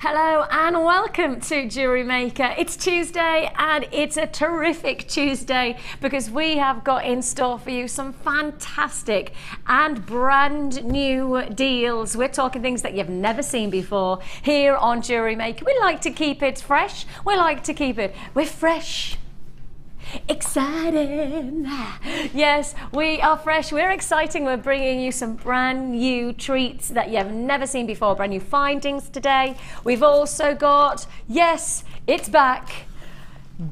Hello and welcome to JewelleryMaker. It's Tuesday and it's a terrific Tuesday because we have got in store for you some fantastic and brand new deals. We're talking things that you've never seen before here on JewelleryMaker. We like to keep it fresh. We're fresh. Exciting. Yes, we are fresh, we're exciting, we're bringing you some brand new treats that you have never seen before, brand new findings today. We've also got, yes, it's back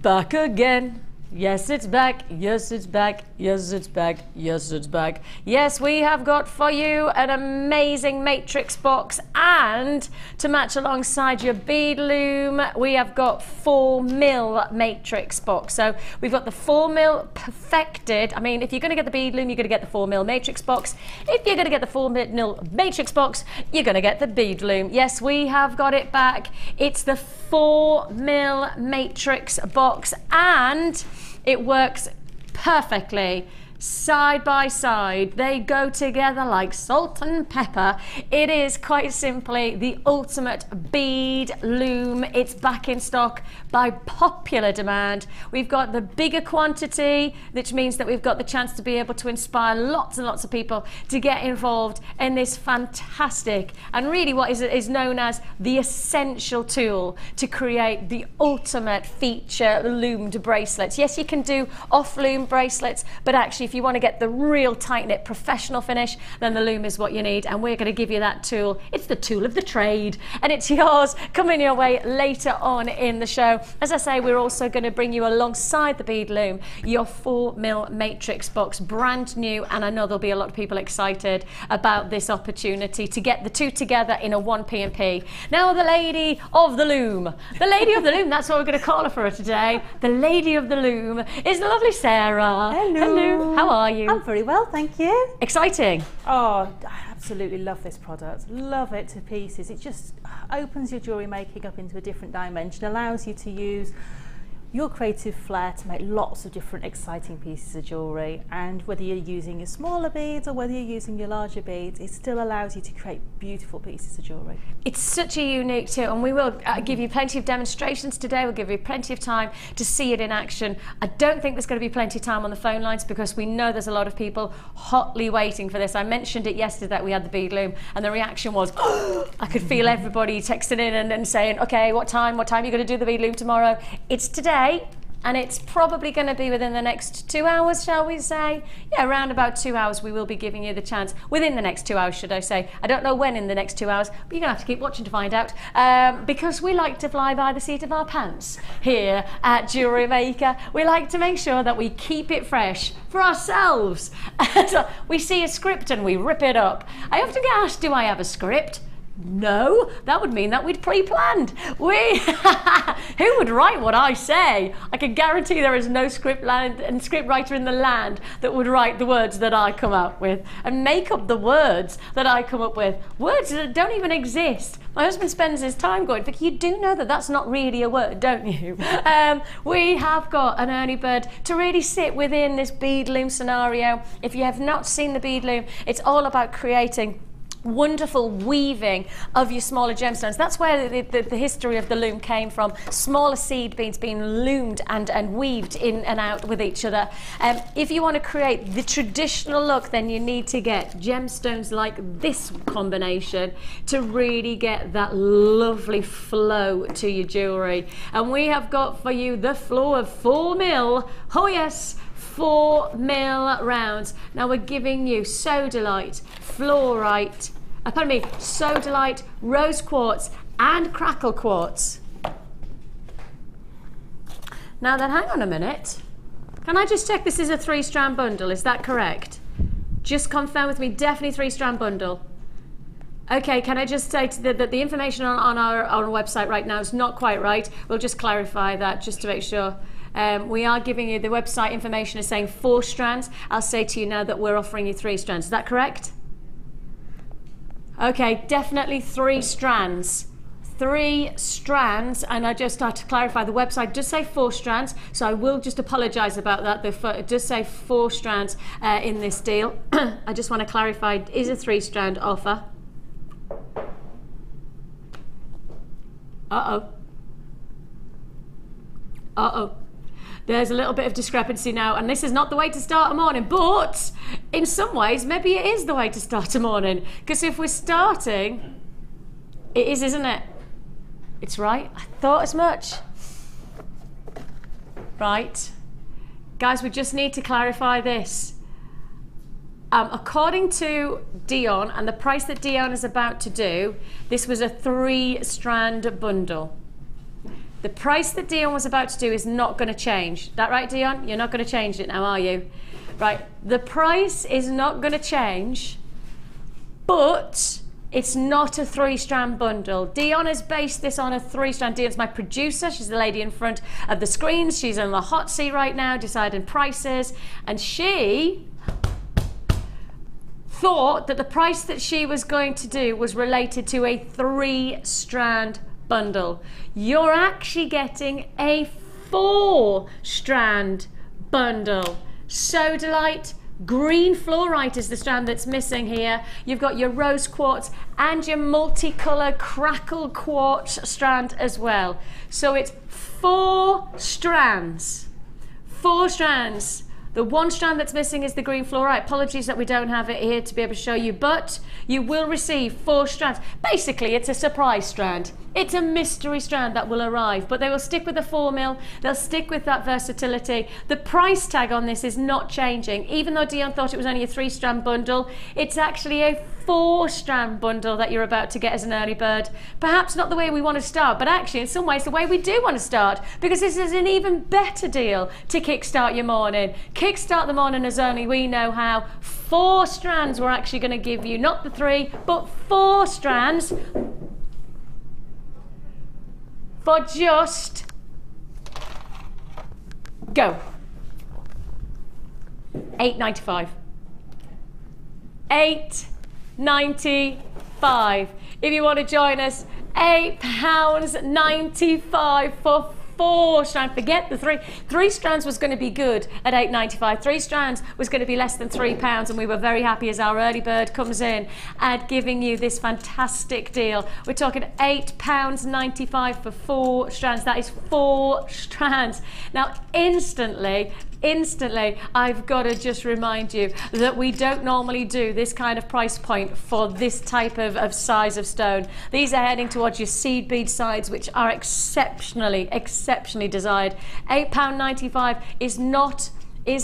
again. Yes, it's back. Yes, it's back. Yes, it's back. Yes, it's back. Yes, we have got for you an amazing matrix box, and to match alongside your bead loom, we have got 4mm matrix box. So we've got the 4mm perfected. I mean, if you're going to get the bead loom, you're going to get the 4mm matrix box. If you're going to get the 4mm matrix box, you're going to get the bead loom. Yes, we have got it back. It's the 4mm matrix box, and it works perfectly side by side. They go together like salt and pepper. It is quite simply the ultimate bead loom. It's back in stock by popular demand. We've got the bigger quantity, which means that we've got the chance to be able to inspire lots and lots of people to get involved in this fantastic and really what is known as the essential tool to create the ultimate feature loomed bracelets. Yes, you can do off loom bracelets, but actually if you want to get the real tight-knit professional finish, then the loom is what you need, and we're going to give you that tool. It's the tool of the trade, and it's yours coming your way later on in the show. As I say, we're also going to bring you alongside the bead loom your 4mm matrix box, brand new, and I know there'll be a lot of people excited about this opportunity to get the two together in a one P&P. Now the lady of the loom, that's what we're going to call her for today. The lady of the loom is the lovely Sara. Hello. How are you? I'm very well, thank you. Exciting. Oh, I absolutely love this product. Love it to pieces. It just opens your jewellery making up into a different dimension, allows you to use your creative flair to make lots of different exciting pieces of jewellery, and whether you're using your smaller beads or whether you're using your larger beads, it still allows you to create beautiful pieces of jewellery. It's such a unique tool, and we will give you plenty of demonstrations today. We'll give you plenty of time to see it in action. I don't think there's going to be plenty of time on the phone lines because we know there's a lot of people hotly waiting for this. I mentioned it yesterday that we had the bead loom, and the reaction was, oh, I could feel everybody texting in and saying, okay, what time are you going to do the bead loom tomorrow? It's today. And it's probably going to be within the next 2 hours, shall we say? Yeah, around about 2 hours we will be giving you the chance. Within the next 2 hours, should I say. I don't know when in the next 2 hours, but you're going to have to keep watching to find out. Because we like to fly by the seat of our pants here at JewelleryMaker. We like to make sure that we keep it fresh for ourselves. So we see a script and we rip it up. I often get asked, do I have a script? No, that would mean that we'd pre-planned. Who would write what I say? I can guarantee there is no script writer in the land that would write the words that I come up with and make up the words that I come up with. Words that don't even exist. My husband spends his time going, Vicki, you do know that that's not really a word, don't you? We have got an early bird to really sit within this bead loom scenario. If you have not seen the bead loom, it's all about creating wonderful weaving of your smaller gemstones. That's where the history of the loom came from. Smaller seed beads being loomed and weaved in and out with each other. If you want to create the traditional look, then you need to get gemstones like this combination to really get that lovely flow to your jewellery. And we have got for you the flow of 4mm. Oh yes, 4mm rounds. Now we're giving you Sodalite, Fluorite, Sodalite, Rose Quartz and Crackle Quartz. Now then, hang on a minute. Can I just check this is a 3-strand bundle, is that correct? Just confirm with me, definitely 3-strand bundle. Okay, can I just say that the information on our website right now is not quite right. We'll just clarify that just to make sure. We are giving you the website information is saying 4 strands. I'll say to you now that we're offering you 3 strands. Is that correct? Okay, definitely 3 strands. 3 strands, and I just have to clarify the website does say 4 strands, so I will just apologise about that. It does say 4 strands in this deal. I just want to clarify it is a 3-strand offer. Uh-oh. Uh-oh. There's a little bit of discrepancy now, and this is not the way to start a morning, but in some ways, maybe it is the way to start a morning, because if we're starting, it is, isn't it? It's right. I thought as much. Right. Guys, we just need to clarify this. According to Dion, and the price that Dion is about to do, this was a 3-strand bundle. The price that Dion was about to do is not going to change. That right, Dion? You're not going to change it now, are you? Right. The price is not going to change, but it's not a 3-strand bundle. Dion has based this on a 3-strand. Dion's my producer. She's the lady in front of the screens. She's in the hot seat right now, deciding prices. And she thought that the price that she was going to do was related to a 3-strand bundle. You're actually getting a 4-strand bundle. Sodalite, green fluorite is the strand that's missing here. You've got your rose quartz and your multicolour crackle quartz strand as well. So it's 4 strands. 4 strands. The 1 strand that's missing is the green fluorite. Apologies that we don't have it here to be able to show you, but you will receive 4 strands. Basically, it's a surprise strand. It's a mystery strand that will arrive, but they will stick with the 4mm. They'll stick with that versatility. The price tag on this is not changing. Even though Dion thought it was only a 3-strand bundle, it's actually a 4-strand bundle that you're about to get as an early bird. Perhaps not the way we want to start, but actually in some ways the way we do want to start, because this is an even better deal to kickstart your morning. Kickstart the morning as only we know how. 4 strands we're actually going to give you, not the 3, but 4 strands for just go. $8.95. $8.95. If you want to join us, £8.95 for 4 strands. Forget the 3. 3 strands was going to be good at $8.95. 3 strands was going to be less than £3, and we were very happy as our early bird comes in and giving you this fantastic deal. We're talking £8.95 for 4 strands. That is 4 strands. Now, instantly, I've got to just remind you that we don't normally do this kind of price point for this type of size of stone. These are heading towards your seed bead sides, which are exceptionally desired. £8.95 is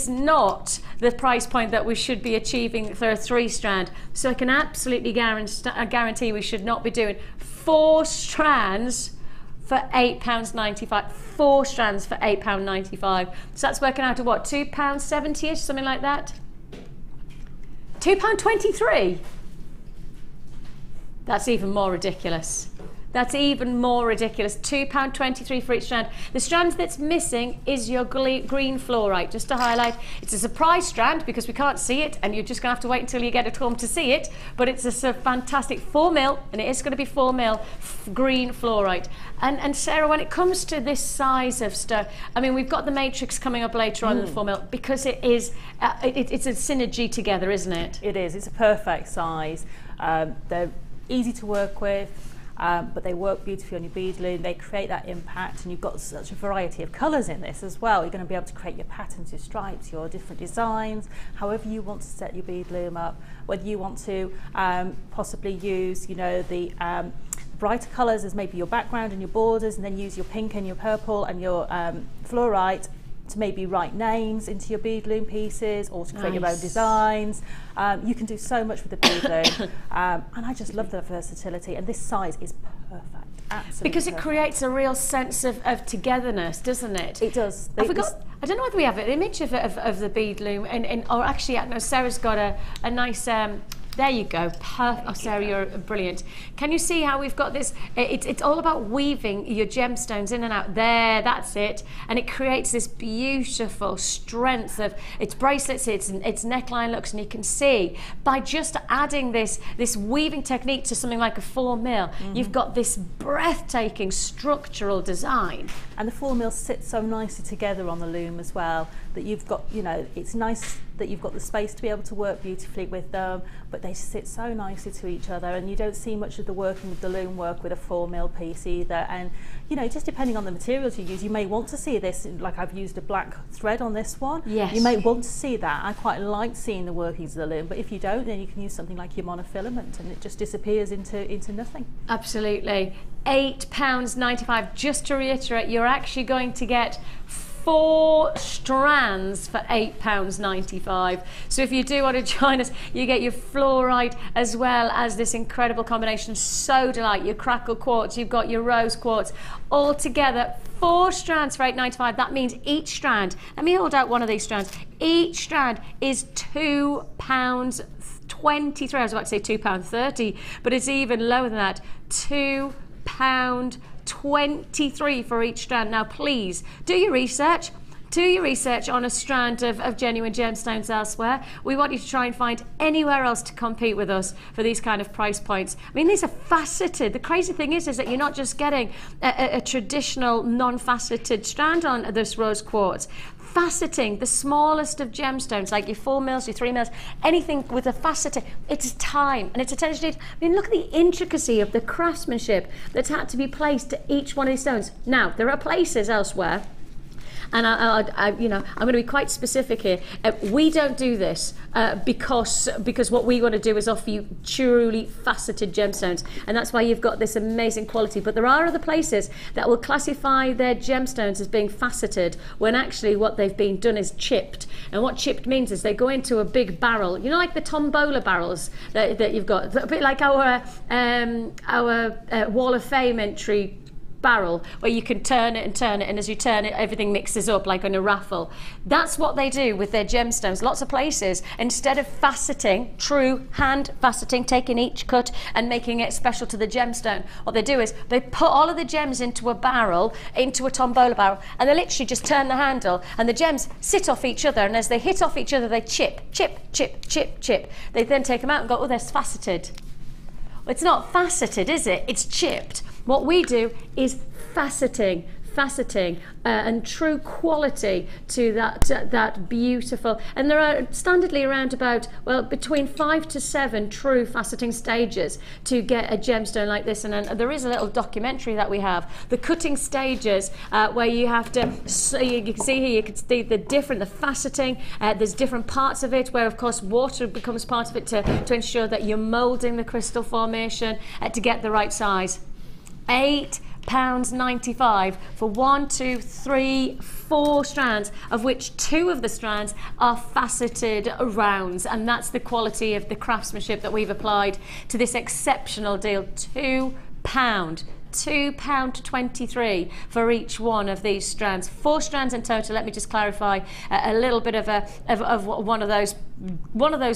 not the price point that we should be achieving for a 3-strand. So I can absolutely guarantee we should not be doing 4 strands for £8.95. 4 strands for £8.95. So that's working out to what, £2.70ish, something like that? £2.23. That's even more ridiculous. That's even more ridiculous. £2.23 for each strand. The strand that's missing is your green fluorite. Just to highlight, it's a surprise strand because we can't see it, and you're just going to have to wait until you get it home to see it. But it's a fantastic 4mm, and it is going to be 4mm green fluorite. And Sarah, when it comes to this size of stone, I mean, we've got the matrix coming up later on in the 4mm because it is, it's a synergy together, isn't it? It is. It's a perfect size. They're easy to work with. But they work beautifully on your bead loom. They create that impact, and you've got such a variety of colours in this as well. You're going to be able to create your patterns, your stripes, your different designs, however you want to set your bead loom up. Whether you want to possibly use, you know, the brighter colours as maybe your background and your borders, and then use your pink and your purple and your fluorite to maybe write names into your bead loom pieces, or to create your own designs. You can do so much with the bead loom, and I just love the versatility, and this size is perfect. Absolutely because it perfect. Creates a real sense of togetherness, doesn't it? It does. I forgot. I don't know whether we have an image of the bead loom, or actually, no, Sarah's got a nice. There you go. Perfect. Oh, Sarah, you're brilliant. Can you see how we've got this? It's all about weaving your gemstones in and out. There, that's it. And it creates this beautiful strength of its bracelets, its neckline looks, and you can see by just adding this weaving technique to something like a 4mm, you've got this breathtaking structural design. And the 4mm sits so nicely together on the loom as well, that you've got, you know, it's nice that you've got the space to be able to work beautifully with them, but they sit so nicely to each other, and you don't see much of the working with the loom work with a 4mm piece either. And you know, just depending on the materials you use, you may want to see this, like I've used a black thread on this one. Yes. You may want to see that. I quite like seeing the workings of the loom, but if you don't, then you can use something like your monofilament and it just disappears into nothing. Absolutely. £8.95. Just to reiterate, you're actually going to get 4 strands for £8.95. So if you do want to join us, you get your fluorite as well as this incredible combination of sodalite, your crackle quartz, you've got your rose quartz, all together 4 strands for £8.95. That means each strand, let me hold out one of these strands, each strand is £2.23. I was about to say £2.30, but it's even lower than that. £2.23 for each strand. Now please do your research. Do your research on a strand of genuine gemstones elsewhere. We want you to try and find anywhere else to compete with us for these kind of price points. I mean, these are faceted. The crazy thing is that you're not just getting a traditional non-faceted strand on this rose quartz. Faceting, the smallest of gemstones, like your 4mm, your 3mm, anything with a faceting, it's time and it's attention. I mean, look at the intricacy of the craftsmanship that's had to be placed to each one of these stones. Now, there are places elsewhere, and you know, I'm going to be quite specific here. We don't do this because what we want to do is offer you truly faceted gemstones, and that's why you've got this amazing quality. But there are other places that will classify their gemstones as being faceted when actually what they've been done is chipped. And what chipped means is they go into a big barrel, you know, like the tombola barrels that you've got, a bit like our Wall of Fame entry barrel, where you can turn it, and as you turn it, everything mixes up like on a raffle. That's what they do with their gemstones. Lots of places, instead of faceting, true hand faceting, taking each cut and making it special to the gemstone, what they do is they put all of the gems into a barrel, into a tombola barrel, and they literally just turn the handle, and the gems sit off each other, and as they hit off each other, they chip, chip, chip, chip, chip. They then take them out and go, oh, they're faceted. Well, it's not faceted, is it? It's chipped. What we do is faceting and true quality to that beautiful. And there are standardly around about, well, between 5 to 7 true faceting stages to get a gemstone like this. And there is a little documentary that we have, the cutting stages, where you have to, so you can see here, you can see the faceting. There's different parts of it where, of course, water becomes part of it to ensure that you're moulding the crystal formation to get the right size. £8.95 for 1, 2, 3, 4 strands, of which 2 of the strands are faceted rounds, and that's the quality of the craftsmanship that we've applied to this exceptional deal. £2.23 for each one of these strands. 4 strands in total. Let me just clarify a little bit of one of those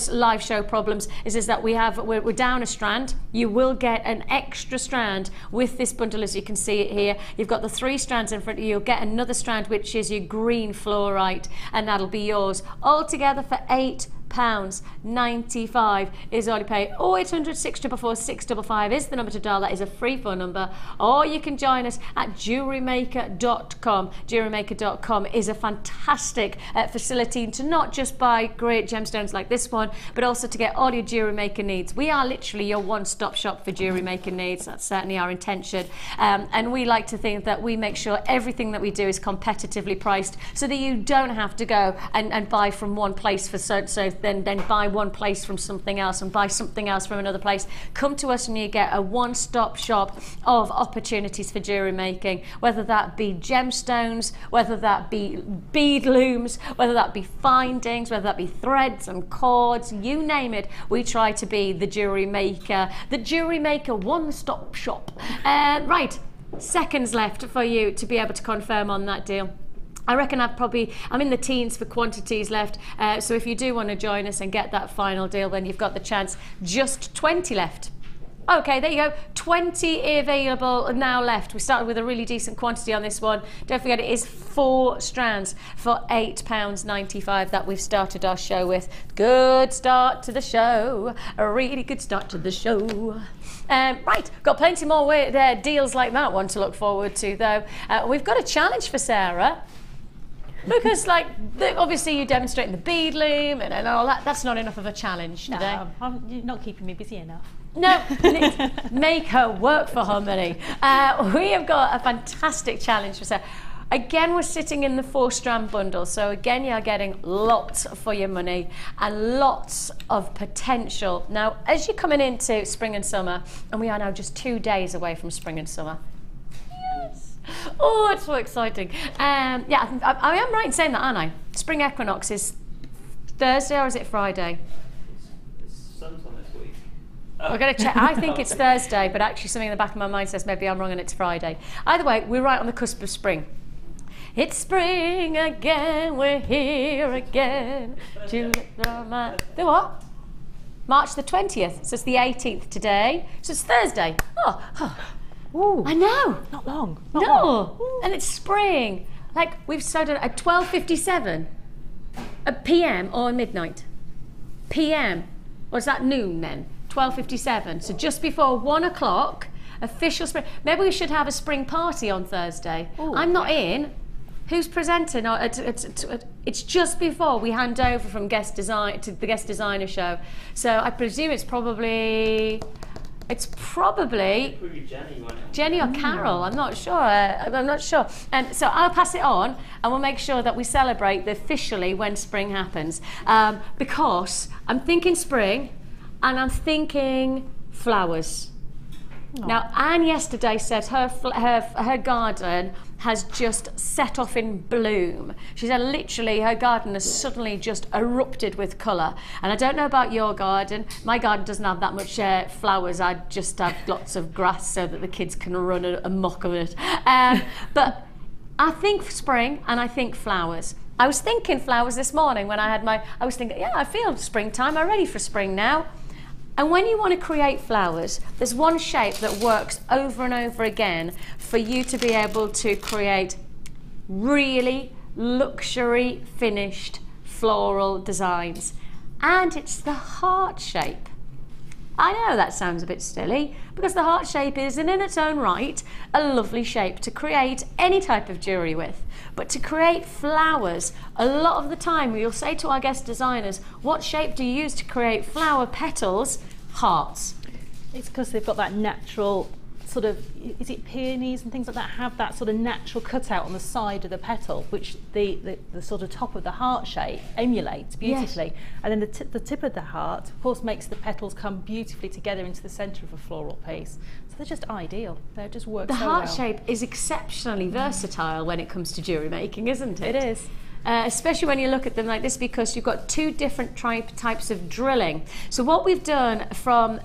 live show problems is that we're down a strand. You will get an extra strand with this bundle, as you can see it here. You've got the 3 strands in front of you. You'll get another strand, which is your green fluorite, and that'll be yours all together for £8.95 is all you pay. 0800 644 655 is the number to dial. That is a free phone number, or you can join us at JewelleryMaker.com. JewelleryMaker.com is a fantastic facility to not just buy great gemstones like this one, but also to get all your jewellery maker needs. We are literally your one-stop shop for jewellery maker needs. That's certainly our intention, and we like to think that we make sure everything that we do is competitively priced, so that you don't have to go and buy from one place for so then buy one place from something else and buy something else from another place. Come to us and you get a one-stop shop of opportunities for jewellery making, whether that be gemstones, whether that be bead looms, whether that be findings, whether that be threads and cords, you name it. We try to be the jewellery maker one-stop shop. Right, seconds left for you to be able to confirm on that deal. I reckon I'm in the teens for quantities left, so if you do want to join us and get that final deal, then you've got the chance. Just 20 left. Okay, there you go. 20 available now left. We started with a really decent quantity on this one. Don't forget, it is 4 strands for £8.95 that we've started our show with. Good start to the show. A really good start to the show. Right, got plenty more deals like that one to look forward to, though. We've got a challenge for Sara. because like obviously you're demonstrating the bead loom and all that. That's not enough of a challenge today. No, you're not keeping me busy enough. No, make her work for her money. We have got a fantastic challenge for Sarah. Again, we're sitting in the 4-strand bundle, so again you're getting lots for your money and lots of potential. Now, as you're coming into spring and summer, and we are now just 2 days away from spring and summer. Yes! Oh, it's so exciting. Yeah, I am right in saying that, aren't I? Spring equinox is Thursday, or is it Friday? It's sometime this week. We're going to check. I think it's Thursday, but actually something in the back of my mind says maybe I'm wrong and it's Friday. Either way, we're right on the cusp of spring. It's spring again, we're here again. The what? March the 20th, so it's the 18th today. So it's Thursday. Ooh, I know. not long. And it's spring. Like we've started at 12:57 p.m. or midnight. PM, or is that noon then? 12:57. So just before 1 o'clock, official spring. Maybe we should have a spring party on Thursday. Ooh, I'm not in. Who's presenting? It's just before we hand over from guest design to the guest designer show. So I presume it's probably Jenny or Carol. I'm not sure. And so I'll pass it on, and we'll make sure that we celebrate officially when spring happens. Because I'm thinking spring, and I'm thinking flowers. Now, Anne yesterday said her garden has just set off in bloom. She said literally her garden has suddenly just erupted with colour. And I don't know about your garden. My garden doesn't have that much flowers. I just have lots of grass so that the kids can run amok of it. But I think spring and I think flowers. I was thinking flowers this morning when I was thinking, yeah, I feel springtime. I'm ready for spring now. And when you want to create flowers, there's one shape that works over and over again for you to be able to create really luxury finished floral designs. And it's the heart shape. I know that sounds a bit silly, because the heart shape is in its own right a lovely shape to create any type of jewellery with. But to create flowers, a lot of the time we'll say to our guest designers, what shape do you use to create flower petals? Hearts. It's because they've got that natural sort of, is it peonies and things like that, have that sort of natural cutout on the side of the petal, which the sort of top of the heart shape emulates beautifully. Yes. And then the tip of the heart, of course, makes the petals come beautifully together into the centre of a floral piece. So they're just ideal. They just work so well. The heart shape is exceptionally versatile when it comes to jewellery making, isn't it? It is. Especially when you look at them like this, because you've got two different types of drilling. So what we've done from,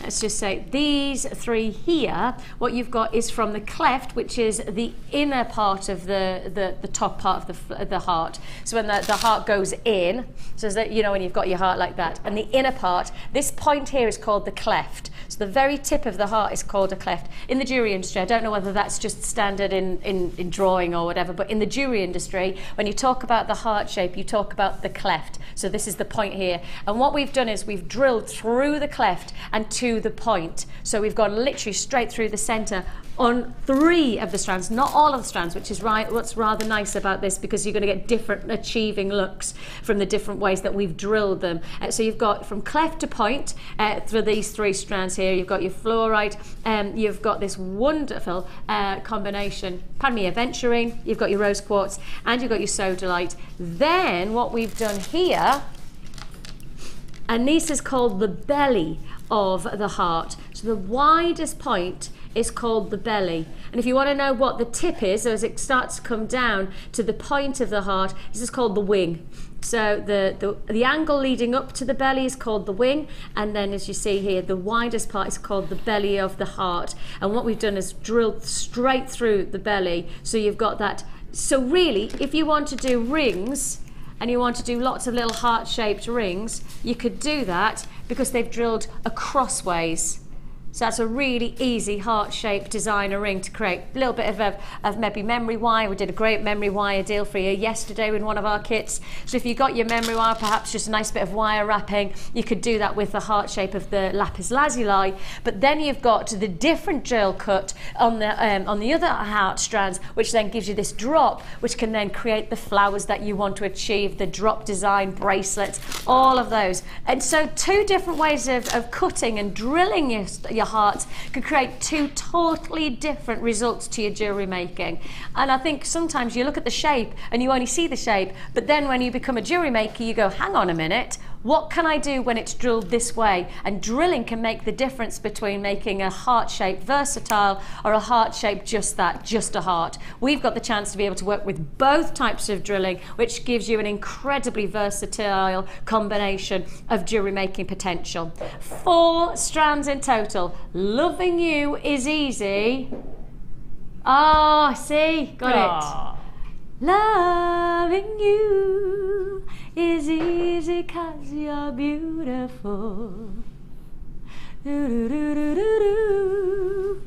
let's just say these three here, what you've got is from the cleft, which is the inner part of the top part of the heart. So when the heart goes in, so that, you know, when you've got your heart like that, and the inner part, this point here is called the cleft. So the very tip of the heart is called a cleft. In the jewellery industry, I don't know whether that's just standard in drawing or whatever, but in the jewellery industry, when you talk about the heart shape, you talk about the cleft. So this is the point here. And what we've done is we've drilled through the cleft and to the point. So we've gone literally straight through the centre on 3 of the strands, not all of the strands, which is what's rather nice about this, because you're going to get different achieving looks from the different ways that we've drilled them. So you've got from cleft to point through these 3 strands here. You've got your fluorite, you've got this wonderful combination, pardon me, aventurine, you've got your rose quartz, and you've got your sodalite. Then what we've done here, and this is called the belly of the heart. So the widest point is called the belly. And if you want to know what the tip is, so as it starts to come down to the point of the heart, this is called the wing. So the angle leading up to the belly is called the wing, and then as you see here, the widest part is called the belly of the heart. And what we've done is drilled straight through the belly, so you've got that. So really, if you want to do rings, and you want to do lots of little heart-shaped rings, you could do that because they've drilled acrossways. So that's a really easy heart-shaped designer ring to create. A little bit of maybe memory wire. We did a great memory wire deal for you yesterday with one of our kits. So if you got your memory wire, perhaps just a nice bit of wire wrapping, you could do that with the heart shape of the lapis lazuli. But then you've got the different drill cut on the other heart strands, which then gives you this drop, which can then create the flowers that you want to achieve, the drop design bracelets, all of those. And so two different ways of cutting and drilling your hearts could create two totally different results to your jewellery making. And I think sometimes you look at the shape and you only see the shape, but then when you become a jewellery maker, you go, hang on a minute, what can I do when it's drilled this way? And drilling can make the difference between making a heart shape versatile or a heart shape just that, just a heart. We've got the chance to be able to work with both types of drilling, which gives you an incredibly versatile combination of jewellery making potential. 4 strands in total. Loving you is easy. Oh, see, got it. Loving you is easy 'cause you're beautiful. Do, do, do, do, do, do.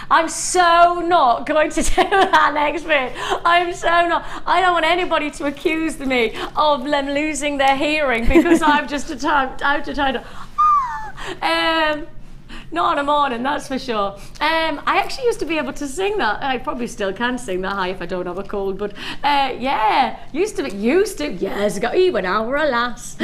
I'm so not going to do that next bit. I'm so not. I don't want anybody to accuse me of them losing their hearing because I've just tried to. Not in the morning, that's for sure. I actually used to be able to sing that. I probably still can sing that high if I don't have a cold, but yeah, used to years ago, even our lass.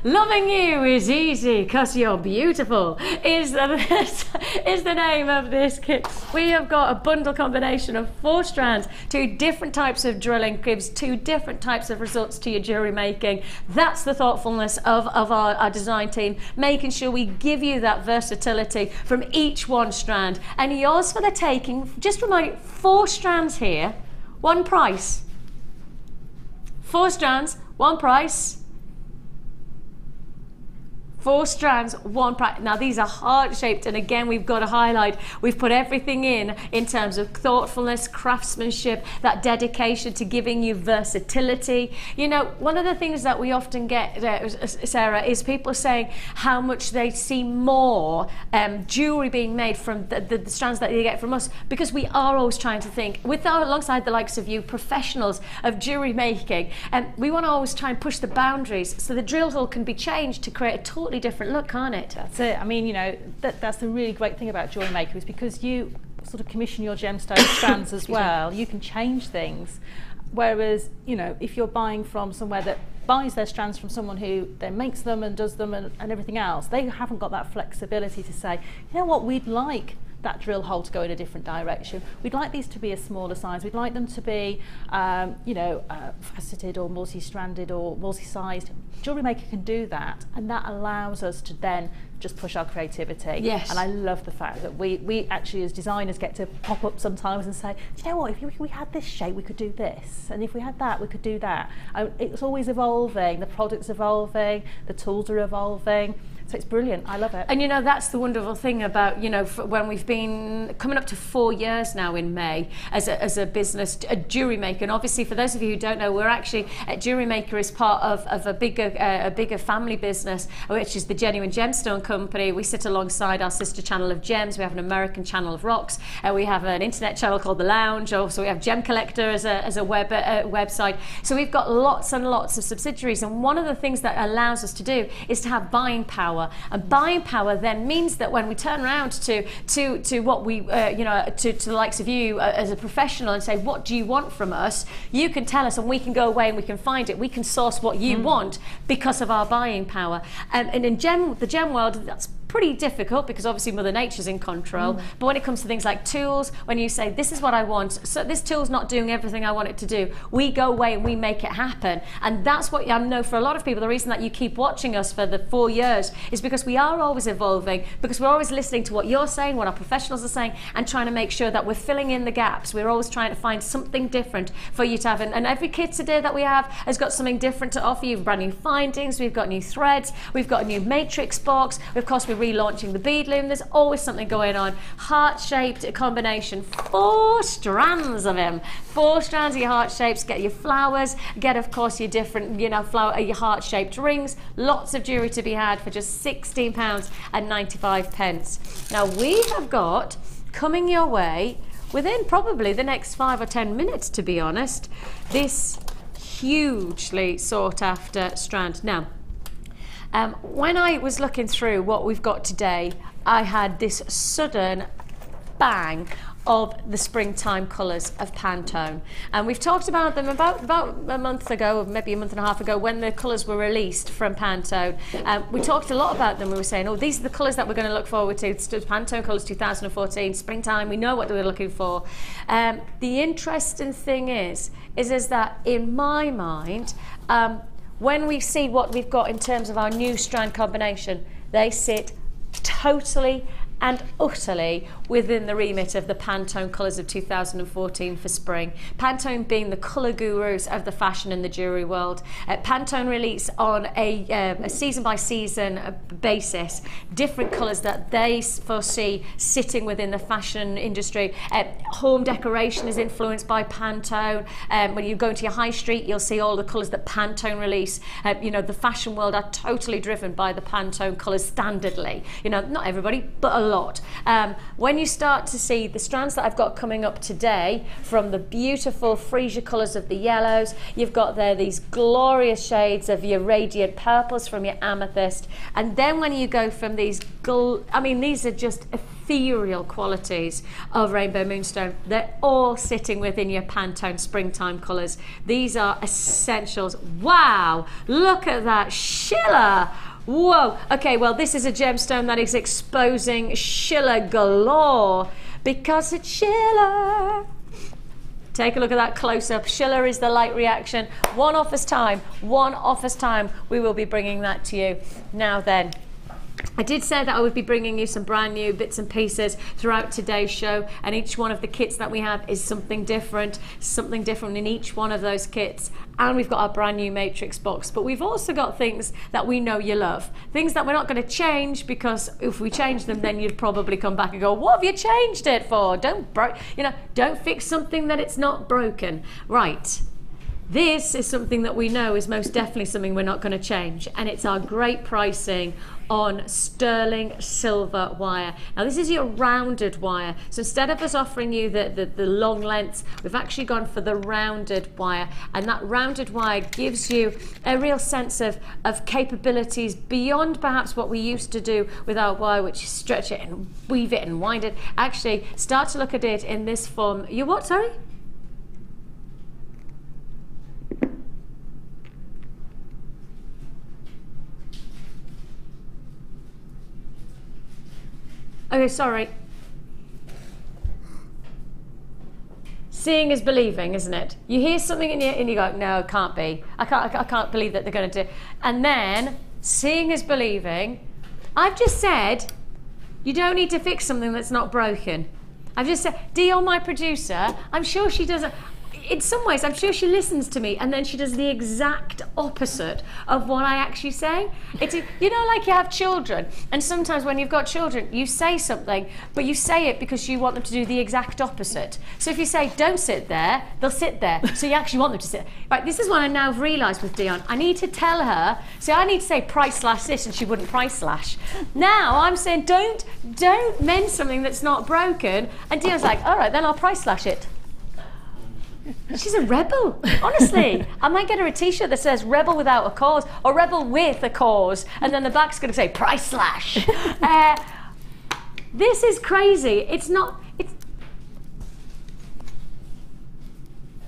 Loving you is easy because you're beautiful is the name of this kit. We have got a bundle combination of 4 strands, 2 different types of drilling, gives 2 different types of results to your jewellery making. That's the thoughtfulness of our design team, making sure we give you that versatility from each one strand, and yours for the taking. Just remind you, 4 strands here, 1 price. 4 strands, 1 price. 4 strands, 1 price. Now these are heart shaped, and again we've got to highlight, we've put everything in terms of thoughtfulness, craftsmanship, that dedication to giving you versatility. You know, one of the things that we often get, Sarah, is people saying how much they see more jewellery being made from the strands that they get from us, because we are always trying to think, alongside the likes of you, professionals of jewellery making, and we want to always try and push the boundaries so the drill hole can be changed to create a totally different look, can't it? That's it. I mean, you know, that's the really great thing about JewelleryMaker, is because you sort of commission your gemstone strands as well, you can change things. Whereas, you know, if you're buying from somewhere that buys their strands from someone who then makes them and does them and everything else, they haven't got that flexibility to say, you know what, we'd like that drill hole to go in a different direction. We'd like these to be a smaller size. We'd like them to be, you know, faceted or multi-stranded or multi-sized. JewelleryMaker can do that, and that allows us to then just push our creativity. Yes. And I love the fact that we actually as designers get to pop up sometimes and say, do you know what, if we had this shape, we could do this, and if we had that, we could do that. It's always evolving, the product's evolving, the tools are evolving. So it's brilliant. I love it. And you know, that's the wonderful thing about, you know, when we've been coming up to 4 years now in May as a business, a jewellery maker. And obviously, for those of you who don't know, we're actually at JewelleryMaker is part of a bigger family business, which is the Genuine Gemstone company. We sit alongside our sister channel of Gems. We have an American channel of Rocks. We have an internet channel called The Lounge. Also, we have Gem Collector as a website. So we've got lots and lots of subsidiaries. And one of the things that allows us to do is to have buying power. And buying power then means that when we turn around to what we, you know, to the likes of you as a professional and say, what do you want from us? You can tell us, and we can go away and we can find it. We can source what you want because of our buying power. And in the gem world, that's pretty difficult because obviously Mother Nature's in control. But when it comes to things like tools, when you say, this is what I want, so this tool's not doing everything I want it to do, we go away and we make it happen. And that's what I know for a lot of people, the reason that you keep watching us for the 4 years is because we are always evolving, because we're always listening to what you're saying, what our professionals are saying, and trying to make sure that we're filling in the gaps. We're always trying to find something different for you to have. And every kit today that we have has got something different to offer you. Brand new findings, we've got new threads, we've got a new matrix box, of course we've relaunching the bead loom. There's always something going on. Heart-shaped combination, 4 strands of them. 4 strands of your heart shapes. Get your flowers, get of course your different, you know, your heart-shaped rings. Lots of jewellery to be had for just £16.95. Now we have got coming your way within probably the next 5 or 10 minutes, to be honest, this hugely sought after strand. Now, when I was looking through what we've got today, I had this sudden bang of the springtime colours of Pantone, and we've talked about them about a month ago, or maybe a month and a half ago, when the colours were released from Pantone. We talked a lot about them. We were saying, oh, these are the colours that we're going to look forward to. It's Pantone colours 2014, springtime, we know what we're looking for. The interesting thing is that in my mind, when we see what we've got in terms of our new strand combination, they sit totally and utterly within the remit of the Pantone colours of 2014 for spring. Pantone being the colour gurus of the fashion and the jewellery world. Pantone release on a season by season basis different colours that they foresee sitting within the fashion industry. Home decoration is influenced by Pantone. When you go into your high street, you'll see all the colours that Pantone release. You know, the fashion world are totally driven by the Pantone colours standardly. You know, not everybody, but a lot. When you start to see the strands that I've got coming up today, from the beautiful freesia colours of the yellows, you've got there these glorious shades of your radiant purples from your amethyst, and then when you go from these, I mean, these are just ethereal qualities of Rainbow Moonstone. They're all sitting within your Pantone springtime colours. These are essentials. Wow, look at that shiller. Whoa, okay, well, this is a gemstone that is exposing shiller galore because it's shiller. Take a look at that close-up. Shiller is the light reaction. One office time, we will be bringing that to you. Now then, I did say that I would be bringing you some brand new bits and pieces throughout today's show, and each one of the kits that we have is something different in each one of those kits. And we've got our brand new matrix box, but we've also got things that we know you love, things that we're not going to change, because if we change them, then you'd probably come back and go, what have you changed it for? Don't fix something that it's not broken. Right. This is something that we know is most definitely something we're not going to change, and it's our great pricing on sterling silver wire. Now this is your rounded wire, so instead of us offering you the long lengths, we've actually gone for the rounded wire, and that rounded wire gives you a real sense of capabilities beyond perhaps what we used to do with our wire, which is stretch it and weave it and wind it. Actually start to look at it in this form. You what, sorry? Okay, sorry. Seeing is believing, isn't it? You hear something and you go, no, it can't be. I can't believe that they're going to do. And then, seeing is believing. I've just said, you don't need to fix something that's not broken. I've just said, Dion, my producer, I'm sure she doesn't. In some ways, I'm sure she listens to me, and then she does the exact opposite of what I actually say. It's, you know, like you have children, and sometimes when you've got children, you say something, but you say it because you want them to do the exact opposite. So if you say, don't sit there, they'll sit there. So you actually want them to sit. Right, this is what I now have realised with Dion. I need to tell her, so I need to say price slash this, and she wouldn't price slash. Now I'm saying, don't mend something that's not broken, and Dion's like, all right, then I'll price slash it. She's a rebel, honestly. I might get her a t-shirt that says rebel without a cause, or rebel with a cause, and then the back's going to say price slash. This is crazy.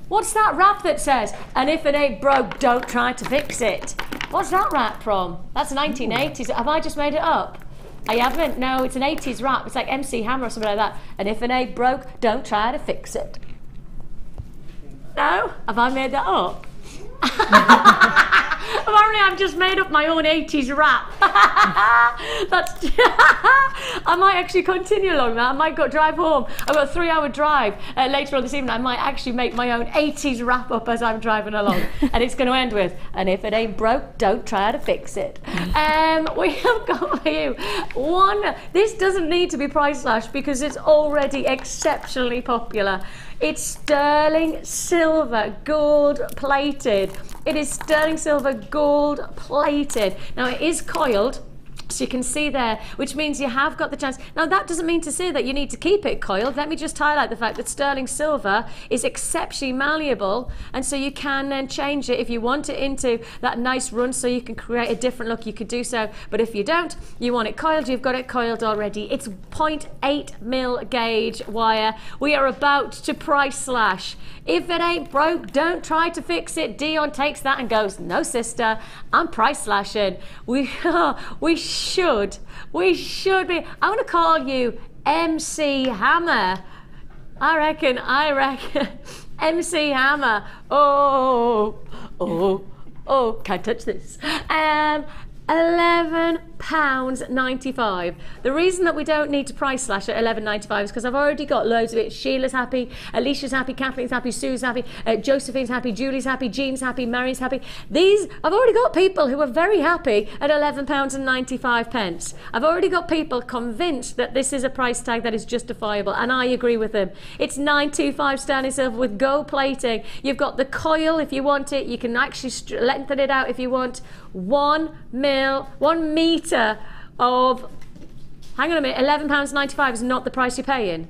What's that rap that says, and if it ain't broke, don't try to fix it? What's that rap from? That's 1980s. Have I just made it up? I haven't. No, it's an 80s rap. It's like MC Hammer or something like that. And if it ain't broke, don't try to fix it. No? Have I made that up? Apparently I've just made up my own 80s rap. That's I might actually continue along that. I might drive home. I've got a 3-hour drive later on this evening. I might actually make my own 80s wrap up as I'm driving along. And it's going to end with, and if it ain't broke, don't try to fix it. We have got for you one. This doesn't need to be price slashed because it's already exceptionally popular. It's sterling silver gold plated. It is sterling silver gold plated. Now it is coiled, so you can see there, which means you have got the chance. Now that doesn't mean to say that you need to keep it coiled. Let me just highlight the fact that sterling silver is exceptionally malleable, and so you can then change it if you want it into that nice run, so you can create a different look, you could do so. But if you don't, you want it coiled, you've got it coiled already. It's 0.8mm gauge wire. We are about to price slash. If it ain't broke, don't try to fix it. Dion takes that and goes, no sister, I'm price slashing. We should be. I'm going to call you MC Hammer. I reckon. MC Hammer. Oh, can't touch this. £11.95. The reason that we don't need to price slash at £11.95 is because I've already got loads of it. Sheila's happy, Alicia's happy, Kathleen's happy, Sue's happy, Josephine's happy, Julie's happy, Jean's happy, Mary's happy. I've already got people who are very happy at £11.95. I've already got people convinced that this is a price tag that is justifiable, and I agree with them. It's £925 sterling silver with gold plating. You've got the coil if you want it. You can actually lengthen it out if you want. 1 metre of, hang on a minute, £11.95 is not the price you're paying.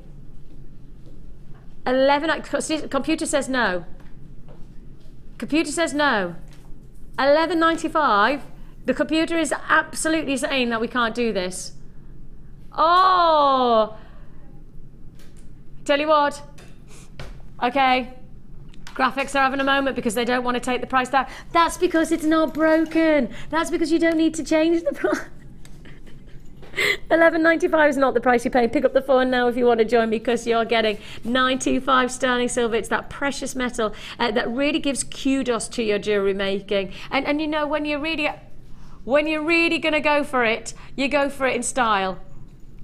Computer says no. Computer says no. £11.95. The computer is absolutely saying that we can't do this. Oh, tell you what. Okay. Graphics are having a moment because they don't want to take the price down. That's because it's not broken. That's because you don't need to change the price. £11.95 is not the price you pay. Pick up the phone now if you want to join me, because you're getting £925 sterling silver. It's that precious metal that really gives kudos to your jewellery making. And you know, when you're really going to go for it, you go for it in style.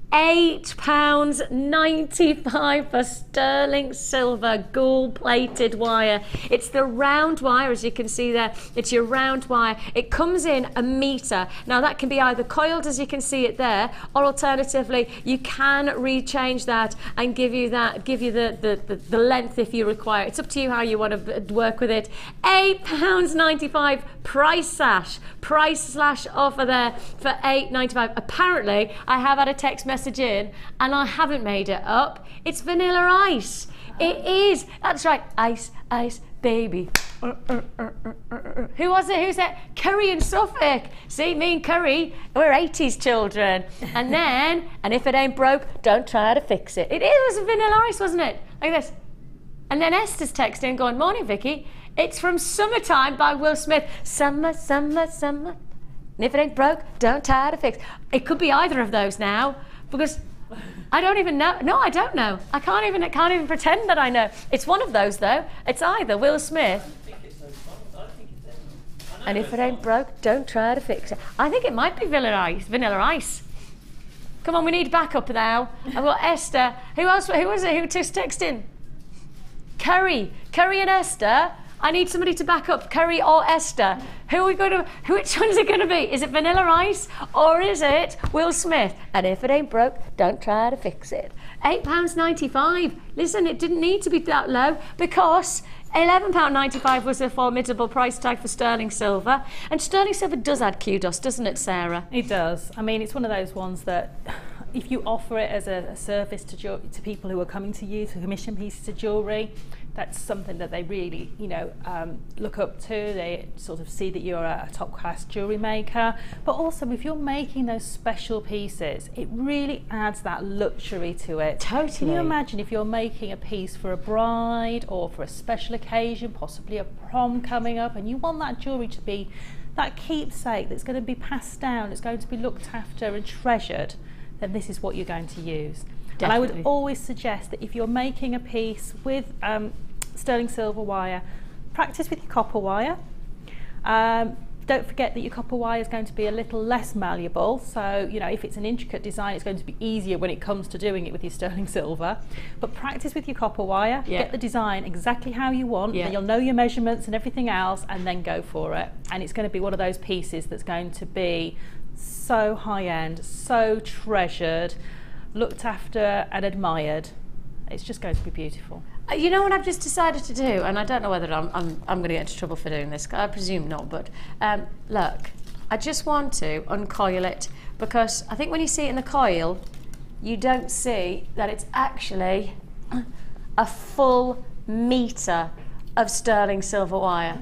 £8.95 for sterling silver gold plated wire. It's the round wire, as you can see there. It's your round wire. It comes in 1 metre. Now that can be either coiled, as you can see it there, or alternatively you can rechange that and give you the length if you require. It's up to you how you want to work with it. £8.95 price slash offer there for £8.95. Apparently I have had a text message in, and I haven't made it up. It's Vanilla Ice. It is. That's right. Ice, ice, baby. Who was it? Who's that? Curry and Suffolk. See, me and Curry, we're 80s children. And then, and if it ain't broke, don't try to fix it. It was Vanilla Ice, wasn't it? Like this. And then Esther's texting going, morning, Vicky. It's from Summertime by Will Smith. Summer, summer, summer. And if it ain't broke, don't try to fix it. It could be either of those now. Because I don't even know. No, I don't know. I can't even pretend that I know. It's one of those though. It's either Will Smith. I think it's those ones. I think it's them. And if it ain't broke, don't try to fix it. I think it might be Vanilla Ice. Come on, we need backup now. I've got Esther. Who else? Who was it? Who just texted in? Curry and Esther. I need somebody to back up Curry or Esther. Which one's it going to be? Is it Vanilla Ice or is it Will Smith? And if it ain't broke, don't try to fix it. £8.95. Listen, it didn't need to be that low because £11.95 was a formidable price tag for sterling silver. And sterling silver does add kudos, doesn't it, Sarah? It does. I mean, it's one of those ones that if you offer it as a service to people who are coming to you to commission pieces of jewellery, that's something that they really, look up to. They sort of see that you're a top-class jewellery maker. But also, if you're making those special pieces, it really adds that luxury to it. Totally. Can you imagine if you're making a piece for a bride or for a special occasion, possibly a prom coming up, and you want that jewellery to be that keepsake that's going to be passed down, it's going to be looked after and treasured, then this is what you're going to use. Definitely. And I would always suggest that if you're making a piece with sterling silver wire, practice with your copper wire. Don't forget that your copper wire is going to be a little less malleable, so you know, if it's an intricate design, it's going to be easier when it comes to doing it with your sterling silver. But practice with your copper wire, get the design exactly how you want, then you'll know your measurements and everything else, and then go for it. And it's going to be one of those pieces that's going to be so high-end, so treasured, looked after and admired. It's just going to be beautiful. You know what I've just decided to do, and I don't know whether I'm going to get into trouble for doing this, I presume not, but look, I just want to uncoil it, because I think when you see it in the coil, you don't see that it's actually a full metre of sterling silver wire.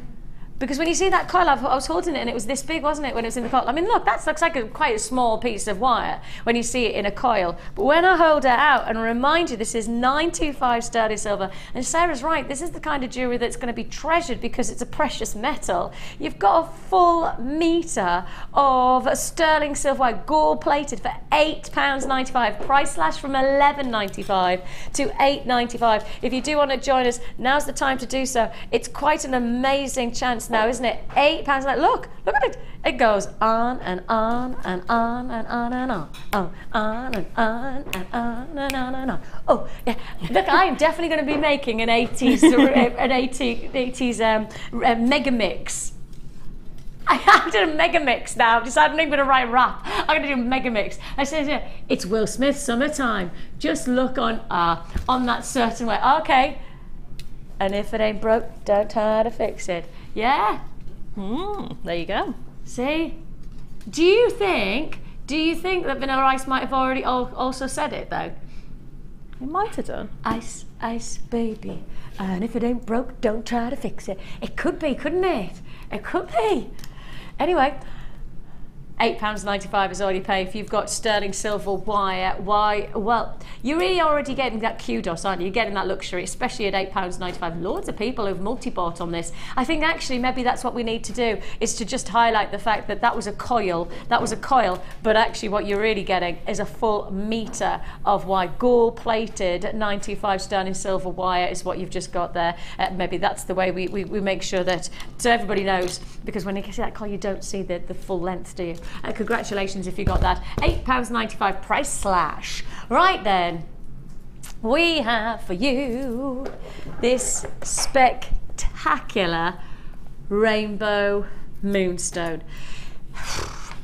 Because when you see that coil, I was holding it and it was this big, wasn't it, when it was in the coil? I mean, look, that looks like quite a small piece of wire when you see it in a coil. But when I hold it out and remind you this is 925 sterling silver, and Sarah's right, this is the kind of jewellery that's going to be treasured because it's a precious metal. You've got a full metre of sterling silver wire, gold plated for £8.95. Price slash from £11.95 to £8.95. If you do want to join us, now's the time to do so. It's quite an amazing chance now, isn't it? £8. Like, look at it. It goes on and on and on and on and on. Oh, on and on and on and on and on. Oh, yeah. Look, I am definitely going to be making an 80s mega mix. I'm doing a mega mix now. I've decided I'm not going to write rap. I'm going to do a mega mix. I said, yeah, it's Will Smith summertime. Just look on that certain way. Okay. And if it ain't broke, don't try to fix it. Yeah. There you go. See? Do you think that Vanilla Ice might have already also said it though? It might have done. Ice, ice, baby. And if it ain't broke, don't try to fix it. It could be, couldn't it? It could be. Anyway, £8.95 is all you pay if you've got sterling silver wire. Why? Well, you're really already getting that kudos, aren't you? You're getting that luxury, especially at £8.95. Loads of people who've multi-bought on this. I think actually maybe that's what we need to do, is to just highlight the fact that that was a coil, but actually what you're really getting is a full metre of wire. Gold-plated 925 sterling silver wire is what you've just got there. Maybe that's the way we make sure that, so everybody knows, because when you see that coil, you don't see the full length, do you? Congratulations if you got that. £8.95 price slash. Right then, we have for you this spectacular rainbow moonstone.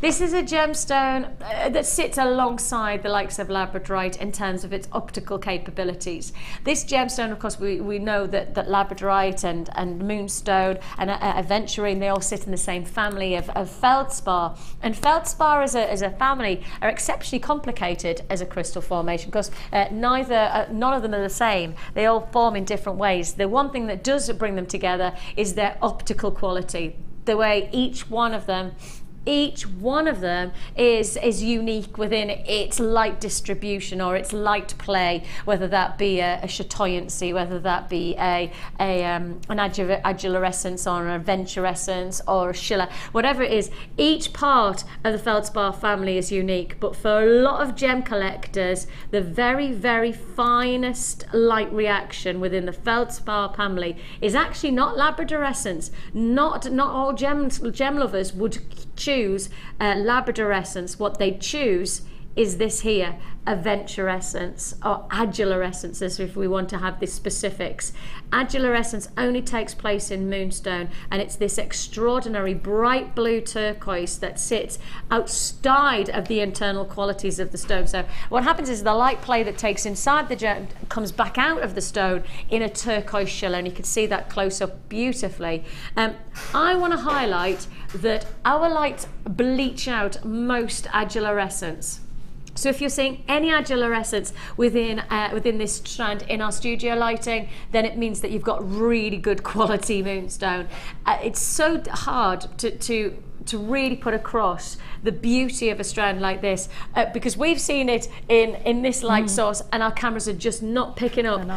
This is a gemstone that sits alongside the likes of Labradorite in terms of its optical capabilities. This gemstone, of course, we know that Labradorite and Moonstone and Aventurine, they all sit in the same family of feldspar. And feldspar as a family are exceptionally complicated as a crystal formation, because none of them are the same. They all form in different ways. The one thing that does bring them together is their optical quality, the way each one of them is unique within its light distribution or its light play, whether that be a chatoyancy, whether that be an adularescence or an aventurescence or a schiller, whatever it is. Each part of the feldspar family is unique, but for a lot of gem collectors, the very, very finest light reaction within the feldspar family is actually not labradorescence. Not all gem lovers would choose labradorescence. What they choose is this here, aventurescence or adularescence, as if we want to have the specifics. Adularescence only takes place in Moonstone, and it's this extraordinary bright blue turquoise that sits outside of the internal qualities of the stone. So what happens is the light play that takes inside the gem comes back out of the stone in a turquoise schiller, and you can see that close up beautifully. I want to highlight that our lights bleach out most adularescence. So if you're seeing any adularescence within this strand in our studio lighting, then it means that you've got really good quality Moonstone. It's so hard to really put across the beauty of a strand like this, because we've seen it in this light source, and our cameras are just not picking up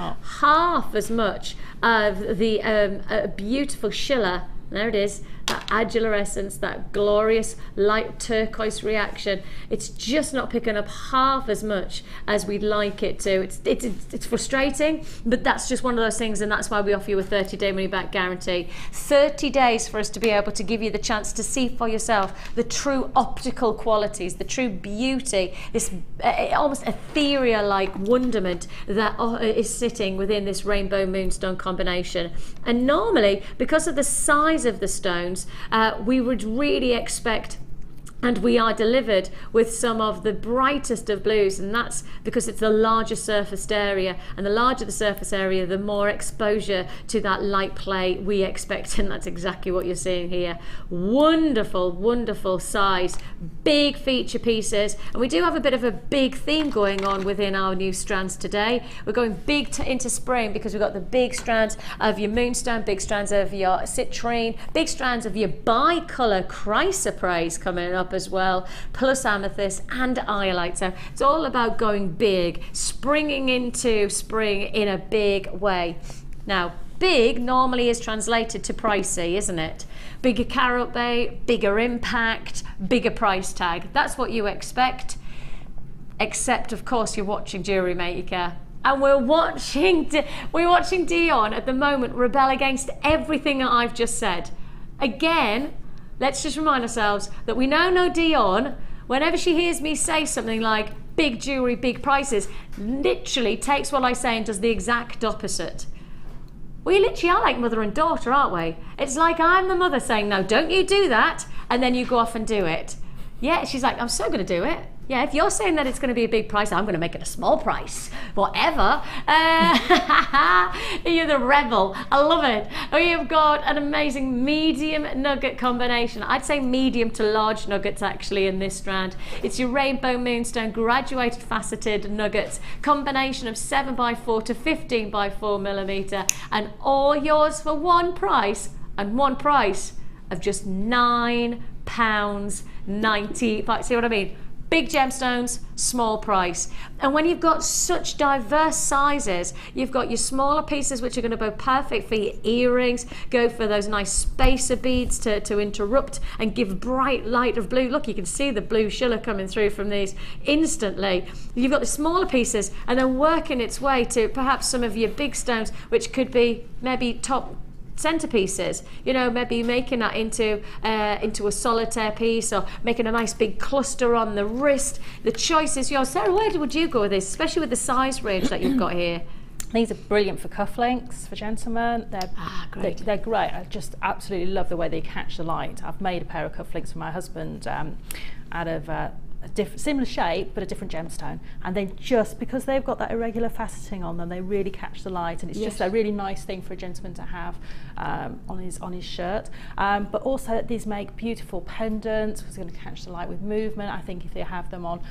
half as much of the beautiful schiller. There it is, that adolescence, that glorious light turquoise reaction. It's just not picking up half as much as we'd like it to. It's frustrating, but that's just one of those things, and that's why we offer you a 30-day money-back guarantee. 30 days for us to be able to give you the chance to see for yourself the true optical qualities, the true beauty, this almost ethereal-like wonderment that is sitting within this rainbow moonstone combination. And normally, because of the size of the stones, we would really expect, and we are delivered with some of the brightest of blues, and that's because it's the larger surfaced area, and the larger the surface area, the more exposure to that light play we expect, and that's exactly what you're seeing here. Wonderful, wonderful size, big feature pieces, and we do have a bit of a big theme going on within our new strands today. We're going big into spring because we've got the big strands of your Moonstone, big strands of your Citrine, big strands of your Bi Colour Chrysoprase coming up as well, plus Amethyst and Iolite. So it's all about going big, springing into spring in a big way. Now, big normally is translated to pricey, isn't it? Bigger carat weight, bigger impact, bigger price tag. That's what you expect, except of course you're watching JewelleryMaker. And we're watching Dion at the moment rebel against everything that I've just said. Again, let's just remind ourselves that we now know Dion, whenever she hears me say something like big jewellery, big prices, literally takes what I say and does the exact opposite. We literally are like mother and daughter, aren't we? It's like I'm the mother saying, no, don't you do that, and then you go off and do it. Yeah, she's like, I'm so going to do it. Yeah, if you're saying that it's going to be a big price, I'm going to make it a small price. Whatever. You're the rebel. I love it. We have got an amazing medium nugget combination. I'd say medium to large nuggets actually in this strand. It's your rainbow moonstone graduated faceted nuggets. Combination of 7x4 to 15x4 millimeter. And all yours for one price, and one price of just £9.95. See what I mean? Big gemstones, small price. And when you've got such diverse sizes, you've got your smaller pieces which are going to be perfect for your earrings, go for those nice spacer beads to interrupt and give bright light of blue. Look, you can see the blue shiller coming through from these instantly. You've got the smaller pieces and then working its way to perhaps some of your big stones, which could be maybe top centerpieces, you know, maybe making that into a solitaire piece, or making a nice big cluster on the wrist. The choice is yours. Sarah, where would you go with this, especially with the size range that you've got here? These are brilliant for cufflinks for gentlemen. Great. They're great. I just absolutely love the way they catch the light. I've made a pair of cufflinks for my husband out of similar shape but a different gemstone, and they just, because they've got that irregular faceting on them, they really catch the light, and it's just a really nice thing for a gentleman to have on his shirt. But also these make beautiful pendants because they're going to catch the light with movement. I think if they have them on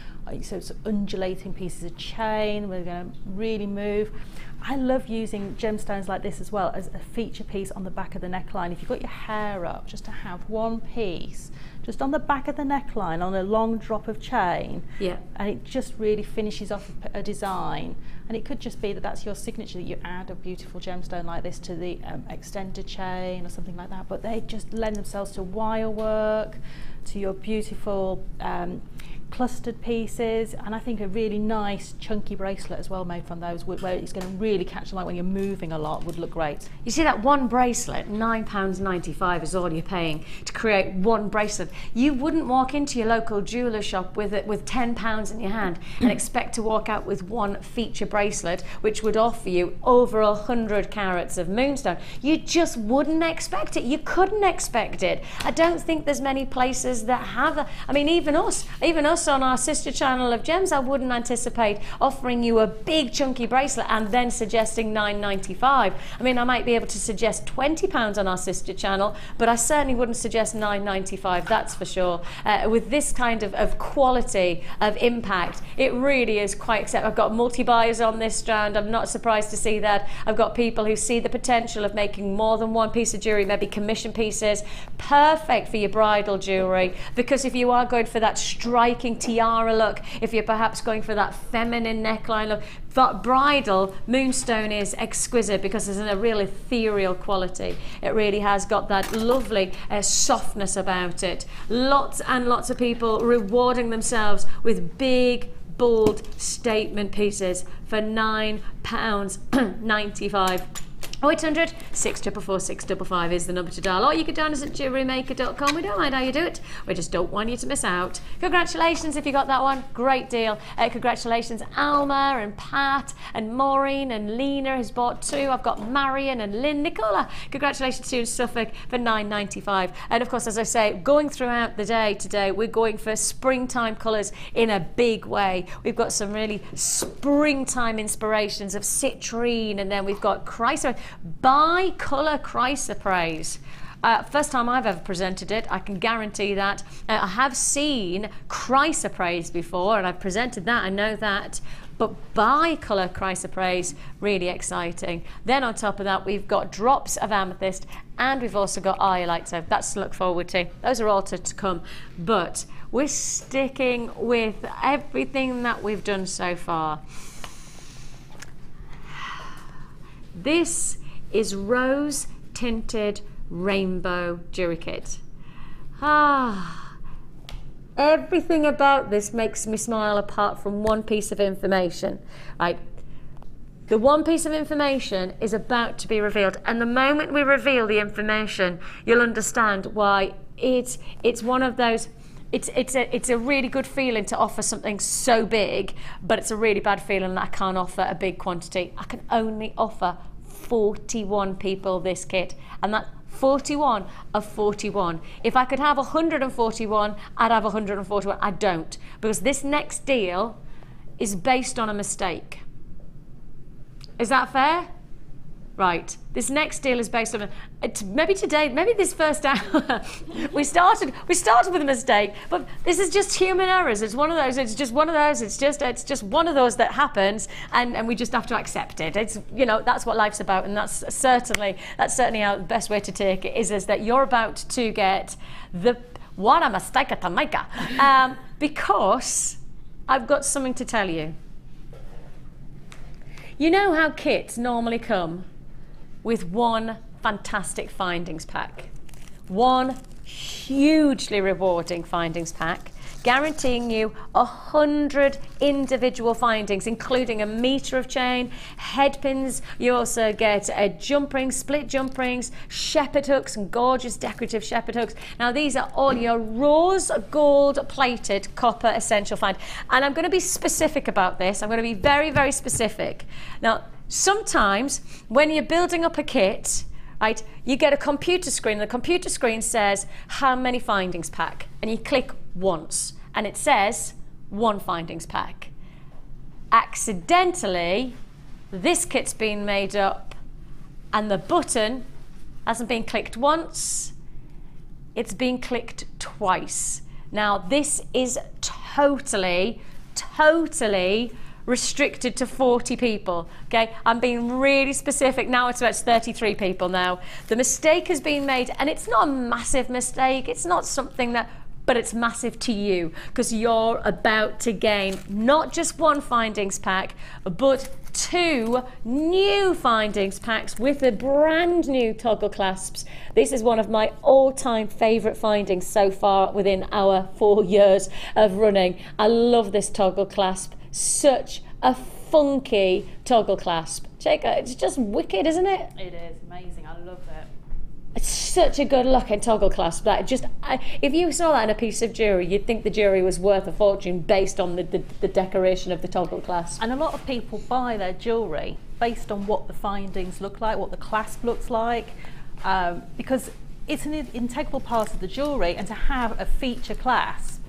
so undulating pieces of chain, we're going to really move. I love using gemstones like this as well as a feature piece on the back of the neckline. If you've got your hair up, just to have one piece just on the back of the neckline on a long drop of chain, and it just really finishes off a design. And it could just be that that's your signature, that you add a beautiful gemstone like this to the extended chain or something like that, but they just lend themselves to wire work, to your beautiful clustered pieces, and I think a really nice chunky bracelet as well made from those, where it's going to really catch the light when you're moving a lot, would look great. You see that one bracelet, £9.95 is all you're paying to create one bracelet. You wouldn't walk into your local jeweller shop with £10 in your hand and expect to walk out with one feature bracelet which would offer you over 100 carats of moonstone. You just wouldn't expect it. You couldn't expect it. I don't think there's many places that have that. I mean, even us on our sister channel of Gems, I wouldn't anticipate offering you a big chunky bracelet and then suggesting £9.95. I mean, I might be able to suggest £20 on our sister channel, but I certainly wouldn't suggest best £9.95, that's for sure. With this kind of quality, of impact, it really is quite acceptable. I've got multi-buyers on this strand. I'm not surprised to see that. I've got people who see the potential of making more than one piece of jewellery, maybe commission pieces. Perfect for your bridal jewellery, because if you are going for that striking tiara look, if you're perhaps going for that feminine neckline look, that bridal Moonstone is exquisite because there's a real ethereal quality. It really has got that lovely softness about it. Lots and lots of people rewarding themselves with big, bold statement pieces for £9.95. 0800 644 655 is the number to dial, or you could join us at JewelleryMaker.com. We don't mind how you do it, we just don't want you to miss out. Congratulations if you got that one, great deal. Congratulations Alma and Pat and Maureen and Lena has bought 2. I've got Marion and Lynn. Nicola, congratulations to you in Suffolk for £9.95. And of course, as I say, going throughout the day today, we're going for springtime colours in a big way. We've got some really springtime inspirations of citrine, and then we've got chrysoprase, Bi Colour Chrysoprase. First time I've ever presented it, I can guarantee that. I have seen chrysoprase before and I've presented that, I know that, but Bi Colour Chrysoprase, really exciting. Then on top of that, we've got drops of amethyst, and we've also got iolite, so that's to look forward to. Those are all to come, but we're sticking with everything that we've done so far. This is rose tinted rainbow jewelry kit. Everything about this makes me smile apart from one piece of information. Right, the one piece of information is about to be revealed, and the moment we reveal the information, you'll understand why it's one of those. It's a really good feeling to offer something so big, but it's a really bad feeling that I can't offer a big quantity. I can only offer 41 people this kit, and that's 41 of 41. If I could have 141, I'd have 141. I don't, because this next deal is based on a mistake. Is that fair? Right, this next deal is based on maybe today, maybe this first hour we started with a mistake, but this is just human errors. It's one of those. It's just one of those. It's just one of those that happens, and we just have to accept it. It's, you know, that's what life's about, and that's certainly how the best way to take it is that you're about to get the what a mistake to make, because I've got something to tell you. You know how kits normally come with one fantastic findings pack, one hugely rewarding findings pack, guaranteeing you 100 individual findings, including a metre of chain, head pins. You also get a jump ring, split jump rings, shepherd hooks, and gorgeous decorative shepherd hooks. Now these are all your rose gold plated copper essential find, and I'm going to be specific about this. I'm going to be very, very specific. Now, sometimes when you're building up a kit, right, you get a computer screen, and the computer screen says how many findings pack, and you click once and it says 1 findings pack. Accidentally, this kit's been made up and the button hasn't been clicked once, it's been clicked twice. Now this is totally restricted to 40 people, okay? I'm being really specific. Now it's about 33 people now. The mistake has been made, and it's not a massive mistake. It's not something that, but it's massive to you, because you're about to gain not just 1 findings pack, but 2 new findings packs with the brand new toggle clasps. This is one of my all-time favorite findings so far within our 4 years of running. I love this toggle clasp. Such a funky toggle clasp. Check it, it's just wicked, isn't it? It is amazing. I love it. It's such a good looking toggle clasp that if you saw that in a piece of jewellery, you'd think the jewellery was worth a fortune based on the decoration of the toggle clasp. And a lot of people buy their jewellery based on what the findings look like, what the clasp looks like, because it's an integral part of the jewellery, and to have a feature clasp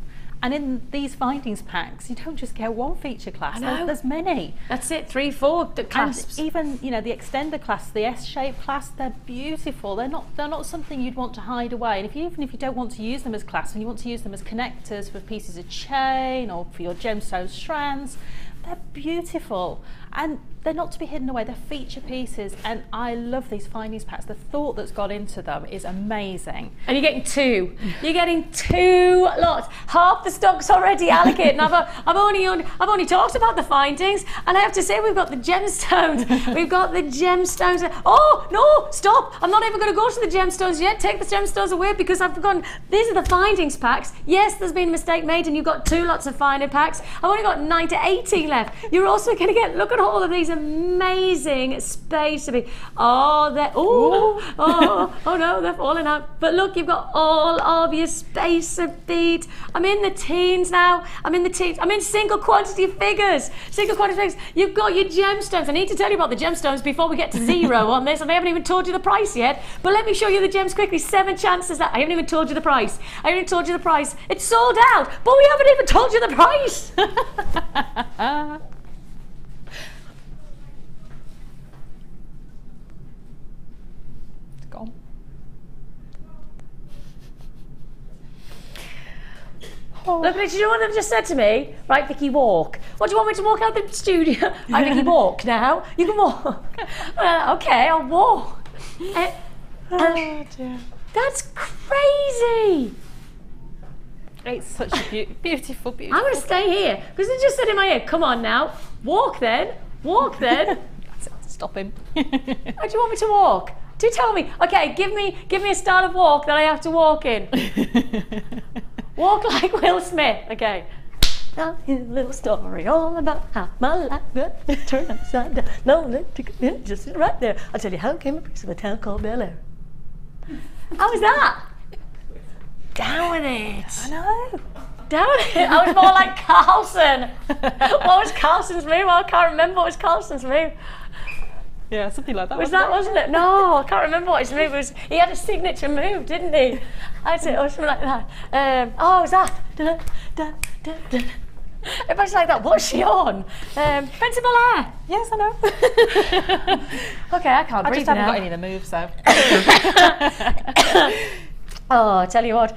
And in these findings packs, you don't just get one feature clasp. There's many. That's it, 3, 4 clasps. And even, you know, the extender clasps, the S-shaped clasps, they're beautiful. They're not something you'd want to hide away. And even if you don't want to use them as clasps, and you want to use them as connectors for pieces of chain or for your gemstone strands, they're beautiful. And they're not to be hidden away, they're feature pieces, and I love these findings packs. The thought that's gone into them is amazing. And you're getting 2. You're getting 2 lots. Half the stock's already allocated. And I've only talked about the findings, and I have to say we've got the gemstones. We've got the gemstones. Oh no, stop! I'm not even going to go to the gemstones yet. Take the gemstones away because I've forgotten. These are the findings packs. Yes, there's been a mistake made, and you've got 2 lots of finding packs. I've only got 9 to 18 left. You're also going to get. Look at all of these amazing space beads. Oh, oh no, they're falling out. But look, you've got all of your spacer beads. I'm in the teens now. I'm in single quantity figures. You've got your gemstones. I need to tell you about the gemstones before we get to 0 on this, and I haven't even told you the price yet. But let me show you the gems quickly. 7 chances that I haven't even told you the price. It's sold out, but we haven't even told you the price. Oh. Look, do you know what they've just said to me? Right, Vicki, walk. What, do you want me to walk out the studio? Right, Vicki, walk now. You can walk. Okay, I'll walk. Oh, dear. That's crazy. It's such a beautiful, beautiful. I'm going to stay here because they just said in my ear, come on now, walk then. Stop him. How do you want me to walk? Do tell me. Okay, give me a style of walk that I have to walk in. Walk like Will Smith. Okay. Now here's a little story all about how my life got turned upside down. No, just right there. I'll tell you how it came a piece of a town called Bel Air. How was that? Down it. I know. Down it. I was more like Carlson. What was Carlson's move? I can't remember what was Carlson's move. Yeah, something like that. Wasn't it? No, I can't remember what his move was. He had a signature move, didn't he? I'd say, or something like that. Oh, was that? Everybody's like that. What's she on? Principal Air. Yes, I know. Okay, I can't breathe I just haven't now. got any of the moves, so. Oh, I tell you what,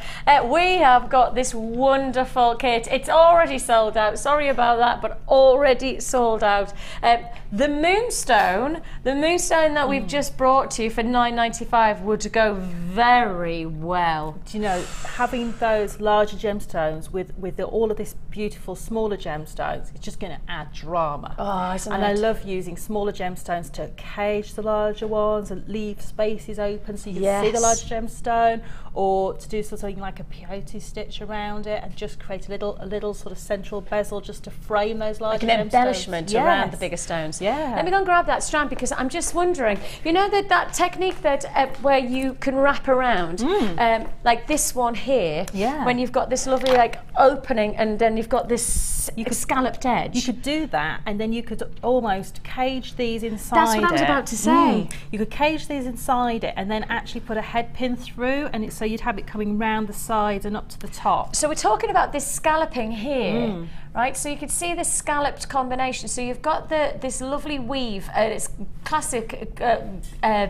we have got this wonderful kit. It's already sold out. Sorry about that, but already sold out. The Moonstone that we've just brought to you for $9.95 would go very well. Do you know, having those larger gemstones with all of this beautiful smaller gemstones, it's just going to add drama. Oh, isn't and it? I love using smaller gemstones to cage the larger ones and leave spaces open so you can see the larger gemstone, or to do something like a peyote stitch around it and just create a little sort of central bezel just to frame those larger gemstones. Like an embellishment around the bigger stones. Yeah. Let me go and grab that strand because I'm just wondering, you know that technique that where you can wrap around, like this one here, when you've got this lovely like opening and then you've got this scalloped edge. You could do that and then you could almost cage these inside. That's what I was about to say. You could cage these inside it and then actually put a head pin through, and so you'd have it coming round the sides and up to the top. So we're talking about this scalloping here, right? So you could see this scalloped combination. So you've got this lovely weave, it's classic,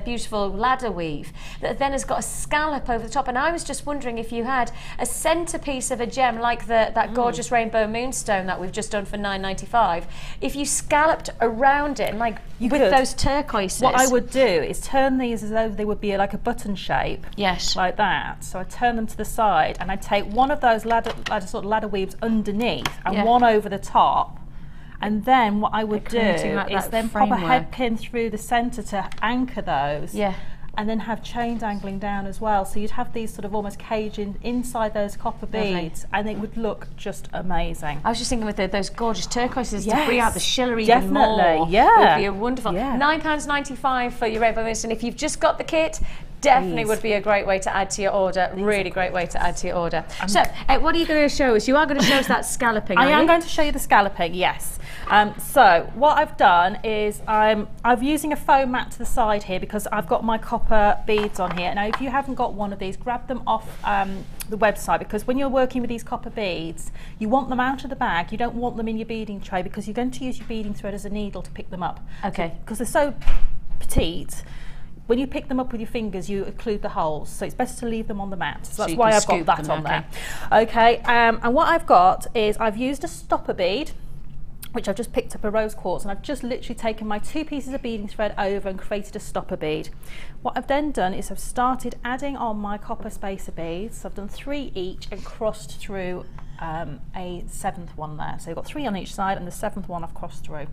beautiful ladder weave that then has got a scallop over the top. And I was just wondering if you had a centerpiece of a gem like that gorgeous rainbow moonstone that we've just done for $9.95. If you scalloped around it and like with those turquoises. What I would do is turn these as though they would be like a button shape. Yes. Like that. So I turn them to the side and I take one of those ladder weaves underneath and one over the top. And then what I would do is then pop a head pin through the centre to anchor those. Yeah. And then have chain dangling down as well. So you'd have these sort of almost caging inside those copper beads, and it would look just amazing. I was just thinking with those gorgeous turquoises to bring out the shiller even more. Yeah. Would be a wonderful. £9.95 for your rainbow moonstone. If you've just got the kit, definitely Please. would be a great way to add to your order. Really great way to add to your order. So, what are you going to show us? You are going to show us that scalloping, I aren't am you? going to show you the scalloping, yes. So what I've done is I'm using a foam mat to the side here because I've got my copper beads on here. Now, if you haven't got one of these, grab them off the website, because when you're working with these copper beads, you want them out of the bag. You don't want them in your beading tray because you're going to use your beading thread as a needle to pick them up. Okay. Because they're so petite. When you pick them up with your fingers, you occlude the holes, so it's best to leave them on the mat. So that's why I've got that on there. Okay, and what I've got is I've used a stopper bead, which I've just picked up a rose quartz, and I've just literally taken my 2 pieces of beading thread over and created a stopper bead. What I've then done is I've started adding on my copper spacer beads. So I've done 3 each and crossed through a 7th one there. So you've got 3 on each side, and the 7th one I've crossed through.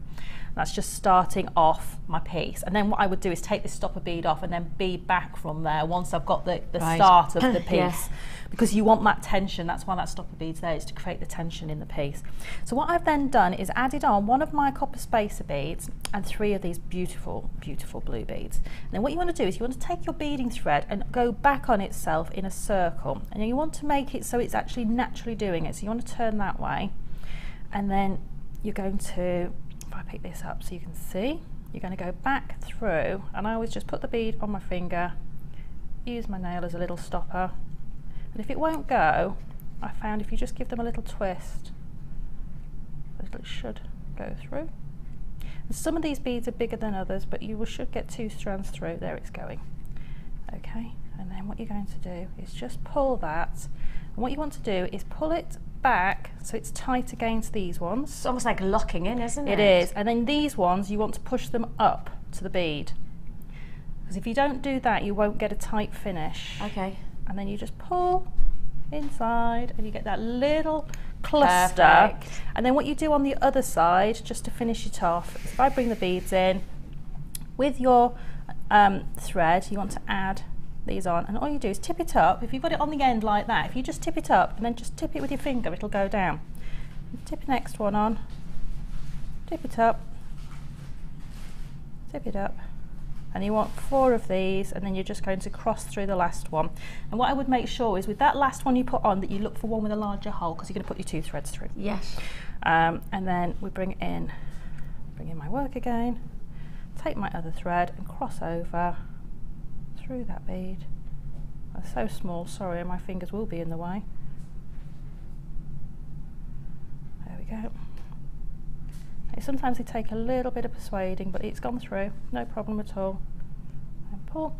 That's just starting off my piece. And then what I would do is take this stopper bead off and then bead back from there once I've got the start of the piece. Yes. Because you want that tension. That's why that stopper bead's there, is to create the tension in the piece. So what I've then done is added on 1 of my copper spacer beads and 3 of these beautiful, beautiful blue beads. And then what you want to do is you want to take your beading thread and go back on itself in a circle. And you want to make it so it's actually naturally doing it. So you want to turn that way. And then you're going to, if I pick this up so you can see, you're going to go back through, and I always just put the bead on my finger, use my nail as a little stopper, and if it won't go, I found if you just give them a little twist, it should go through. And some of these beads are bigger than others, but you should get 2 strands through. There it's going. Okay, and then what you're going to do is just pull that, and what you want to do is pull it back so it's tight against these ones. It's almost like locking in, isn't it? It is, and then these ones you want to push them up to the bead, because if you don't do that you won't get a tight finish. Okay. And then you just pull inside and you get that little cluster. Perfect. And then what you do on the other side, just to finish it off, is if I bring the beads in with your thread, you want to add these on, and all you do is tip it up. If you've got it on the end like that, if you just tip it up and then just tip it with your finger, it'll go down. Tip the next one on, tip it up, tip it up, and you want 4 of these, and then you're just going to cross through the last one. And what I would make sure is with that last one you put on, that you look for one with a larger hole, because you're going to put your 2 threads through. Yes. And then we bring in my work again, take my other thread and cross over through that bead. That's so small, sorry, my fingers will be in the way. There we go. Sometimes they take a little bit of persuading, but it's gone through, no problem at all. And pull,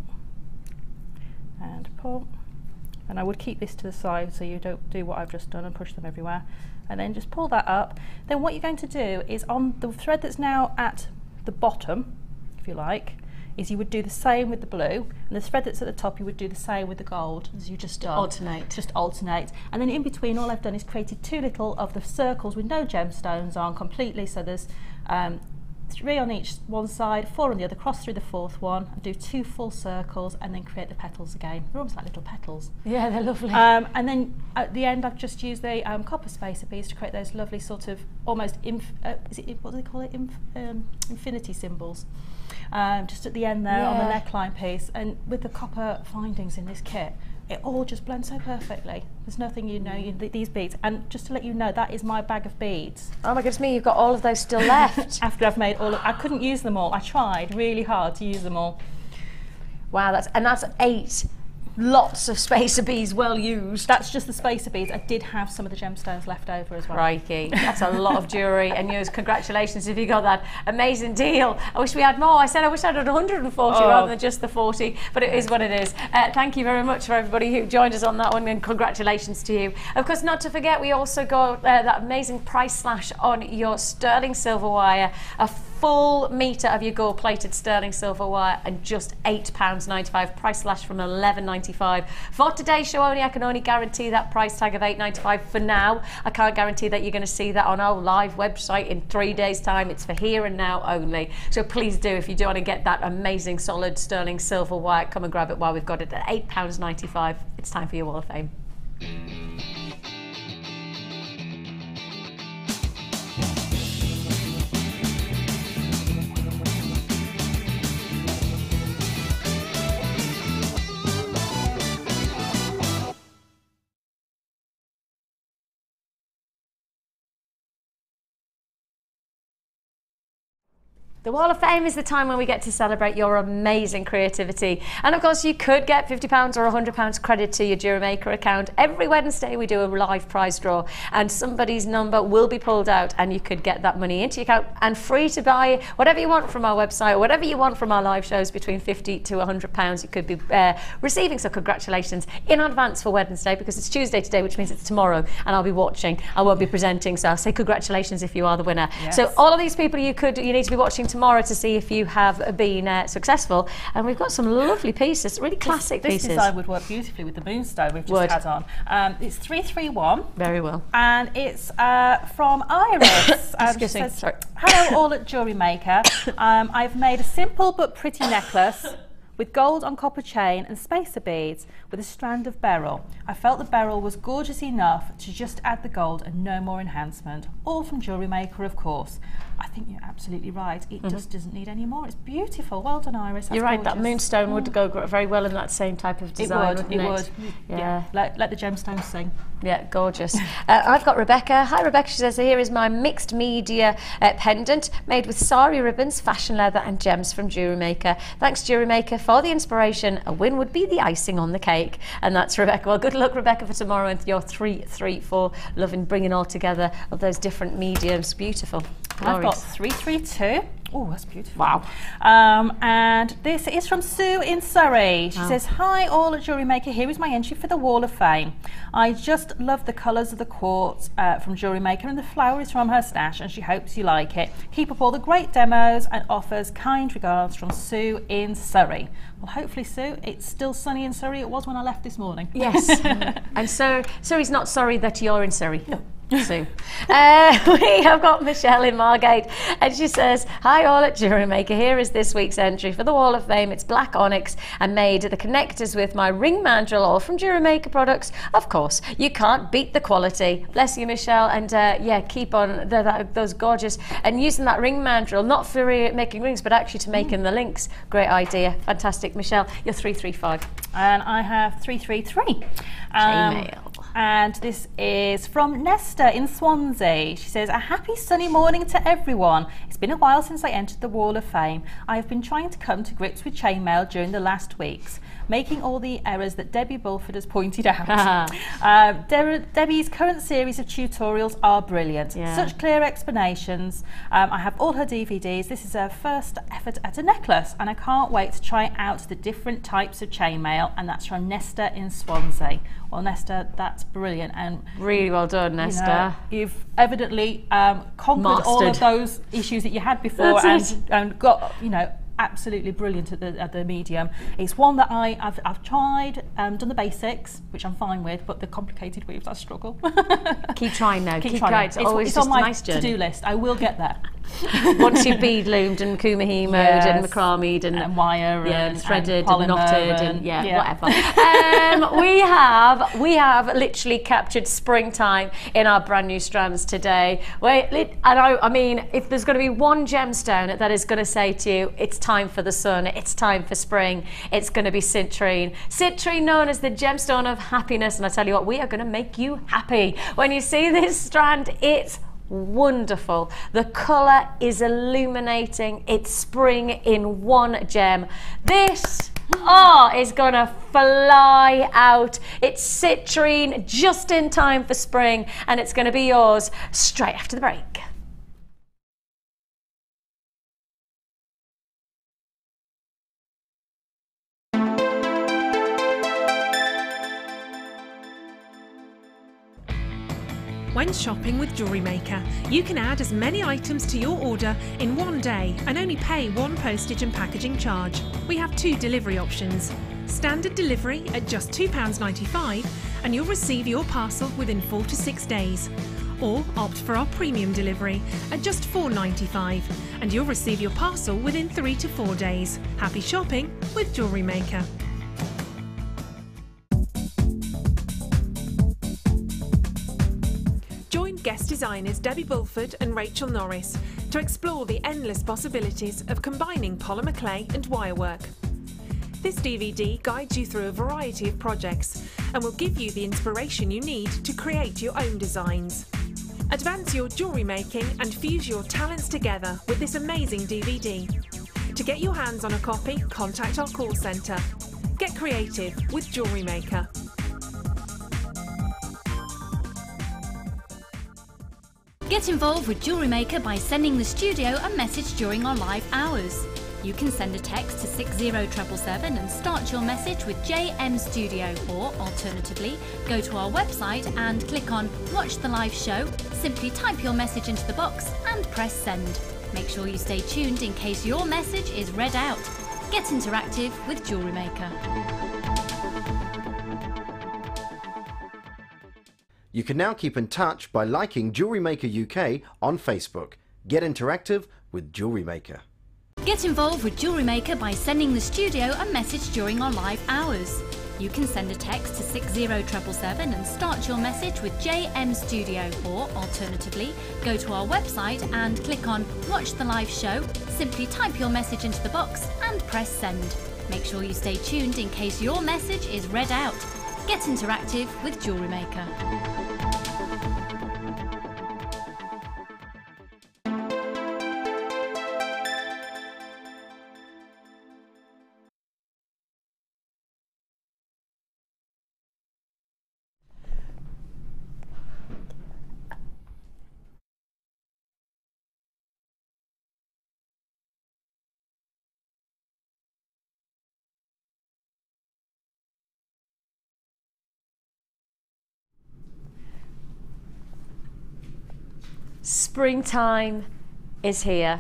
and pull. And I would keep this to the side so you don't do what I've just done and push them everywhere. And then just pull that up. Then what you're going to do is on the thread that's now at the bottom, if you like, is you would do the same with the blue, and the thread that's at the top you would do the same with the gold, as you just done. Alternate. Just alternate. And then in between, all I've done is created 2 little of the circles with no gemstones on completely, so there's 3 on each one side, 4 on the other, cross through the 4th one and do 2 full circles, and then create the petals again. They're almost like little petals. Yeah, they're lovely. And then at the end I've just used the copper spacer beads to create those lovely sort of almost, what do they call it, infinity symbols. Just at the end there on the neckline piece, and with the copper findings in this kit, it all just blends so perfectly. There's nothing, these beads, and just to let you know, that is my bag of beads. Oh my goodness me, you've got all of those still left. After I've made I couldn't use them all. I tried really hard to use them all. Wow, that's 8 lots of spacer beads well used. That's just the spacer beads. I did have some of the gemstones left over as well. Crikey, that's a lot of jewellery, and yours, congratulations if you got that amazing deal. I wish we had more. I said I wish I had 140 rather than just the 40, but it is what it is. Thank you very much for everybody who joined us on that one, and congratulations to you. Of course, not to forget, we also got that amazing price slash on your sterling silver wire, a full metre of your gold plated sterling silver wire, and just £8.95, price slash from £11.95. For today's show only, I can only guarantee that price tag of £8.95 for now. I can't guarantee that you're going to see that on our live website in 3 days time. It's for here and now only. So please do, if you do want to get that amazing solid sterling silver wire, come and grab it while we've got it at £8.95. It's time for your Wall of Fame. The Wall of Fame is the time when we get to celebrate your amazing creativity. And of course, you could get £50 or £100 credit to your JewelleryMaker account. Every Wednesday, we do a live prize draw and somebody's number will be pulled out and you could get that money into your account and free to buy whatever you want from our website or whatever you want from our live shows between £50 to £100 you could be receiving. So congratulations in advance for Wednesday, because it's Tuesday today, which means it's tomorrow and I'll be watching. I won't be presenting, so I'll say congratulations if you are the winner. Yes. So all of these people you need to be watching tomorrow to see if you have been successful. And we've got some lovely pieces, really classic pieces. This design would work beautifully with the Moonstone we've just had on. It's 331. Very well. And it's from Iris. Excuse me, sorry. Hello all at JewelleryMaker. I've made a simple but pretty necklace with gold on copper chain and spacer beads with a strand of beryl. I felt the beryl was gorgeous enough to just add the gold and no more enhancement. All from JewelleryMaker, of course. I think you're absolutely right. It just doesn't need any more. It's beautiful. Well done, Iris. That's You're right, gorgeous. that Moonstone would go very well in that same type of design. It would. Yeah. Let the gemstones sing. Yeah, gorgeous. I've got Rebecca. Hi, Rebecca. She says, here is my mixed media pendant made with sari ribbons, fashion leather and gems from JewelleryMaker. Thanks, JewelleryMaker, for the inspiration. A win would be the icing on the cake. And that's Rebecca. Well, good luck, Rebecca, for tomorrow and your 334. Loving bringing all together of those different mediums. Beautiful. I've got 332. Oh, that's beautiful. Wow. And this is from Sue in Surrey. She says, hi all at JewelleryMaker, here is my entry for the Wall of Fame. I just love the colours of the quartz from JewelleryMaker, and the flower is from her stash, and she hopes you like it. Keep up all the great demos and offers. Kind regards from Sue in Surrey. Well, hopefully, Sue, it's still sunny in Surrey. It was when I left this morning. Yes. And so Surrey's not sorry that you're in Surrey. No. Sue. We have got Michelle in Margate, and she says, hi all at JewelleryMaker, here is this week's entry for the Wall of Fame. It's black onyx and made the connectors with my ring mandrel, all from JewelleryMaker products. Of course, you can't beat the quality. Bless you, Michelle, and yeah, keep on those gorgeous, and using that ring mandrel, not for making rings, but actually to making the links. Great idea. Fantastic, Michelle. You're 335. And I have 333. Email. And this is from Nesta in Swansea. She says, a happy sunny morning to everyone. It's been a while since I entered the Wall of Fame. I have been trying to come to grips with chainmail during the last weeks, making all the errors that Debbie Bulford has pointed out. Debbie's current series of tutorials are brilliant. Yeah. Such clear explanations. I have all her DVDs. This is her first effort at a necklace, and I can't wait to try out the different types of chainmail. And that's from Nesta in Swansea. Well, Nesta, that's brilliant, and really well done, Nesta. You've evidently conquered all of those issues that you had before, and got, absolutely brilliant at the medium. It's one that I've tried, done the basics, which I'm fine with, but the complicated weaves I struggle. Keep trying now. Keep trying. It's always it's just on my a nice journey. to-do list. I will get there. Once you've bead loomed and kumahemoed and macrameed and wire and threaded and and knotted and whatever. We have literally captured springtime in our brand new strands today. I mean, if there's going to be one gemstone that is going to say to you, it's time for the sun, it's time for spring, it's going to be citrine. Citrine, known as the gemstone of happiness, and I tell you what, we are going to make you happy. When you see this strand, it's wonderful. The colour is illuminating. It's spring in one gem. This is gonna fly out. It's citrine, just in time for spring, and it's gonna be yours straight after the break. When shopping with JewelleryMaker, you can add as many items to your order in one day and only pay one postage and packaging charge. We have two delivery options. Standard delivery at just £2.95 and you'll receive your parcel within 4 to 6 days. Or opt for our premium delivery at just £4.95 and you'll receive your parcel within 3 to 4 days. Happy shopping with JewelleryMaker. Guest designers Debbie Bulford and Rachel Norris to explore the endless possibilities of combining polymer clay and wirework. This DVD guides you through a variety of projects and will give you the inspiration you need to create your own designs. Advance your jewellery making and fuse your talents together with this amazing DVD. To get your hands on a copy, contact our call centre. Get creative with JewelleryMaker. Get involved with JewelleryMaker by sending the studio a message during our live hours. You can send a text to 60777 and start your message with JM Studio, or alternatively, go to our website and click on Watch the Live Show, simply type your message into the box and press send. Make sure you stay tuned in case your message is read out. Get interactive with JewelleryMaker. You can now keep in touch by liking JewelleryMaker UK on Facebook. Get interactive with JewelleryMaker. Get involved with JewelleryMaker by sending the studio a message during our live hours. You can send a text to 60777 and start your message with JM Studio, or alternatively, go to our website and click on Watch the Live Show, simply type your message into the box and press send. Make sure you stay tuned in case your message is read out. Get interactive with JewelleryMaker. Springtime is here.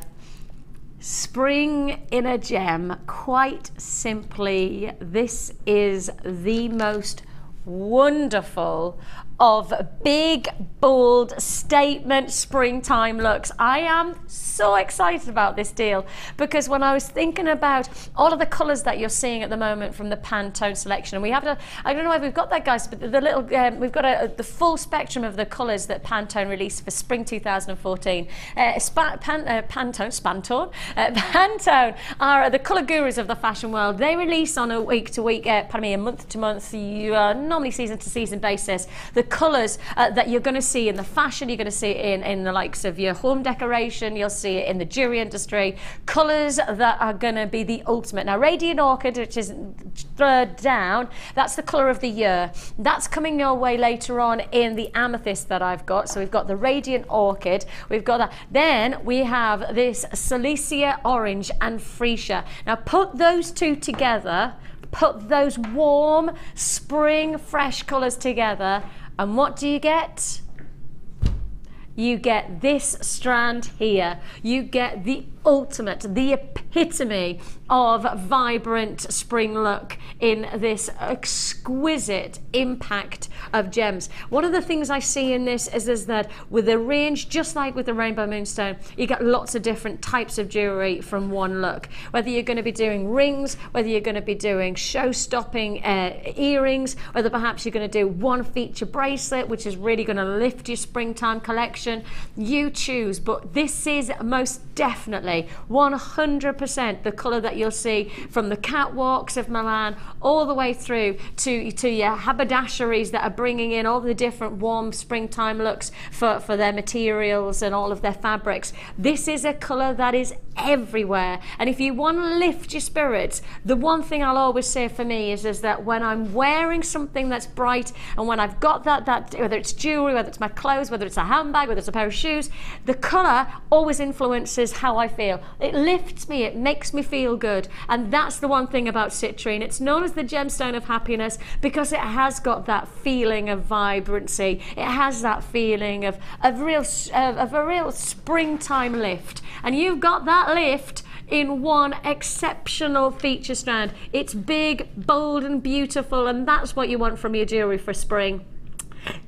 Spring in a gem. Quite simply, this is the most wonderful of big, bold statement springtime looks. I am so excited about this deal because when I was thinking about all of the colours that you're seeing at the moment from the Pantone selection, and we have I don't know if we've got that, guys, but the little we've got the full spectrum of the colours that Pantone released for spring 2014. Pantone are the colour gurus of the fashion world. They release on a week to week, a month to month, normally season to season basis, the colours that you're going to see in the fashion, you're going to see it in the likes of your home decoration, you'll see it in the jewellery industry, colours that are going to be the ultimate. Now, Radiant Orchid, which is third down, that's the colour of the year. That's coming your way later on in the Amethyst that I've got. So we've got the Radiant Orchid, we've got that. Then we have this Silesia Orange and Freesia. Now put those two together, put those warm spring fresh colours together, and what do you get? You get this strand here. You get the ultimate, the epitome of vibrant spring look in this exquisite impact of gems. One of the things I see in this is that with the range, just like with the Rainbow Moonstone, you get lots of different types of jewellery from one look. Whether you're going to be doing rings, whether you're going to be doing show-stopping earrings, whether perhaps you're going to do one feature bracelet, which is really going to lift your springtime collection, you choose. But this is most definitely 100% the colour that you'll see from the catwalks of Milan all the way through to your haberdasheries that are bringing in all the different warm springtime looks for their materials and all of their fabrics. This is a colour that is everywhere, and if you want to lift your spirits, the one thing I'll always say for me is that when I'm wearing something that's bright, and when I've got that whether it's jewellery, whether it's my clothes, whether it's a handbag, whether it's a pair of shoes, the colour always influences how I feel. It lifts me, it makes me feel good, and that's the one thing about citrine. It's known as the gemstone of happiness because it has got that feeling of vibrancy. It has that feeling of a real springtime lift, and you've got that lift in one exceptional feature strand. It's big, bold and beautiful, and that's what you want from your jewellery for spring.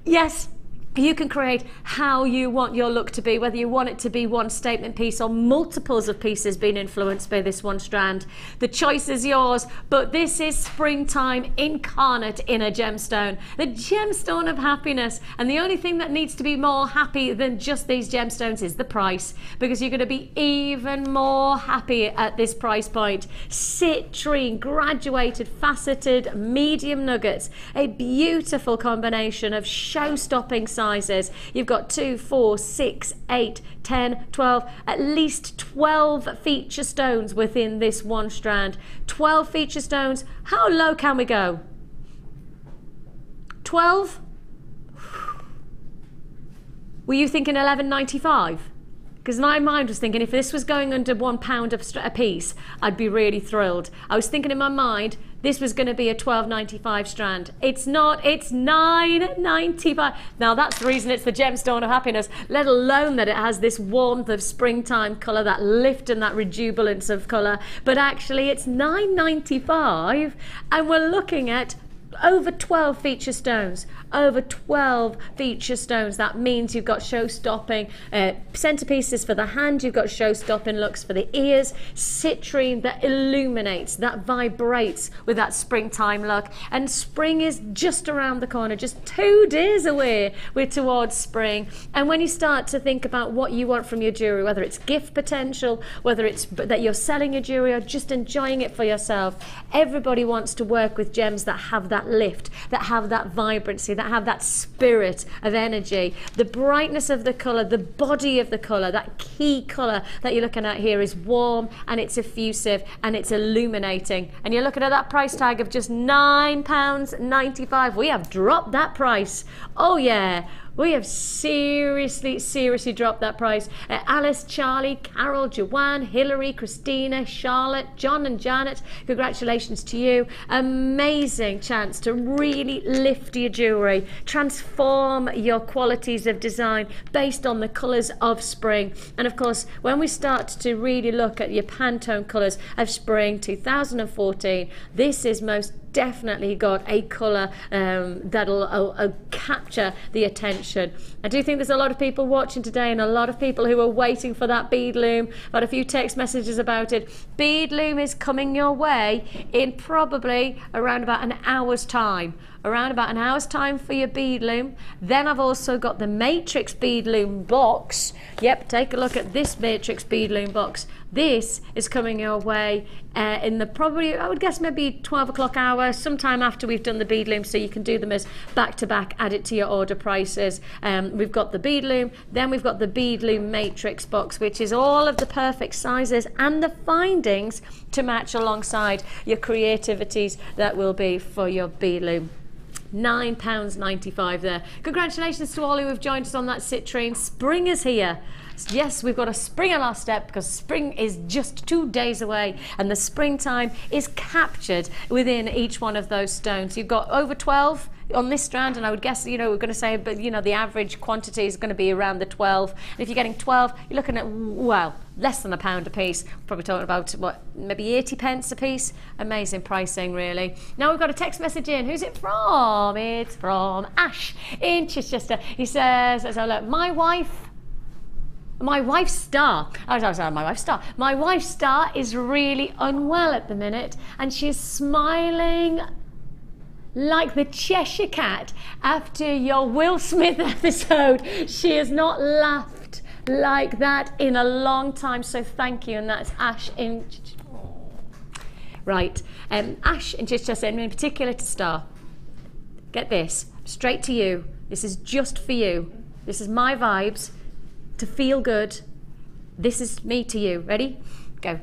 Yes, you can create how you want your look to be, whether you want it to be one statement piece or multiples of pieces being influenced by this one strand. The choice is yours, but this is springtime incarnate in a gemstone, the gemstone of happiness. And the only thing that needs to be more happy than just these gemstones is the price, because you're going to be even more happy at this price point. Citrine, graduated, faceted, medium nuggets, a beautiful combination of show-stopping size sizes. You've got 2, 4, 6, 8, 10, 12, at least 12 feature stones within this one strand. 12 feature stones. How low can we go? 12? Were you thinking $11.95? Because my mind was thinking if this was going under £1 a piece, I'd be really thrilled. I was thinking in my mind, this was going to be a $12.95 strand. It's not, it's $9.95. Now that's the reason it's the gemstone of happiness, let alone that it has this warmth of springtime colour, that lift and that rejubilance of colour. But actually it's $9.95 and we're looking at over 12 feature stones. Over 12 feature stones. That means you've got show-stopping centerpieces for the hand, you've got show-stopping looks for the ears, citrine that illuminates, that vibrates with that springtime look. And spring is just around the corner, just 2 days away. We're towards spring. And when you start to think about what you want from your jewellery, whether it's gift potential, whether it's that you're selling your jewellery or just enjoying it for yourself, everybody wants to work with gems that have that lift, that have that vibrancy, that have that spirit of energy. The brightness of the colour, the body of the colour, that key colour that you're looking at here is warm and it's effusive and it's illuminating. And you're looking at that price tag of just £9.95. We have dropped that price. Oh yeah. We have seriously dropped that price. Alice, Charlie, Carol, Joanne, Hilary, Christina, Charlotte, John and Janet, congratulations to you. Amazing chance to really lift your jewellery, transform your qualities of design based on the colours of spring. And of course, when we start to really look at your Pantone colours of spring 2014, this is most definitely got a colour that'll capture the attention. I do think there's a lot of people watching today and a lot of people who are waiting for that bead loom. I've had a few text messages about it. Bead loom is coming your way in probably around about an hour's time. Around about an hour's time for your bead loom. Then I've also got the matrix bead loom box. Yep, take a look at this matrix bead loom box. This is coming your way in the probably, I would guess maybe 12 o'clock hour, sometime after we've done the bead loom, so you can do them as back to back, add it to your order prices. We've got the bead loom, then we've got the bead loom matrix box, which is all of the perfect sizes and the findings to match alongside your creativities that will be for your bead loom. £9.95 there. Congratulations to all who have joined us on that citrine. Spring is here. Yes, we've got a spring in our step because spring is just 2 days away and the springtime is captured within each one of those stones. You've got over 12 on this strand, and I would guess, you know, we're going to say, but you know, the average quantity is going to be around the 12. And if you're getting 12, you're looking at, well, less than £1 a piece. Probably talking about, what, maybe 80 pence a piece. Amazing pricing, really. Now we've got a text message in. Who's it from? It's from Ash in Chichester. He says, so look, my wife's star is really unwell at the minute, and she's smiling like the Cheshire Cat after your Will Smith episode. She has not laughed like that in a long time, so thank you. And that's Ash in right. Ash in Chichester, and in particular to Star. Get this, straight to you. This is just for you. This is my vibes. To feel good. This is me to you. Ready? Go.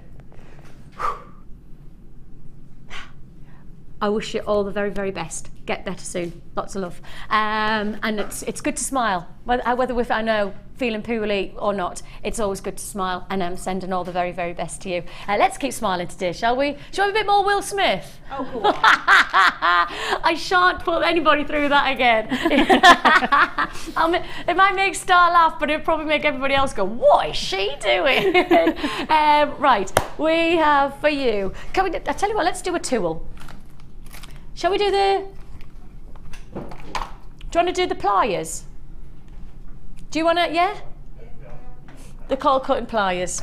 I wish you all the very, very best. Get better soon. Lots of love. And it's good to smile. Whether if I know feeling poorly or not, it's always good to smile, and I'm sending all the very, very best to you. Let's keep smiling today, shall we? Shall we a bit more Will Smith? Oh, go on. I shan't put anybody through that again. It might make Star laugh, but it'll probably make everybody else go, what is she doing? Right, we have for you. Can we? I tell you what, let's do a tool. Shall we do the? Do you want to do the pliers? Do you want to? Yeah. The cold cutting pliers.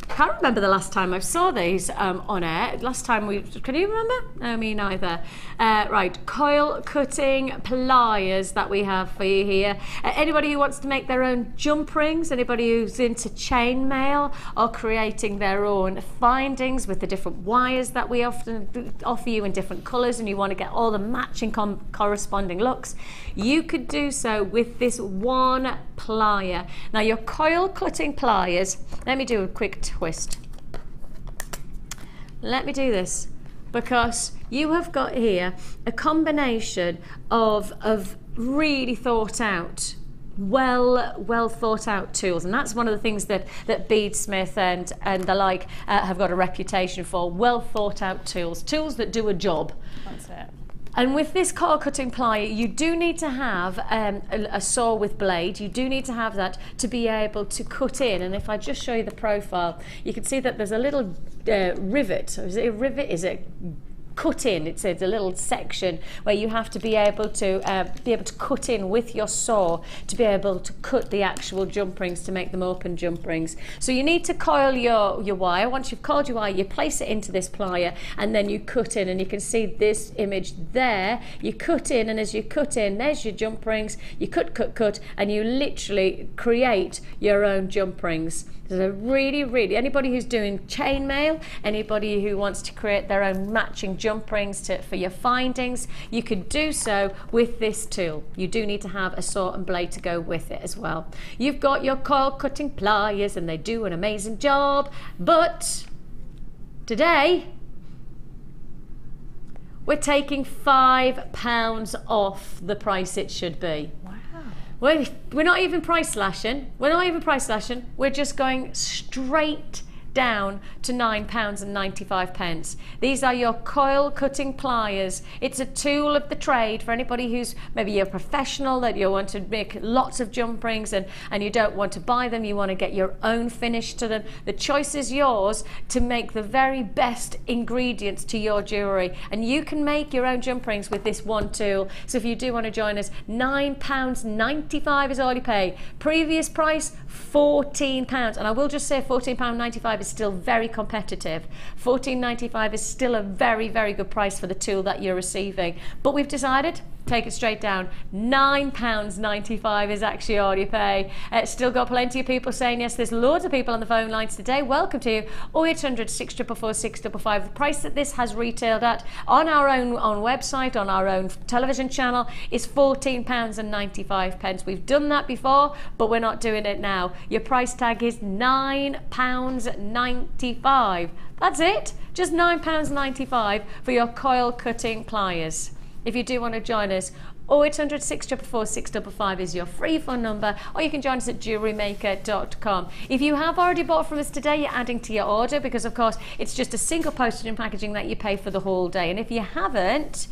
Can't remember the last time I saw these on air. Last time can you remember? No, me neither. Right, coil cutting pliers that we have for you here. Anybody who wants to make their own jump rings, anybody who's into chainmail or creating their own findings with the different wires that we often offer you in different colours, and you want to get all the matching corresponding looks, you could do so with this one plier. Now your coil cutting pliers, let me do a quick twist. Let me do this, because you have got here a combination of really thought out, well thought out tools, and that's one of the things that Beadsmith and the like have got a reputation for. Well thought out tools that do a job. That's it. And with this coil cutting plier, you do need to have a saw with blade. You do need to have that to be able to cut in. And if I just show you the profile, you can see that there's a little rivet. Is it a rivet? Is it cut in? It's a little section where you have to be able to cut in with your saw to be able to cut the actual jump rings to make them open jump rings. So you need to coil your wire. Once you've coiled your wire, you place it into this plier and then you cut in, and you can see this image there. You cut in, and as you cut in, there's your jump rings. You cut, and you literally create your own jump rings. So really, anybody who's doing chainmail, anybody who wants to create their own matching jump rings for your findings, you could do so with this tool. You do need to have a saw and blade to go with it as well. You've got your coil cutting pliers, and they do an amazing job, but today we're taking £5 off the price it should be. We're not even price slashing. We're just going straight down to £9.95. These are your coil cutting pliers. It's a tool of the trade for anybody who's maybe a professional, that you want to make lots of jump rings and you don't want to buy them, you want to get your own finish to them. The choice is yours to make the very best ingredients to your jewellery, and you can make your own jump rings with this one tool. So if you do want to join us, £9.95 is all you pay. Previous price £14, and I will just say £14.95 is still very competitive. £14.95 is still a very good price for the tool that you're receiving, but we've decided take it straight down. £9.95 is actually all you pay. Still got plenty of people saying yes. There's loads of people on the phone lines today. Welcome to you. 0800 644 655. The price that this has retailed at on our own website, on our own television channel, is £14.95. We've done that before, but we're not doing it now. Your price tag is £9.95. That's it. Just £9.95 for your coil cutting pliers. If you do want to join us, 0800 644 655 is your free phone number, or you can join us at JewelleryMaker.com. If you have already bought from us today, you're adding to your order, because of course it's just a single postage and packaging that you pay for the whole day. And if you haven't,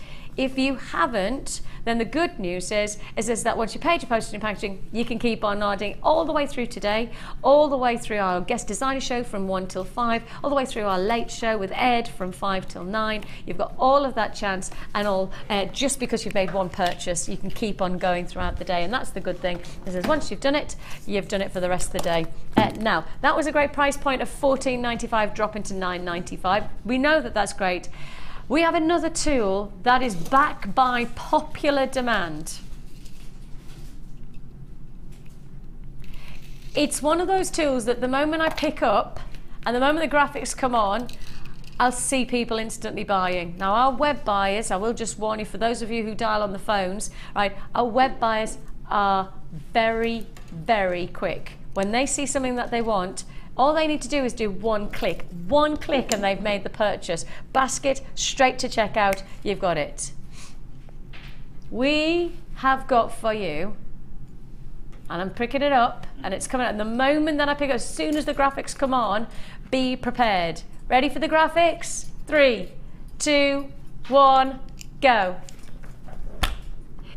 then the good news is that once you paid your postage and packaging, you can keep on adding all the way through today, all the way through our guest designer show from 1 till 5, all the way through our late show with Ed from 5 till 9. You've got all of that chance, and all just because you've made one purchase, you can keep on going throughout the day. And that's the good thing, is once you've done it for the rest of the day. Now, that was a great price point of £14.95 dropping to £9.95. We know that that's great. We have another tool that is back by popular demand. It's one of those tools that the moment I pick up and the moment the graphics come on, I'll see people instantly buying. Now, our web buyers, I will just warn you, for those of you who dial on the phones, right, our web buyers are very quick. When they see something that they want, all they need to do is do one click, and they've made the purchase. Basket, straight to checkout, you've got it. We have got for you, and I'm picking it up, and it's coming out. And the moment that I pick it up, as soon as the graphics come on, be prepared. Ready for the graphics? 3, 2, 1, go.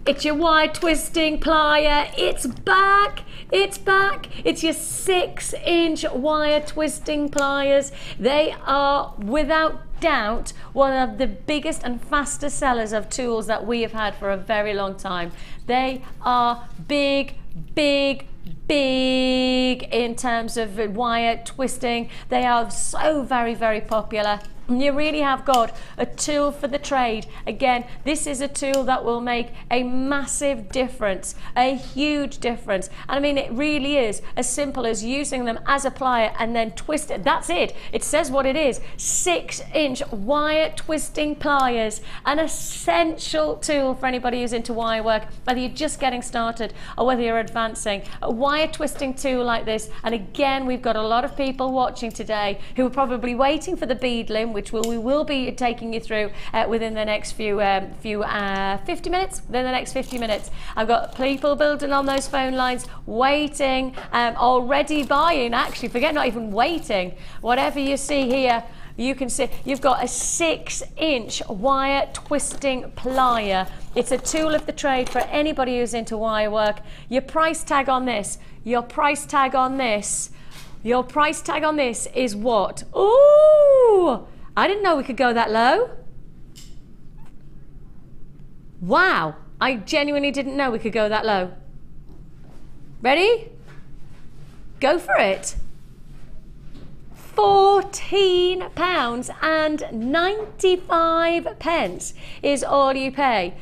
It's your wide twisting plier. It's back. It's back. It's your 6-inch wire twisting pliers. They are, without doubt, one of the biggest and fastest sellers of tools that we have had for a very long time. They are big big in terms of wire twisting. They are so very, very popular. You really have got a tool for the trade. Again, this is a tool that will make a massive difference, a huge difference. And I mean, it really is as simple as using them as a plier and then twist it. That's it. It says what it is. 6-inch wire twisting pliers, an essential tool for anybody who's into wire work, whether you're just getting started or whether you're advancing. A wire twisting tool like this. And again, we've got a lot of people watching today who are probably waiting for the bead loom, which we will be taking you through within the next 50 minutes. Within the next 50 minutes, I've got people building on those phone lines, waiting, already buying. Actually, forget not even waiting. Whatever you see here, you can see you've got a 6-inch wire twisting plier. It's a tool of the trade for anybody who's into wire work. Your price tag on this, your price tag on this is what? Ooh! I didn't know we could go that low. Wow, I genuinely didn't know we could go that low. Ready? Go for it. £14.95 is all you pay.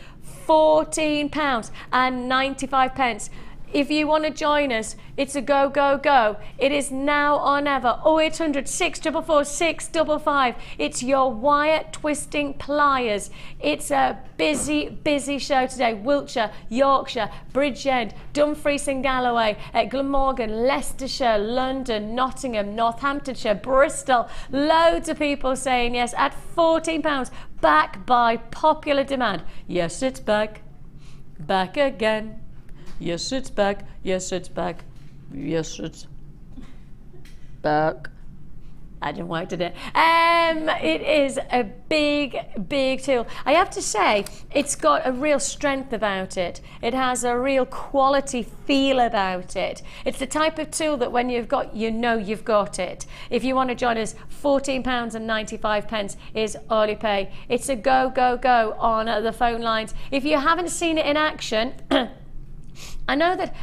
£14.95. If you want to join us, it's a go, go, go. It is now or never. 0800 644 655. It's your wire twisting pliers. It's a busy, busy show today. Wiltshire, Yorkshire, Bridgend, Dumfries and Galloway, Glamorgan, Leicestershire, London, Nottingham, Northamptonshire, Bristol. Loads of people saying yes at £14, back by popular demand. Yes, it's back. Back again. Yes, it's back. Yes, it's back. Yes, it's back. I didn't work, did it? It is a big, big tool. I have to say, it's got a real strength about it. It has a real quality feel about it. It's the type of tool that when you've got, you know you've got it. If you want to join us, £14.95 is all you pay. It's a go, go, go on the phone lines. If you haven't seen it in action, I know that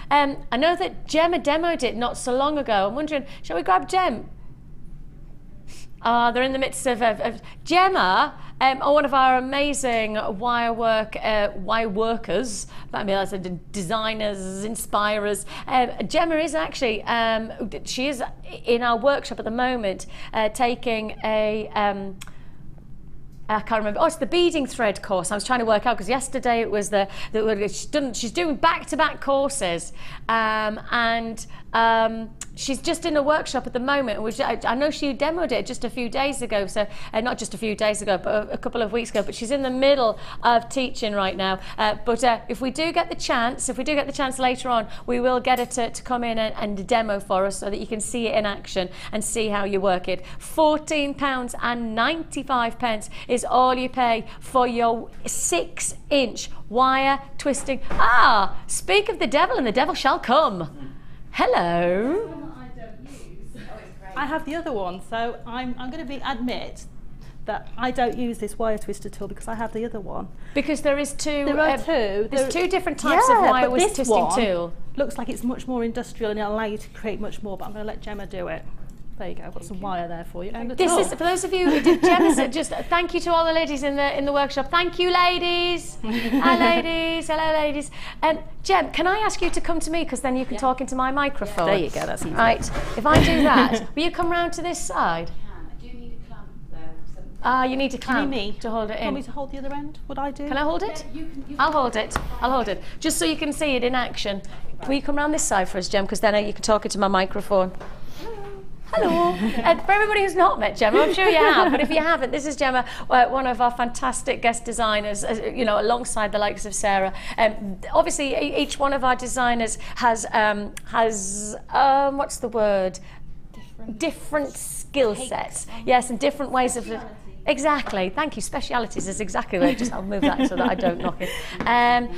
Gemma demoed it not so long ago. I'm wondering, shall we grab Gem? They're in the midst of Gemma, one of our amazing wire workers. I mean, that's designers, inspirers. Gemma is actually she is in our workshop at the moment, taking a. I can't remember. Oh, it's the beading thread course. I was trying to work out because yesterday it was she's doing back-to-back courses, and she's just in a workshop at the moment, which I know she demoed it just a few days ago. So not just a few days ago, but a couple of weeks ago. But she's in the middle of teaching right now. But if we do get the chance, later on, we will get her to come in and demo for us so that you can see it in action and see how you work it. £14.95 is all you pay for your 6-inch wire twisting. Speak of the devil, and the devil shall come. Hello. I have the other one, so I'm going to admit that I don't use this wire twister tool because I have the other one. Because there is two. There are two. There's two different types of wire twisting tool. Looks like it's much more industrial and it'll allow you to create much more. But I'm going to let Gemma do it. There you go. I've got some wire there for you. And this is for those of you who did Gemma's. Just thank you to all the ladies in the workshop. Thank you, ladies. Hi, ladies. Hello, ladies. Gem, can I ask you to come to me because then you can talk into my microphone. There you go. That's easy. Right. If I do that, will you come round to this side? I do need a clamp though. You need a clamp me to hold it in. Want me to hold the other end? Would I do? Can I hold it? You can I'll hold it. I'll hold it. Just so you can see it in action. Will you come round this side for us, Gem? Because then you can talk into my microphone. Hello. For everybody who's not met Gemma, I'm sure you have, but if you haven't, this is Gemma, one of our fantastic guest designers, you know, alongside the likes of Sara. Obviously, each one of our designers has what's the word? Different skill sets. Yes, and different ways of... Exactly. Thank you. Specialities is exactly where I'll move that so that I don't knock it. And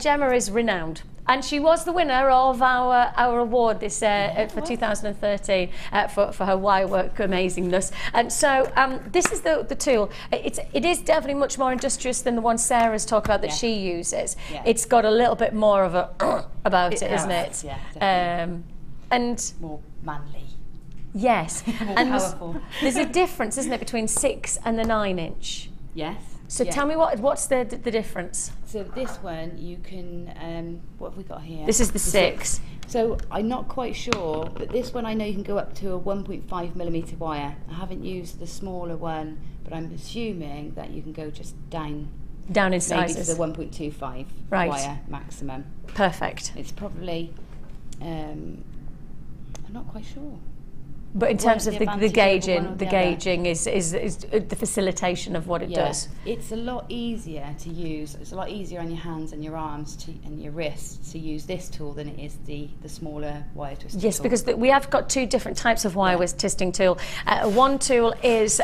Gemma is renowned. And she was the winner of our award this for 2013 for her wire work amazingness. And so this is the tool. It is definitely much more industrious than the one Sarah's talked about that she uses. Yeah. It's got a little bit more of a about it, isn't it? Yeah, And more manly. yes, More and powerful. there's a difference, isn't it, between 6 and the 9-inch? Yes. So yeah. tell me what's the difference? So this one you can, what have we got here? This is the 6. So I'm not quite sure, but this one I know you can go up to a 1.5mm wire. I haven't used the smaller one, but I'm assuming that you can go just down Down in maybe sizes. to the 1.25 Right. wire maximum. Perfect. It's probably, I'm not quite sure. But in terms of the advantage over one or gauging, the the other. gauging is the facilitation of what it does. It's a lot easier to use. It's a lot easier on your hands and your arms and your wrists to use this tool than it is the smaller wire twisting Yes, tool. because we have got 2 different types of wire twisting tool. One tool is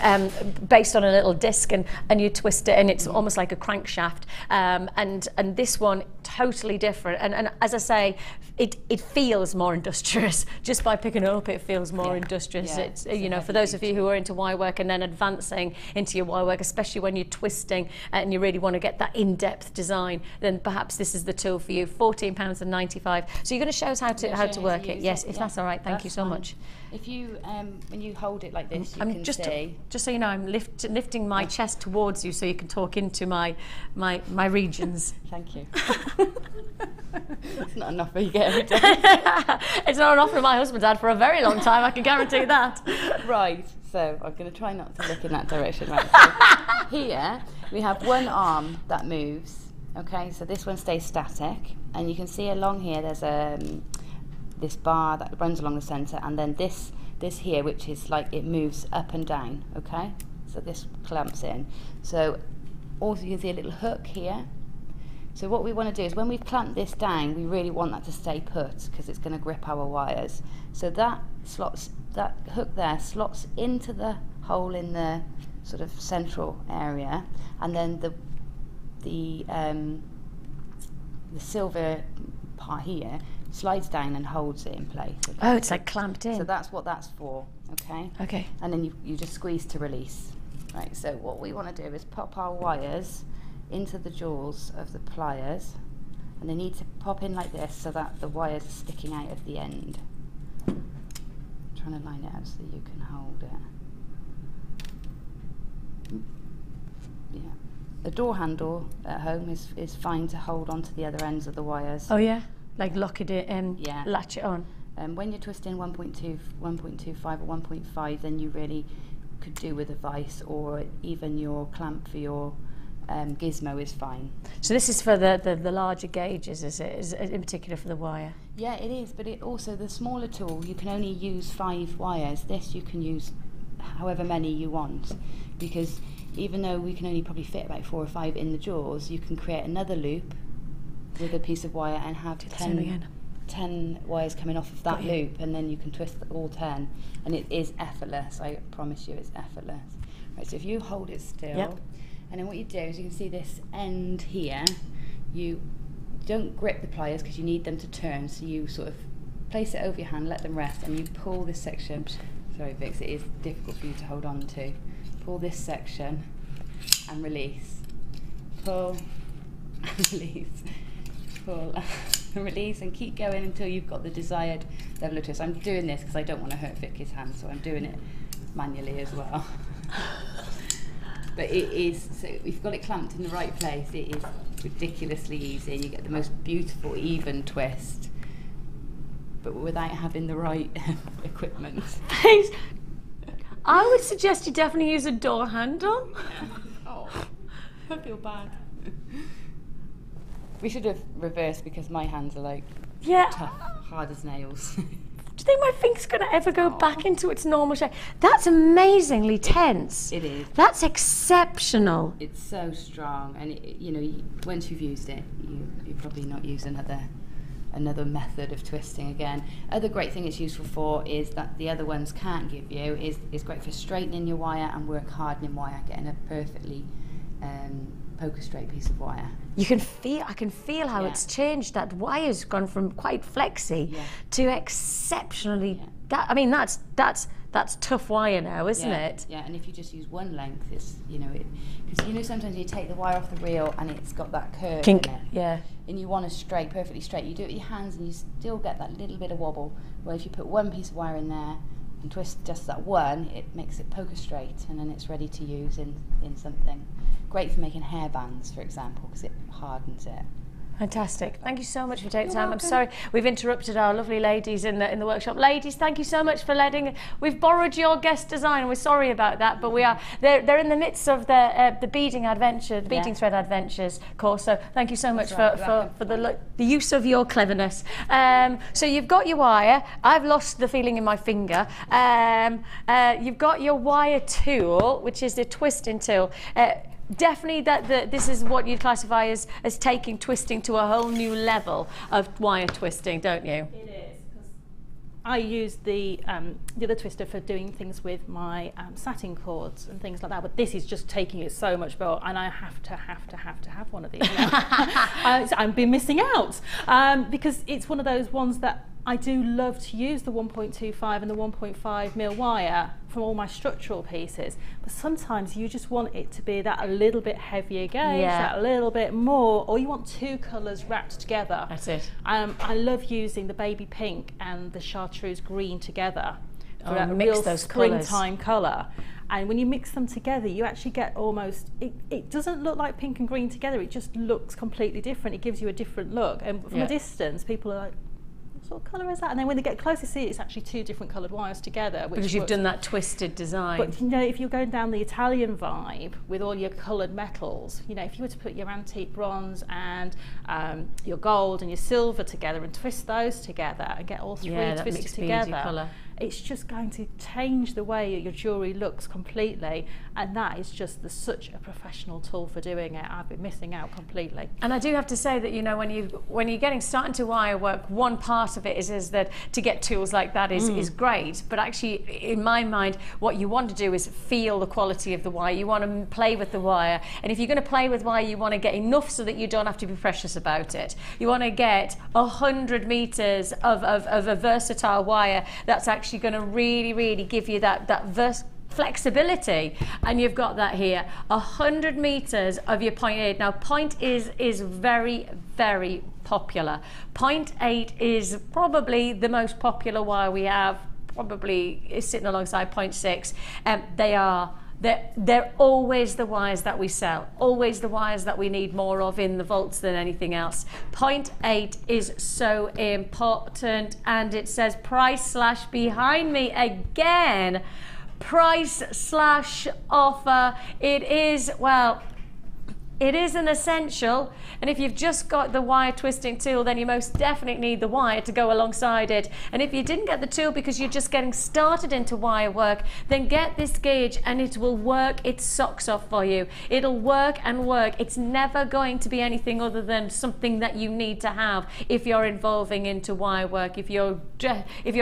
based on a little disc, and you twist it, and it's almost like a crankshaft. And this one totally different. And as I say, it feels more industrious just by picking it up. It feels more industrious. Yeah, It's it's you a know, for heavy those of you duty. who are into wire work and then advancing into your wire work, especially when you're twisting and you really want to get that in-depth design, then perhaps this is the tool for you. £14.95. So you're going to show us how to work it. Yes, if that's all right. Thank you so much. If you, when you hold it like this, you I'm can just see. so you know, I'm lifting my chest towards you so you can talk into my regions. Thank you. It's not enough for you get every day. It's not an offer my husband's had for a very long time, I can guarantee that. Right, so I'm going to try not to look in that direction. Right, so here we have one arm that moves. Okay, so this one stays static, and you can see along here there's this bar that runs along the centre, and then this here, which is like it moves up and down. Okay, so this clamps in. So also you can see a little hook here. So what we want to do is when we've clamped this down, we really want that to stay put because it's going to grip our wires. So that hook there slots into the hole in the sort of central area, and then the silver part here slides down and holds it in place. Okay? Oh, it's like clamped in. So that's what that's for, okay? Okay. And then you just squeeze to release. Right, so what we want to do is pop our wires into the jaws of the pliers, and they need to pop in like this so that the wires are sticking out of the end. I'm trying to line it out so that you can hold it. Yeah. A door handle at home is fine to hold onto the other ends of the wires. Oh yeah, like lock it in, Yeah. latch it on. When you're twisting 1.2, 1.25 or 1.5, then you really could do with a vise, or even your clamp for your gizmo is fine. So this is for the larger gauges, is it? Is it in particular for the wire? Yeah, it is, but it also, the smaller tool, you can only use 5 wires. This you can use however many you want, because even though we can only probably fit about 4 or 5 in the jaws, you can create another loop with a piece of wire and have 10 wires coming off of that loop, and then you can twist all 10, and it is effortless. I promise you, it's effortless. Right, so if you hold it still, Yep. and then what you do is you can see this end here, you don't grip the pliers because you need them to turn, so you sort of place it over your hand, let them rest, and you pull this section. Sorry Vix, it is difficult for you to hold on to. Pull this section and release. Pull and release. Pull and release, and keep going until you've got the desired level of twist. I'm doing this because I don't want to hurt Vicky's hand, so I'm doing it manually as well. But it is, so if you've got it clamped in the right place, it is ridiculously easy. You get the most beautiful even twist, but without having the right equipment. I would suggest you definitely use a door handle. Oh, I feel bad. We should have reversed because my hands are like tough, hard as nails. Do you think my finger's going to ever go back into its normal shape? That's amazingly tense. It is. That's exceptional. It's so strong, and you know, once you've used it, you probably not use another method of twisting again. Other great thing it's useful for is that the other ones can't give you is great for straightening your wire and work hardening wire, getting a perfectly poker straight piece of wire. You can feel, I can feel how Yeah. it's changed. That wire's gone from quite flexy to exceptionally, I mean, that's tough wire now, isn't it? Yeah, and if you just use one length, it's, you know, because you know sometimes you take the wire off the reel and it's got that curve Kink, in it. yeah. And you want it straight, perfectly straight. You do it with your hands and you still get that little bit of wobble. Where if you put one piece of wire in there and twist just that one, it makes it poker straight, and then it's ready to use in something. Great for making hair bands, for example, because it hardens it. Fantastic. Thank you so much for taking time. I'm sorry we've interrupted our lovely ladies in the workshop. Ladies, thank you so much for letting. We've borrowed your guest design. We're sorry about that, but we are. They're in the midst of the beading adventure, the beading thread adventures course. So thank you so much for the use of your cleverness. So you've got your wire. I've lost the feeling in my finger. You've got your wire tool, which is the twisting tool. Definitely this is what you'd classify as taking twisting to a whole new level of wire twisting, don't you? It is, because I use the other twister for doing things with my satin cords and things like that, but this is just taking it so much more, and I have to have one of these now. I've been missing out because it's one of those ones that I do love to use, the 1.25 and the 1.5 mil wire from all my structural pieces, but sometimes you just want it to be that a little bit heavier gauge, that a little bit more, or you want two colours wrapped together. That's it. I love using the baby pink and the chartreuse green together for that mix real those springtime colour. And when you mix them together, you actually get almost, it doesn't look like pink and green together, it just looks completely different. It gives you a different look. And from a distance, people are like, what colour is that? And then when they get close, you see it's actually two different coloured wires together. Because you've done that twisted design. But you know, if you're going down the Italian vibe with all your coloured metals, you know, if you were to put your antique bronze and your gold and your silver together and twist those together and get all three twisted together, it's just going to change the way your jewellery looks completely, and that is just such a professional tool for doing it. I've been missing out completely. And I do have to say that, you know, when you're getting started to wire work, one part of it is that to get tools like that is great, but actually in my mind what you want to do is feel the quality of the wire. You want to play with the wire, and if you're going to play with wire, you want to get enough so that you don't have to be precious about it. You want to get 100 meters of a versatile wire that's actually going to really give you that flexibility, and you've got that here. 100 meters of your 0.8. Now 0.8 is very popular. 0.8 is probably the most popular wire we have, probably is sitting alongside 0.6. They're always the wires that we sell, always the wires that we need more of in the vaults than anything else. 0.8 is so important, and it says price slash behind me again. Price slash offer. It is, well, it is an essential, and if you've just got the wire twisting tool, then you most definitely need the wire to go alongside it. And if you didn't get the tool because you're just getting started into wire work, then get this gauge and it will work its socks off for you. It'll work and work. It's never going to be anything other than something that you need to have if you're evolving into wire work, if you're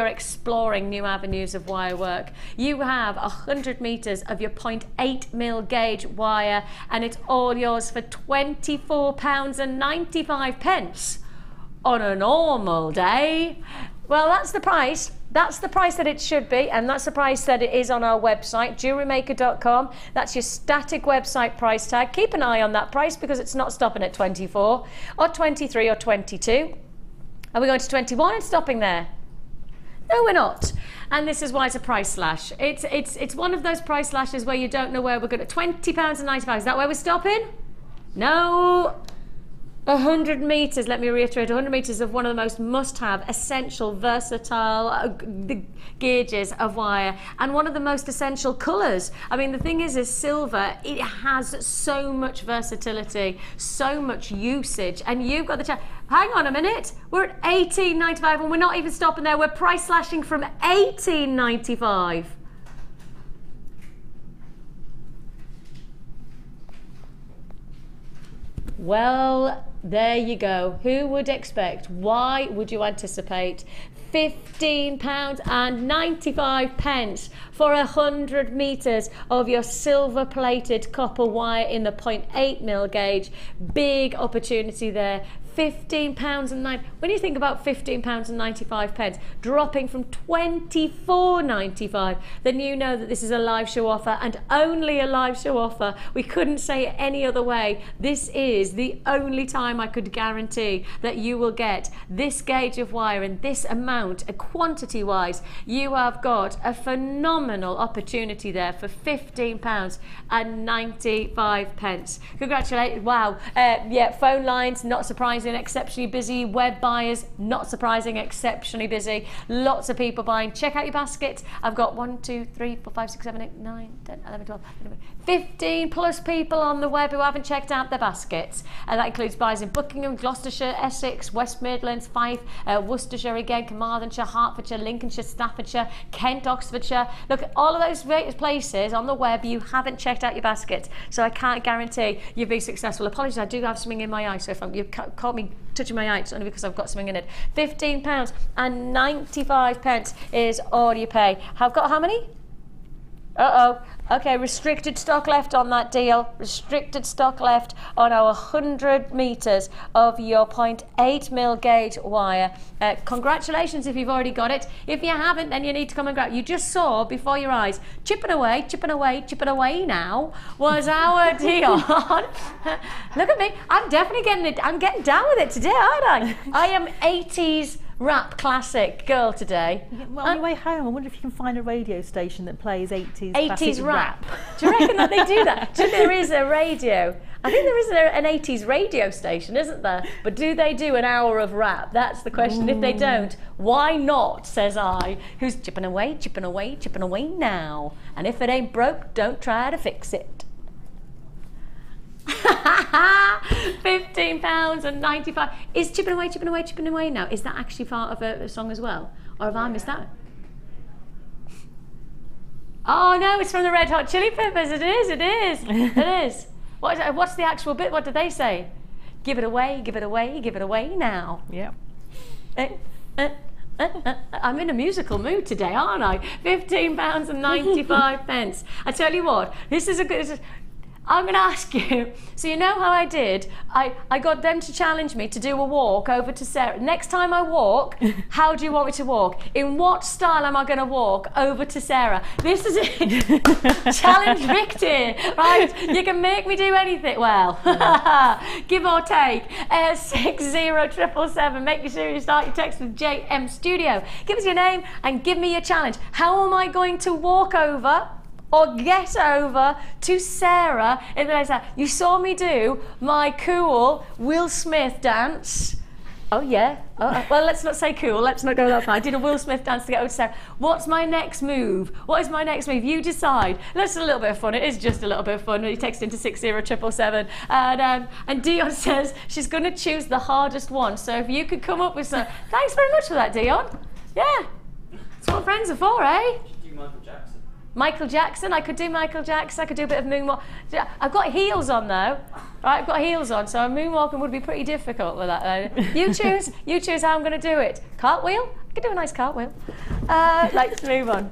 exploring new avenues of wire work. You have 100 meters of your 0.8 mil gauge wire, and it's all yours for £24.95 on a normal day. Well, that's the price. That's the price that it should be, and that's the price that it is on our website, JewelleryMaker.com. That's your static website price tag. Keep an eye on that price because it's not stopping at 24 or 23 or 22. Are we going to 21 and stopping there? No, we're not. And this is why it's a price slash. It's one of those price slashes where you don't know where we're going to. £20.95. Is that where we're stopping? No. 100 meters, let me reiterate, 100 meters of one of the most must-have, essential, versatile gauges of wire, and one of the most essential colors. I mean, the thing is silver, it has so much versatility, so much usage, and you've got the chance. Hang on a minute, we're at $18.95 and we're not even stopping there. We're price slashing from $18.95. Well, there you go. Who would expect? Why would you anticipate £15.95 for 100 metres of your silver plated copper wire in the 0.8mm gauge. Big opportunity there. £15.09. When you think about £15.95 dropping from £24.95, then you know that this is a live show offer, and only a live show offer. We couldn't say it any other way. This is the only time I could guarantee that you will get this gauge of wire and this amount, quantity wise. You have got a phenomenal opportunity there for £15.95. Congratulations. Wow. Yeah, phone lines, not surprising, exceptionally busy. Web buyers, not surprising, exceptionally busy. Lots of people buying. Check out your basket. I've got 1, 2, 3, 4, 5, 6, 7, 8, 9, 10, 11, 12, 15 plus people on the web who haven't checked out their baskets. And that includes buyers in Buckingham, Gloucestershire, Essex, West Midlands, Fife, Worcestershire again, Carmarthenshire, Hertfordshire, Lincolnshire, Staffordshire, Kent, Oxfordshire. Look, all of those places on the web, you haven't checked out your basket. So I can't guarantee you'll be successful. Apologies, I do have something in my eye, so if you caught me touching my eye, it's only because I've got something in it. £15.95 is all you pay. I've got how many? Uh-oh. Okay, restricted stock left on that deal. Restricted stock left on our 100 metres of your 0.8mm gauge wire. Congratulations if you've already got it. If you haven't, then you need to come and grab it. You just saw before your eyes, chipping away, chipping away, chipping away now was our deal. Look at me. I'm definitely getting it. I'm getting down with it today, aren't I? I am 80s rap classic girl today. Well, on your way home, I wonder if you can find a radio station that plays 80s classic rap. Do you reckon that they do that? Do you think there is a radio? I think there is an 80s radio station, isn't there? But do they do an hour of rap? That's the question. If they don't, why not, says I, who's chipping away, chipping away, chipping away now. And if it ain't broke, don't try to fix it. £15.95. Is chipping away, chipping away, chipping away now? Is that actually part of a song as well? Or have I missed that? Oh no, it's from the Red Hot Chili Peppers. It is, it is, it is. What's the actual bit? What do they say? Give it away, give it away, give it away now. Yep. I'm in a musical mood today, aren't I? £15.95. I tell you what, this is a good. I'm going to ask you, so you know how I did? I got them to challenge me to do a walk over to Sara. Next time I walk, how do you want me to walk? In what style am I going to walk over to Sara? This is it. Challenge Vicki, right? You can make me do anything. Well, give or take. 60777. Make sure you start your text with JM Studio. Give us your name and give me your challenge. How am I going to walk over or get over to Sara in the next time? You saw me do my cool Will Smith dance. Oh yeah. Well, let's not say cool. Let's not go that far. I did a Will Smith dance to get over to Sara. What's my next move? What is my next move? You decide. Let's do a little bit of fun. It is just a little bit of fun. You text into 60777. And Dion says she's going to choose the hardest one. So if you could come up with some. Thanks very much for that, Dion. Yeah. That's what friends are for, eh? Do Michael Jackson. Michael Jackson, I could do Michael Jackson, I could do a bit of moonwalk. I've got heels on though, right? I've got heels on, so moonwalking would be pretty difficult with that. You choose how I'm going to do it. Cartwheel? I could do a nice cartwheel. Let's move on.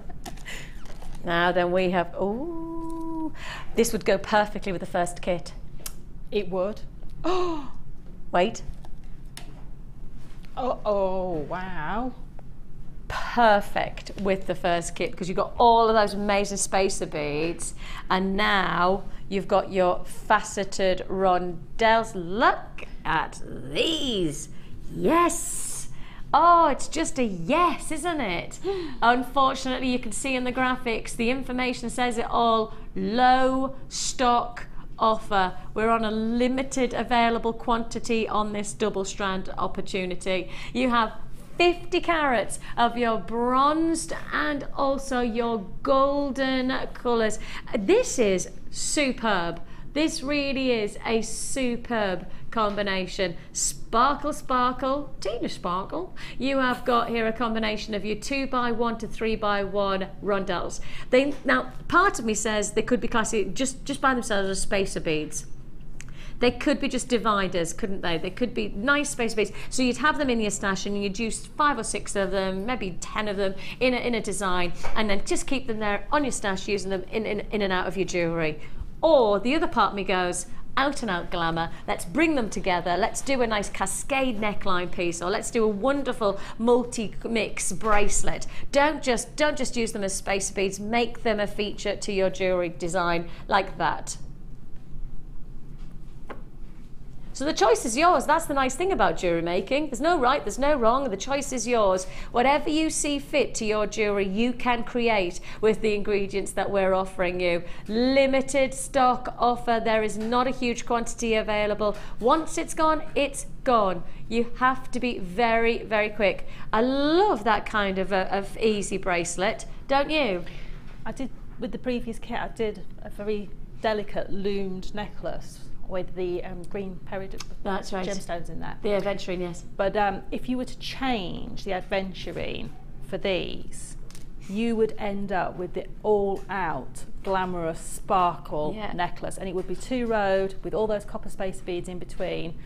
Now then we have, ooh, this would go perfectly with the first kit. It would. Oh, wait. Oh, wow. Perfect with the first kit because you've got all of those amazing spacer beads, and now you've got your faceted rondells. Look at these. Yes. Oh, it's just a yes, isn't it? Unfortunately, you can see in the graphics, the information says it all. Low stock offer. We're on a limited available quantity on this double strand opportunity. You have 50 carats of your bronzed and also your golden colours. This is superb. This really is a superb combination. Sparkle, sparkle, teeny sparkle. You have got here a combination of your 2x1 to 3x1 rondells. Now, part of me says they could be classy just by themselves as spacer beads. They could be just dividers, couldn't they? They could be nice space beads. So you'd have them in your stash and you'd use 5 or 6 of them, maybe 10 of them in a design, and then just keep them there on your stash, using them in and out of your jewellery. Or the other part of me goes, out and out glamour, let's bring them together, let's do a nice cascade neckline piece, or let's do a wonderful multi-mix bracelet. Don't just use them as space beads, make them a feature to your jewellery design like that. So the choice is yours. That's the nice thing about jewellery making. There's no right, there's no wrong, the choice is yours. Whatever you see fit to your jewellery, you can create with the ingredients that we're offering you. Limited stock offer, there is not a huge quantity available. Once it's gone, it's gone. You have to be very, very quick. I love that kind of easy bracelet, don't you? I did, with the previous kit, I did a very delicate loomed necklace with the green peridot gemstones in that. The Aventurine, yes. But if you were to change the Aventurine for these, you would end up with the all-out glamorous sparkle necklace, and it would be 2-rowed with all those copper space beads in between,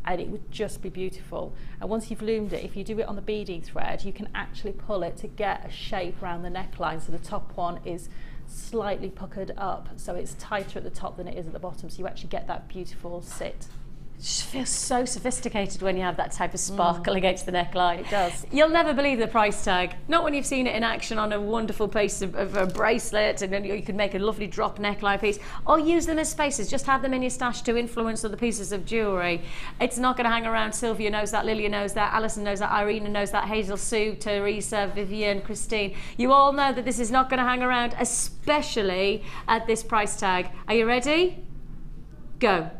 and it would just be beautiful. And once you've loomed it, if you do it on the beading thread, you can actually pull it to get a shape around the neckline, so the top one is slightly puckered up, so it's tighter at the top than it is at the bottom, so you actually get that beautiful sit. It just feels so sophisticated when you have that type of sparkle against the neckline. It does. You'll never believe the price tag. Not when you've seen it in action on a wonderful piece of a bracelet, and then you could make a lovely drop neckline piece, or use them as spaces. Just have them in your stash to influence other pieces of jewellery. It's not going to hang around. Sylvia knows that, Lilia knows that, Alison knows that, Irina knows that, Hazel, Sue, Teresa, Vivian, Christine. You all know that this is not going to hang around, especially at this price tag. Are you ready? Go.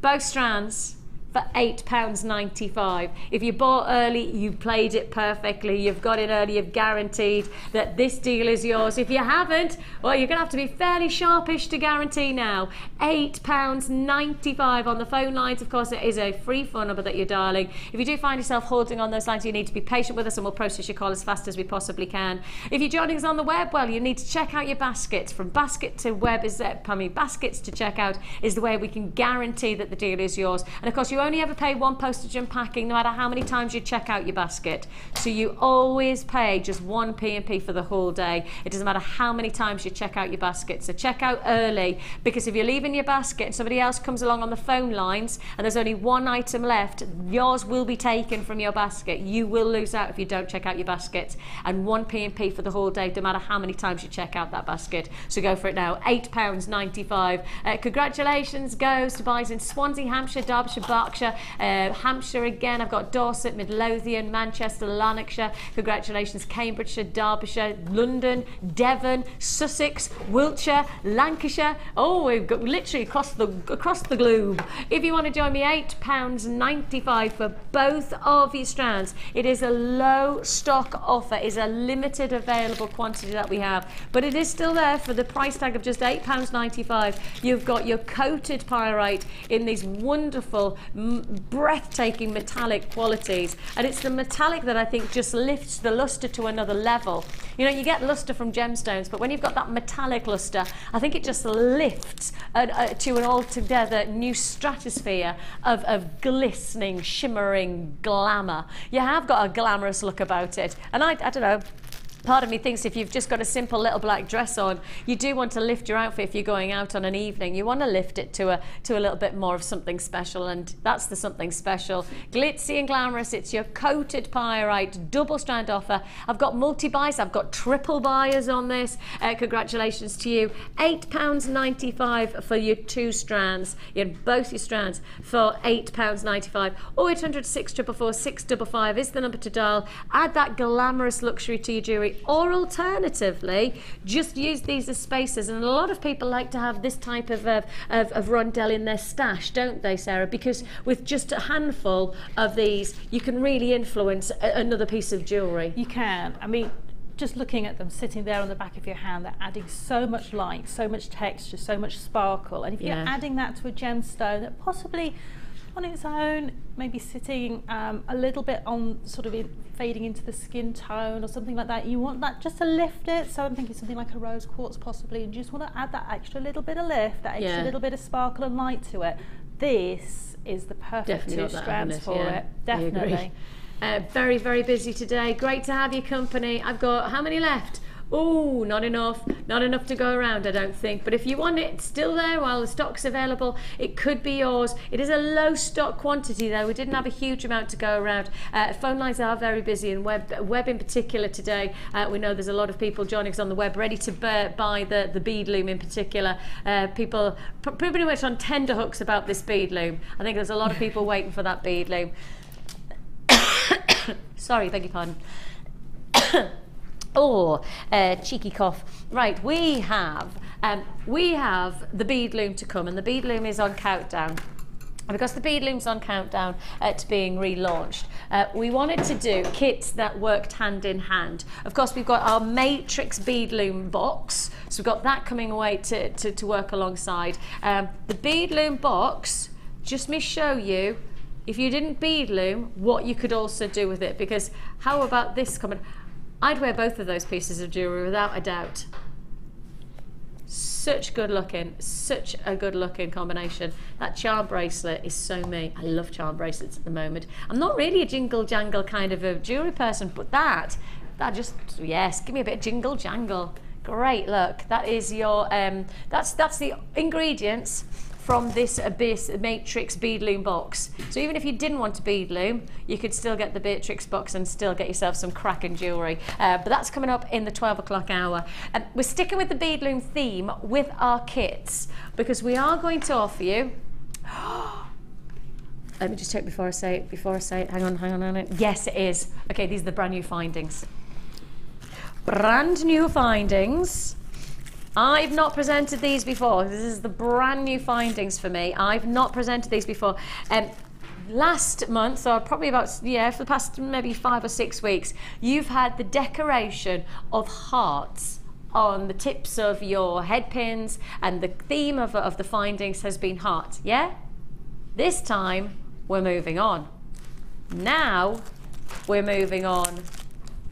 Both strands for £8.95. If you bought early, you played it perfectly. You've got it early, you've guaranteed that this deal is yours. If you haven't, well, you're going to have to be fairly sharpish to guarantee now. £8.95 on the phone lines. Of course, it is a free phone number that you're dialing. If you do find yourself holding on those lines, you need to be patient with us and we'll process your call as fast as we possibly can. If you're joining us on the web, well, you need to check out your baskets. From basket to web is baskets to checkout is the way we can guarantee that the deal is yours. And of course, you only ever pay 1 postage and packing, no matter how many times you check out your basket. So you always pay just 1 P&P for the whole day. It doesn't matter how many times you check out your basket. So check out early, because if you're leaving your basket and somebody else comes along on the phone lines and there's only 1 item left, yours will be taken from your basket. You will lose out if you don't check out your basket. And 1 P&P for the whole day, no matter how many times you check out that basket. So go for it now. £8.95. Congratulations goes to buys in Swansea, Hampshire, Derbyshire, Berkshire, Hampshire again. I've got Dorset, Midlothian, Manchester, Lanarkshire. Congratulations, Cambridgeshire, Derbyshire, London, Devon, Sussex, Wiltshire, Lancashire. Oh, we've got literally across the globe. If you want to join me, £8.95 for both of your strands. It is a low stock offer. It is a limited available quantity that we have, but it is still there for the price tag of just £8.95. You've got your coated pyrite in these wonderful, breathtaking metallic qualities, and it's the metallic that I think just lifts the luster to another level. You know, you get luster from gemstones, but when you've got that metallic luster, I think it just lifts to an altogether new stratosphere of glistening, shimmering glamour. You have got a glamorous look about it, and I don't know, part of me thinks if you've just got a simple little black dress on, you do want to lift your outfit if you're going out on an evening. You want to lift it to a little bit more of something special, and that's the something special. Glitzy and glamorous. It's your coated pyrite double strand offer. I've got multi-buys, I've got triple buyers on this. Congratulations to you. £8.95 for your 2 strands. You had both your strands for £8.95. 0800 644 655 is the number to dial. Add that glamorous luxury to your jewellery. Or alternatively, just use these as spaces. And a lot of people like to have this type of rondell in their stash, don't they, Sarah? Because with just a handful of these, you can really influence another piece of jewellery. You can. I mean, just looking at them sitting there on the back of your hand, they're adding so much light, so much texture, so much sparkle. And if you're adding that to a gemstone that possibly on its own, maybe sitting a little bit on sort of fading into the skin tone or something like that. You want that just to lift it. So I'm thinking something like a rose quartz possibly, and you just want to add that extra little bit of lift, that extra little bit of sparkle and light to it. This is the perfect two strands for it. Definitely. Very, very busy today. Great to have your company. I've got, how many left? Oh, not enough to go around, I don't think. But if you want it still there while the stock's available, it could be yours. It is a low stock quantity though. We didn't have a huge amount to go around. Phone lines are very busy, and web in particular today. We know there's a lot of people joining us on the web ready to buy the bead loom in particular. People pretty much on tender hooks about this bead loom. I think there's a lot of people waiting for that bead loom. Sorry, beg your pardon. Oh, cheeky cough. Right, we have the bead loom to come, and the bead loom is on countdown. And because the bead loom's on countdown to being relaunched, we wanted to do kits that worked hand in hand. Of course, we've got our matrix bead loom box, so we've got that coming away to work alongside. The bead loom box, just me show you, if you didn't bead loom, what you could also do with it, because how about this coming? I'd wear both of those pieces of jewellery without a doubt. Such a good looking combination. That charm bracelet is so me. I love charm bracelets at the moment. I'm not really a jingle jangle kind of a jewellery person, but that just, yes, give me a bit of jingle jangle. Great, look, that is your, that's the ingredients from this Abyss Matrix bead loom box. So even if you didn't want to bead loom, you could still get the Matrix box and still get yourself some cracking jewellery. But that's coming up in the 12 o'clock hour. We're sticking with the bead loom theme with our kits, because we are going to offer you, let me just check before I say it, hang on. Yes, it is. Okay, these are the brand new findings. Brand new findings. I've not presented these before. This is the brand new findings for me. I've not presented these before. Last month, or probably about, for the past maybe 5 or 6 weeks, you've had the decoration of hearts on the tips of your head pins, and the theme of the findings has been heart, yeah? This time, we're moving on. Now, we're moving on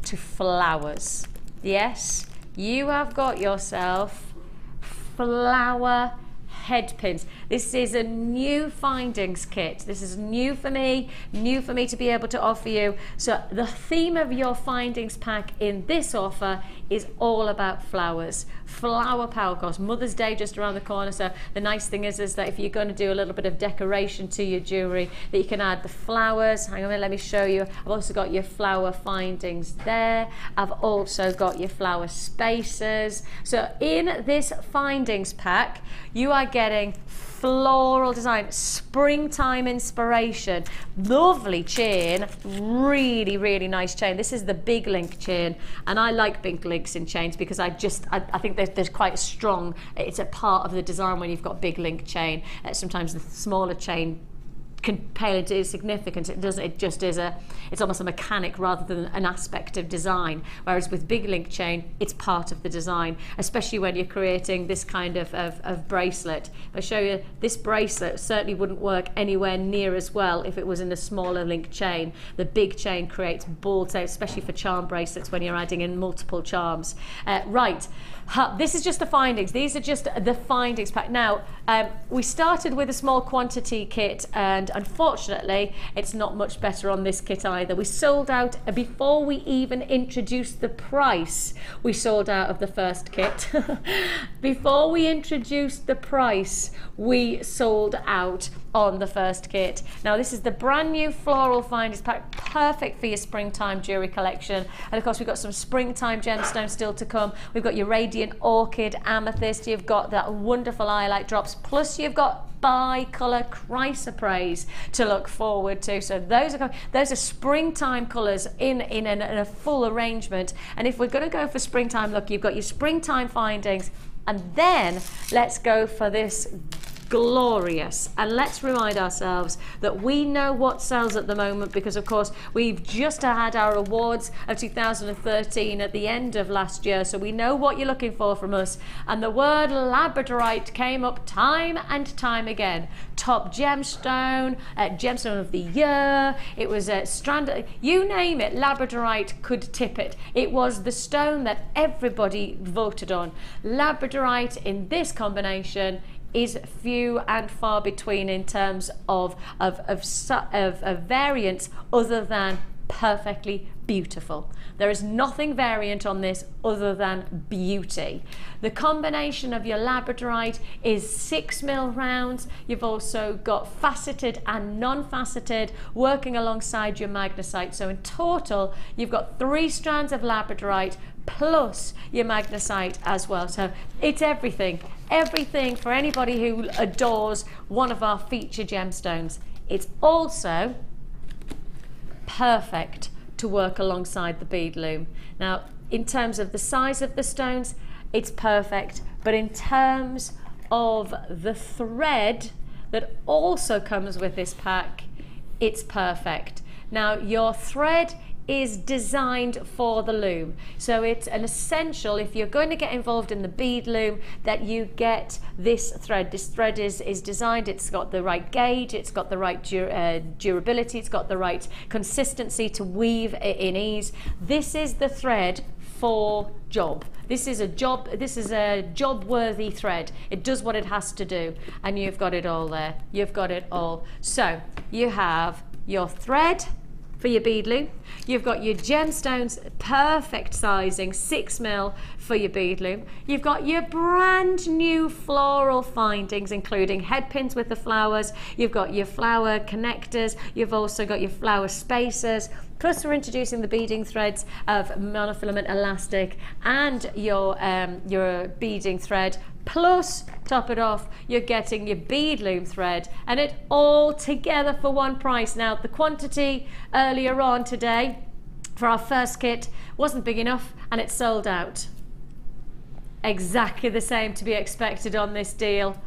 to flowers. Yes? You have got yourself flower head pins. This is a new findings kit. This is new for me to be able to offer you. So the theme of your findings pack in this offer is all about flowers. Flower power, of course. Mother's Day just around the corner, so the nice thing is that if you're going to do a little bit of decoration to your jewellery, that you can add the flowers. Hang on, let me show you. I've also got your flower findings there. I've also got your flower spacers. So in this findings pack, you are getting floral design, springtime inspiration, lovely chain, really nice chain. This is the big link chain, and I like big links in chains because I think there's quite a strong, it's a part of the design when you've got big link chain. Sometimes the smaller chain can pale into significance. It doesn't. It just is it's almost a mechanic rather than an aspect of design. Whereas with big link chain, it's part of the design, especially when you're creating this kind of bracelet. If I show you, this bracelet certainly wouldn't work anywhere near as well if it was in a smaller link chain. The big chain creates balls, especially for charm bracelets when you're adding in multiple charms. Right. This is just the findings. These are just the findings pack. Now, we started with a small quantity kit, and unfortunately, it's not much better on this kit either. We sold out before we even introduced the price. We sold out of the first kit. Before we introduced the price, we sold out on the first kit. Now, this is the brand new floral findings pack, perfect for your springtime jewelry collection. And of course, we've got some springtime gemstones still to come. We've got your radiant orchid, amethyst. You've got that wonderful iolite drops. Plus, you've got Bi Colour Chrysoprase to look forward to. So those are springtime colours in a full arrangement. And if we're going to go for springtime, look, you've got your springtime findings, and then let's go for this glorious. And let's remind ourselves that we know what sells at the moment, because of course we've just had our awards of 2013 at the end of last year, so we know what you're looking for from us. And the word Labradorite came up time and time again. Top gemstone, gemstone of the year, it was a strand, you name it, Labradorite could tip it. It was the stone that everybody voted on. Labradorite in this combination is few and far between in terms of variants other than perfectly beautiful. There is nothing variant on this other than beauty. The combination of your Labradorite is 6mm rounds. You've also got faceted and non-faceted working alongside your magnesite. So in total, you've got 3 strands of Labradorite plus your magnesite as well. So it's everything. Everything for anybody who adores one of our feature gemstones. It's also perfect to work alongside the bead loom. Now, in terms of the size of the stones, it's perfect, but in terms of the thread that also comes with this pack, it's perfect. Now, your thread is designed for the loom, so it's an essential if you're going to get involved in the bead loom that you get this thread. This thread is designed, it's got the right gauge, it's got the right durability, it's got the right consistency to weave in ease. This is the thread for job. This is a job worthy thread. It does what it has to do, and you've got it all there. You've got it all. So you have your thread for your bead loom, you've got your gemstones, perfect sizing, 6mm for your bead loom, you've got your brand new floral findings including head pins with the flowers, you've got your flower connectors, you've also got your flower spacers, plus we're introducing the beading threads of monofilament elastic and your beading thread. Plus, top it off, you're getting your bead loom thread, and it all together for one price. Now, the quantity earlier on today for our first kit wasn't big enough, and it sold out. Exactly the same to be expected on this deal.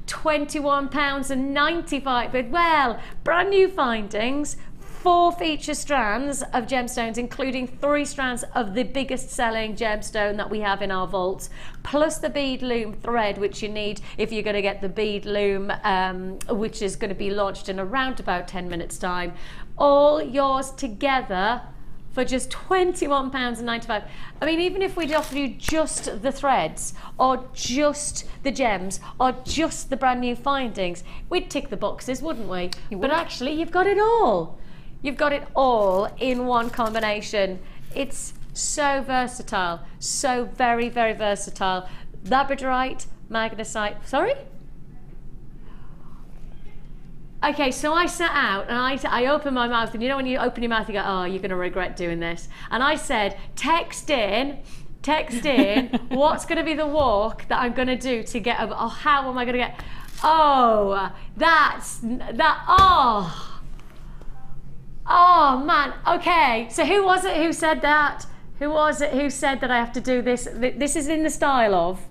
£21.95, but well, brand new findings. 4 feature strands of gemstones, including 3 strands of the biggest selling gemstone that we have in our vaults, plus the bead loom thread, which you need if you're going to get the bead loom, which is going to be launched in around about 10 minutes time. All yours together for just £21.95. I mean, even if we'd offer you just the threads, or just the gems, or just the brand new findings, we'd tick the boxes, wouldn't we? But actually, you've got it all. You've got it all in one combination. It's so versatile, so very, very versatile. Labradorite, magnesite, sorry? Okay, so I sat out and I opened my mouth, and you know when you open your mouth you go, oh, you're gonna regret doing this. And I said, text in, what's gonna be the walk that I'm gonna do to get over, oh, how am I gonna get, oh, oh man, okay, so who was it who said that? Who was it who said that I have to do this? This is in the style of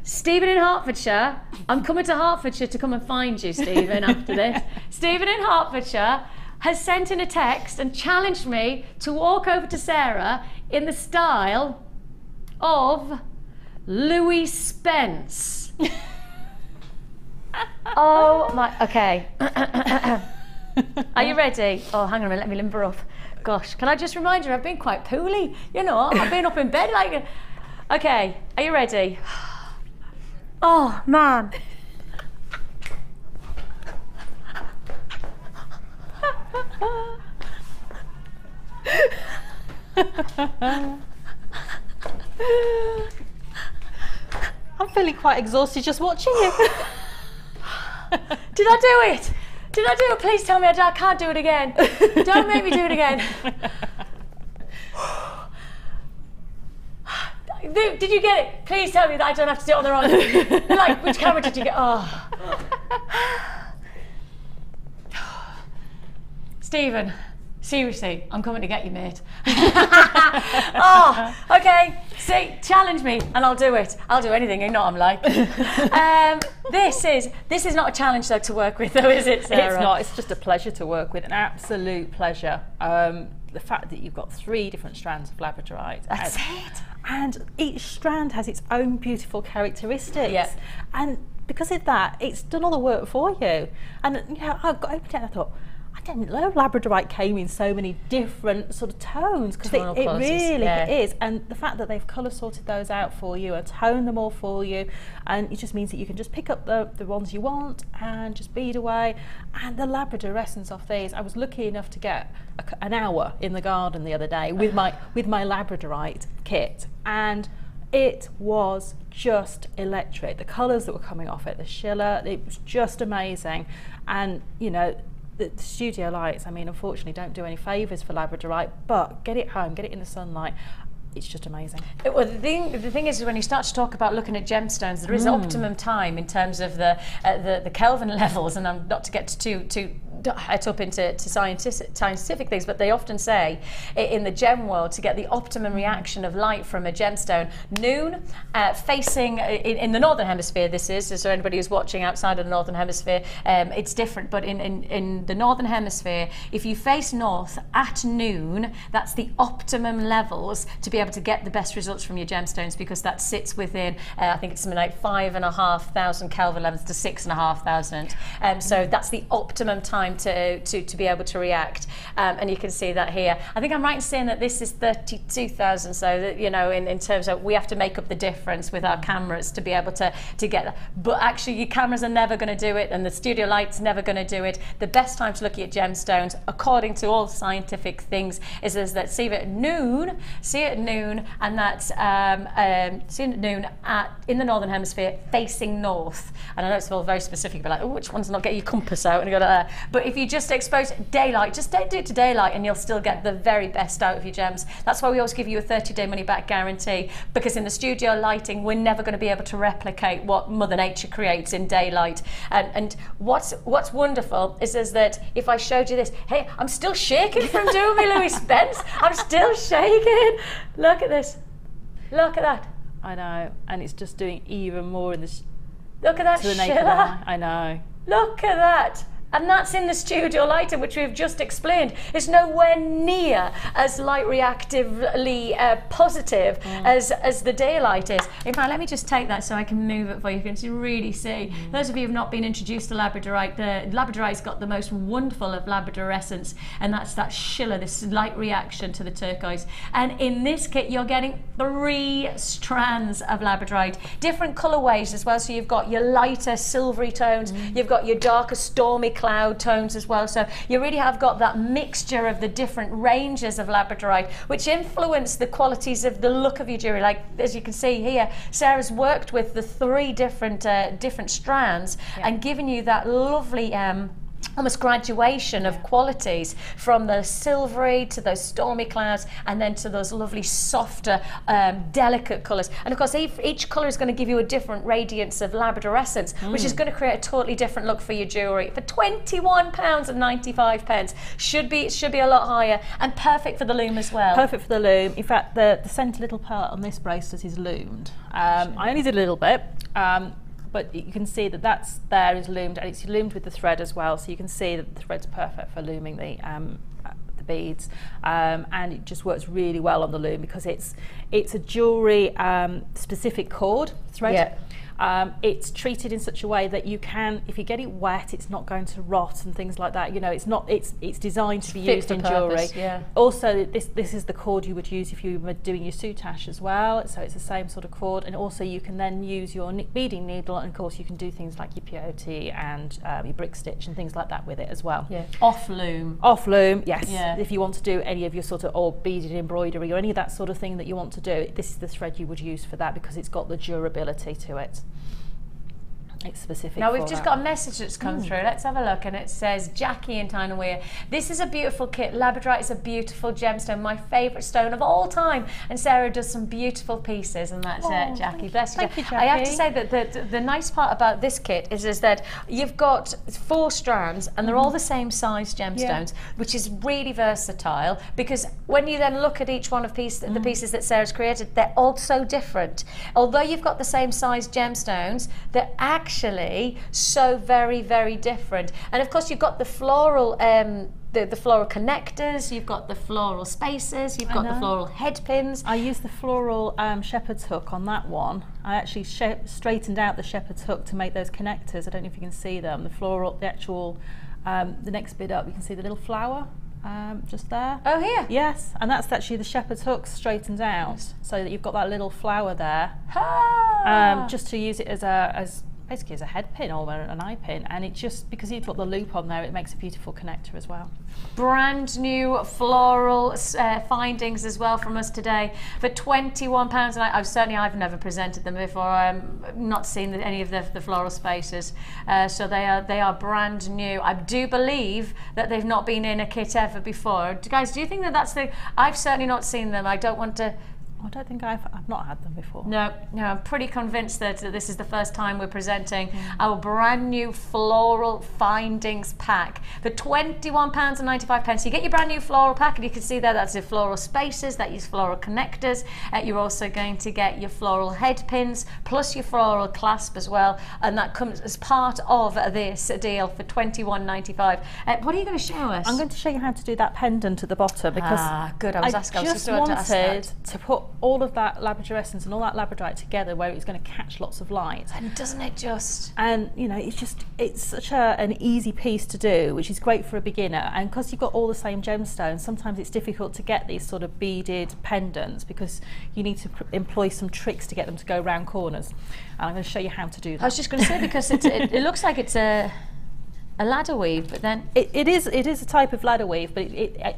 Stephen in Hertfordshire. I'm coming to Hertfordshire to come and find you, Stephen, after this. Stephen in Hertfordshire has sent in a text and challenged me to walk over to Sara in the style of Louis Spence. Oh my, okay. Are you ready? Oh, hang on a minute, let me limber up. Gosh, can I just remind you, I've been quite poorly. You know, I've been up in bed like... Okay, are you ready? Oh, man. I'm feeling quite exhausted just watching you. Did I do it? Did I do it? Please tell me I can't do it again. Don't make me do it again. Did you get it? Please tell me that I don't have to do it on the wrong. Like, which camera did you get? Oh. Stephen, Seriously, I'm coming to get you, mate. Oh, okay. See, challenge me and I'll do it. I'll do anything, you know what I'm like. This is not a challenge though to work with though, is it, Sarah? It's not, it's just a pleasure to work with, an absolute pleasure. The fact that you've got 3 different strands of Labradorite. That's it. And each strand has its own beautiful characteristics. Yeah. And because of that, it's done all the work for you. And you know, I got opened it and I thought, I didn't know Labradorite came in so many different sort of tones, because it really is. And the fact that they've colour sorted those out for you and toned them all for you, and it just means that you can just pick up the ones you want and just bead away. And the Labrador essence of these, I was lucky enough to get an hour in the garden the other day with my Labradorite kit, and it was just electric. The colours that were coming off it, the schiller, it was just amazing. And you know, the studio lights, I mean, unfortunately don't do any favours for Labradorite, but get it home, get it in the sunlight, it's just amazing. Well, the thing is, when you start to talk about looking at gemstones, there is optimum time in terms of the Kelvin levels, and I'm not to get too head up into scientific things, but they often say in the gem world, to get the optimum reaction of light from a gemstone, noon, facing in the northern hemisphere, this is, so anybody who's watching outside of the northern hemisphere, it's different, but in the northern hemisphere, if you face north at noon, that's the optimum levels to be able to get the best results from your gemstones, because that sits within, I think it's something like 5,500 Kelvin levels to 6,500. So that's the optimum time to be able to react. And you can see that here. I think I'm right in saying that this is 32,000, so that, you know, in terms of, we have to make up the difference with our cameras to be able to get that. But actually your cameras are never going to do it, and the studio light's never going to do it. The best time to look at gemstones, according to all scientific things, is that see it at noon, and that's see it at noon in the northern hemisphere facing north. And I know it's all very specific, but like, oh, which one's not, get your compass out and go like that. But if you just expose daylight, just don't do it to daylight, and you'll still get the very best out of your gems. That's why we always give you a 30-day money-back guarantee, because in the studio lighting, we're never going to be able to replicate what Mother Nature creates in daylight. And what's wonderful is that if I showed you this, hey, I'm still shaking from doing my Louis Spence. I'm still shaking. Look at this. Look at that. I know, and it's just doing even more in the look at that to the naked eye. I know. Look at that. And that's in the studio lighting, which we've just explained. It's nowhere near as light reactively positive as the daylight is. In fact, let me just take that so I can move it for you. You can really see. Those of you who have not been introduced to Labradorite, the Labradorite's got the most wonderful of Labradorescence, and that's that schiller, this light reaction to the turquoise. And in this kit, you're getting 3 strands of Labradorite, different colorways as well. So you've got your lighter silvery tones, you've got your darker stormy cloud tones as well, so you really have got that mixture of the different ranges of Labradorite, which influence the qualities of the look of your jewellery. Like, as you can see here, Sarah's worked with the 3 different strands and given you that lovely almost graduation of qualities, from the silvery to those stormy clouds, and then to those lovely softer delicate colours. And of course each colour is going to give you a different radiance of Labradorescence, which is going to create a totally different look for your jewellery. For £21.95 should be a lot higher, and perfect for the loom as well. Perfect for the loom. In fact, the centre little part on this bracelet is loomed. I only did a little bit. But you can see that that's there is loomed, and it's loomed with the thread as well, so you can see that the thread's perfect for looming the beads, and it just works really well on the loom, because it's a jewellery specific cord thread. Yeah. It's treated in such a way that you can, if you get it wet, it's not going to rot and things like that. You know, it's designed to be used in jewellery. Yeah. Also, this is the cord you would use if you were doing your soutache as well. So it's the same sort of cord, and also you can then use your beading needle, and of course you can do things like your peyote and your brick stitch and things like that with it as well. Yeah. Off loom. Off loom, yes. Yeah. If you want to do any of your sort of or beaded embroidery or any of that sort of thing that you want to do, this is the thread you would use for that, because it's got the durability to it. It's specific. Now we've for just that. got a message that's come through. Let's have a look, and it says, Jackie in Tyne and Weir, this is a beautiful kit. Labradorite is a beautiful gemstone, my favourite stone of all time. And Sarah does some beautiful pieces, and that's it, Jackie. Bless you. Thank you, Jackie. I have to say that the nice part about this kit is that you've got 4 strands, and they're all the same size gemstones, which is really versatile, because when you then look at each one of the pieces that Sarah's created, they're all so different. Although you've got the same size gemstones, they're actually so very, very different. And of course you've got the floral the floral connectors, you've got the floral spacers, you've got the floral head pins. I used the floral shepherd's hook on that one. I actually straightened out the shepherd's hook to make those connectors. I don't know if you can see them. The floral, the actual, the next bit up, you can see the little flower just there. Oh, here? Yes, and that's actually the shepherd's hook straightened out, so that you've got that little flower there. Just to use it as basically as a head pin or an eye pin, and it just, because you've got the loop on there, it makes a beautiful connector as well. Brand New floral findings as well from us today for £21. And I've never presented them before. I've not seen any of the floral spaces, so they are brand new. I do believe that they've not been in a kit ever before. Guys, do you think that that's the? I've certainly not seen them. I don't want to. I don't think I've not had them before. No, I'm pretty convinced that this is the first time we're presenting our brand new floral findings pack for £21.95. You get your brand new floral pack, and you can see there that's your floral spacers, that use floral connectors. You're also going to get your floral head pins plus your floral clasp as well, and that comes as part of this deal for £21.95. What are you going to show us? I'm going to show you how to do that pendant at the bottom, because good. I just wanted to put all of that labradorescence and all that labradorite together where it's going to catch lots of light. And doesn't it just? And you know, it's such an easy piece to do, which is great for a beginner. And because you've got all the same gemstones, sometimes it's difficult to get these sort of beaded pendants, because you need to employ some tricks to get them to go round corners. And I'm going to show you how to do that. I was just going to say, because it looks like it's a ladder weave, but then it is a type of ladder weave, but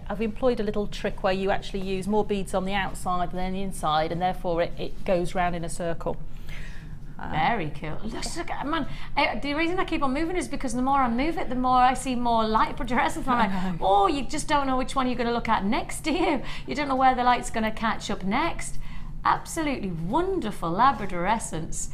I've employed a little trick where you actually use more beads on the outside than the inside, and therefore it goes round in a circle. Very cool. Man, the reason I keep on moving is because the more I move it, the more I see more light fluorescence. I'm like, oh, you just don't know which one you're going to look at next, do you? You don't know where the light's going to catch up next. Absolutely wonderful labradorescence.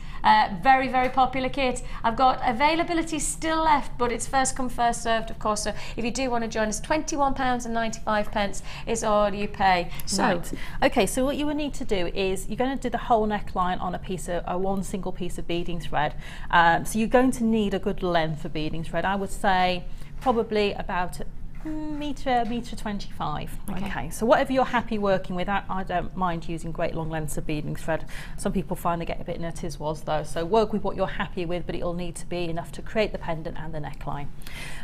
Very, very popular kit. I've got availability still left, but it's first come, first served, of course. So if you do want to join us, £21.95 is all you pay. So, right. Okay, so what you will need to do is you're going to do the whole neckline on one single piece of beading thread. So you're going to need a good length for beading thread. I would say probably about metre 25. Okay, so whatever you're happy working with, I don't mind using great long lengths of beading thread. Some people find they get a bit in a tiswas though, so work with what you're happy with, but it'll need to be enough to create the pendant and the neckline.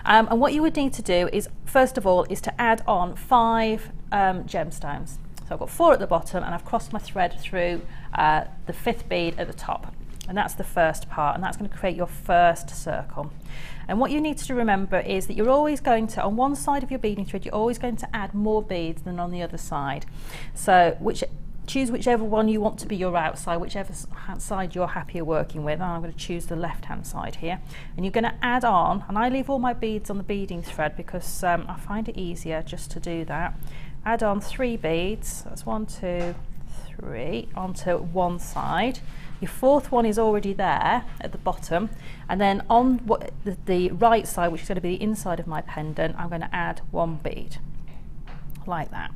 And what you would need to do is, first of all, is to add on 5 gemstones. So I've got 4 at the bottom, and I've crossed my thread through the 5th bead at the top, and that's the first part, and that's going to create your first circle. And what you need to remember is that you're always going to, on one side of your beading thread, you're always going to add more beads than on the other side. So choose whichever one you want to be your outside, whichever side you're happier working with. And I'm going to choose the left-hand side here. And you're going to add on, and I leave all my beads on the beading thread because I find it easier just to do that. Add on 3 beads, that's 1, 2, 3, onto one side. Your 4th one is already there at the bottom, and then on the right side, which is going to be the inside of my pendant, I'm going to add 1 bead, like that.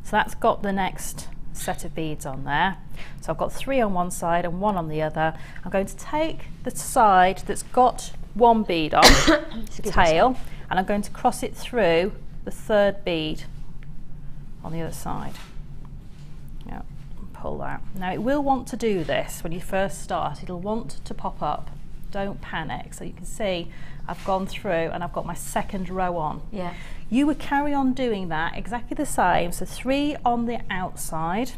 So that's got the next set of beads on there. So I've got 3 on one side and 1 on the other. I'm going to take the side that's got 1 bead on, the tail, and I'm going to cross it through the 3rd bead on the other side. Yep. Pull that. Now it will want to do this when you first start. It'll want to pop up. Don't panic. So you can see I've gone through and I've got my 2nd row on. Yeah. You would carry on doing that exactly the same. So 3 on the outside,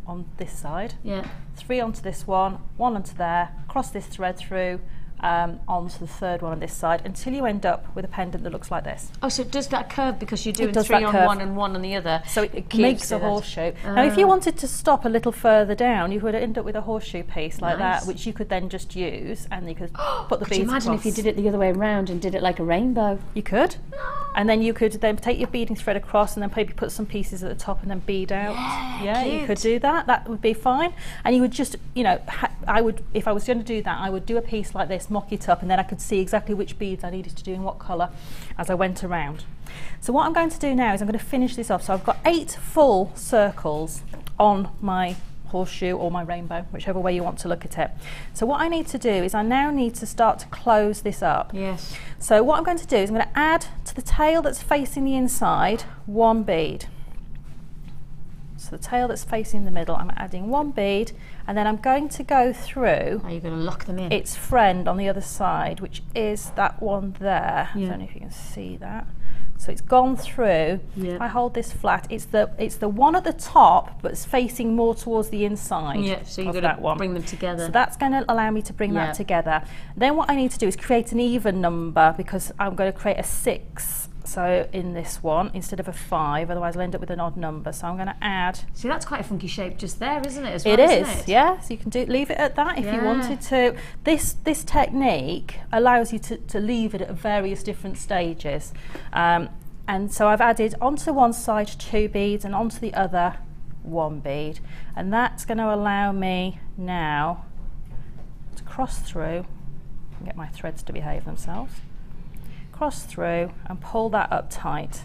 on this side. Yeah. 3 onto this one, 1 onto there. Cross this thread through, onto the third one on this side until you end up with a pendant that looks like this. Oh, so it does that curve because you're doing 3 on one and 1 on the other. So it makes a horseshoe. Now if you wanted to stop a little further down, you would end up with a horseshoe piece like that, which you could then just use, and you could put the beads you imagine across. if you did it the other way around and did it like a rainbow? You could. And then you could then take your beading thread across and then maybe put some pieces at the top and then bead out. Yeah, you could do that. That would be fine. And you would just, you know, I would, if I was going to do that, I would do a piece like this, mock it up, and then I could see exactly which beads I needed to do in what colour as I went around. So what I'm going to do now is I'm going to finish this off. So I've got 8 full circles on my horseshoe or my rainbow, whichever way you want to look at it. So what I need to do is I now need to start to close this up. Yes. So what I'm going to do is I'm going to add to the tail that's facing the inside 1 bead. So the tail that's facing the middle, I'm adding 1 bead, and then I'm going to go through. Are you going to lock them in? Its friend on the other side, which is that one there. Yeah. I don't know if you can see that. So it's gone through. Yeah. If I hold this flat, it's the one at the top, but it's facing more towards the inside. Yeah, so you've of got that to bring them together. So that's going to allow me to bring that together. Then what I need to do is create an even number, because I'm going to create a 6. So in this one, instead of a 5, otherwise I'll end up with an odd number. So I'm going to add. See, that's quite a funky shape just there, isn't it? As well, It is, isn't it? yeah. So you can leave it at that if you wanted to. This technique allows you to leave it at various different stages. And so I've added onto one side 2 beads and onto the other 1 bead. And that's going to allow me now to cross through and get my threads to behave themselves. Cross through and pull that up tight.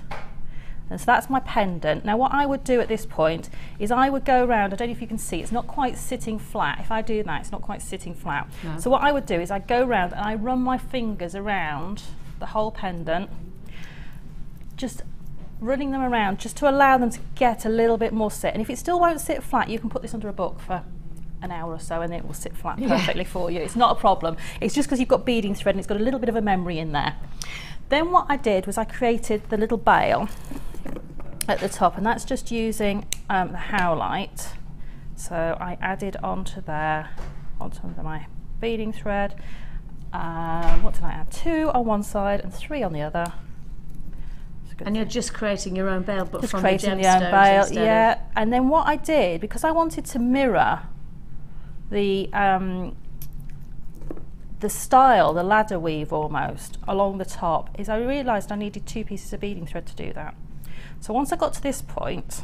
And so that's my pendant. Now what I would do at this point is I would go around, I don't know if you can see, it's not quite sitting flat. If I do that, it's not quite sitting flat. No. So what I would do is I'd go around and I run my fingers around the whole pendant, just running them around just to allow them to get a little bit more sit. And if it still won't sit flat, you can put this under a book for an hour or so and it will sit flat perfectly for you. It's not a problem. It's just because you've got beading thread and it's got a little bit of a memory in there. Then what I did was I created the little bail at the top, and that's just using the Howlite. So I added onto there, onto my beading thread. What did I add? 2 on one side and 3 on the other. And you're just creating your own bail, but just from creating the gemstones bail, instead of... And then what I did, because I wanted to mirror the style, the ladder weave almost, along the top, is I realised I needed 2 pieces of beading thread to do that. So once I got to this point,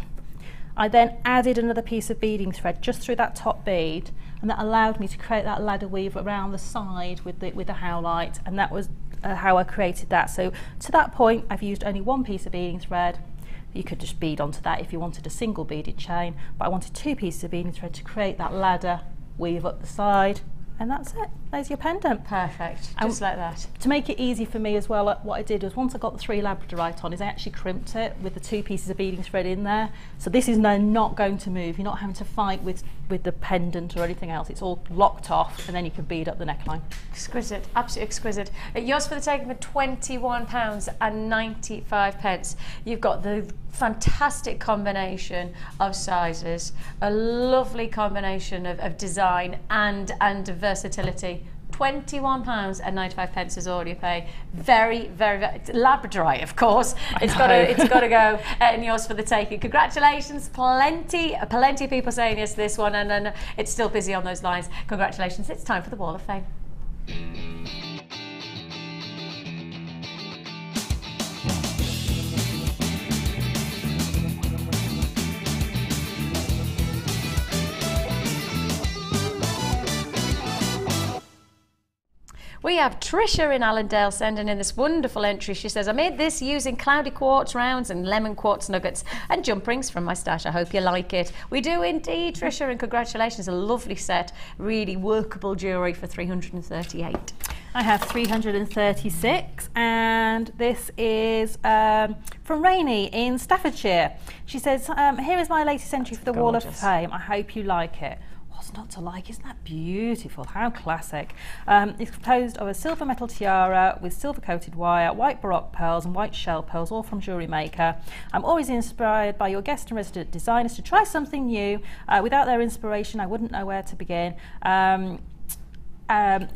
I then added another piece of beading thread just through that top bead, and that allowed me to create that ladder weave around the side with the Howlite, and that was how I created that. So to that point, I've used only 1 piece of beading thread. You could just bead onto that if you wanted a single beaded chain, but I wanted 2 pieces of beading thread to create that ladder weave up the side, and that's it. There's your pendant. Perfect, just like that. To make it easy for me as well, what I did was once I got the 3 Labradorite on, is I actually crimped it with the 2 pieces of beading thread in there. So this is now not going to move. You're not having to fight with the pendant or anything else. It's all locked off, and then you can bead up the neckline. Exquisite, absolutely exquisite. Yours for the taking of £21.95. You've got the fantastic combination of sizes, a lovely combination of design and versatility. £21.95 is all you pay. Very, very, very Labradorite, of course. It's got to go in yours for the taking. Congratulations, plenty of people saying yes to this one, and it's still busy on those lines. Congratulations, it's time for the Wall of Fame. We have Trisha in Allendale sending in this wonderful entry. She says, I made this using cloudy quartz rounds and lemon quartz nuggets and jump rings from my stash. I hope you like it. We do indeed, Trisha, and congratulations. A lovely set, really workable jewellery for $338. I have 336, and this is from Rainey in Staffordshire. She says, here is my latest entry for the Wall of Fame. I hope you like it. What's not to like? Isn't that beautiful? How classic. It's composed of a silver metal tiara with silver coated wire, white baroque pearls and white shell pearls, all from JewelleryMaker. I'm always inspired by your guest and resident designers to try something new. Without their inspiration, I wouldn't know where to begin.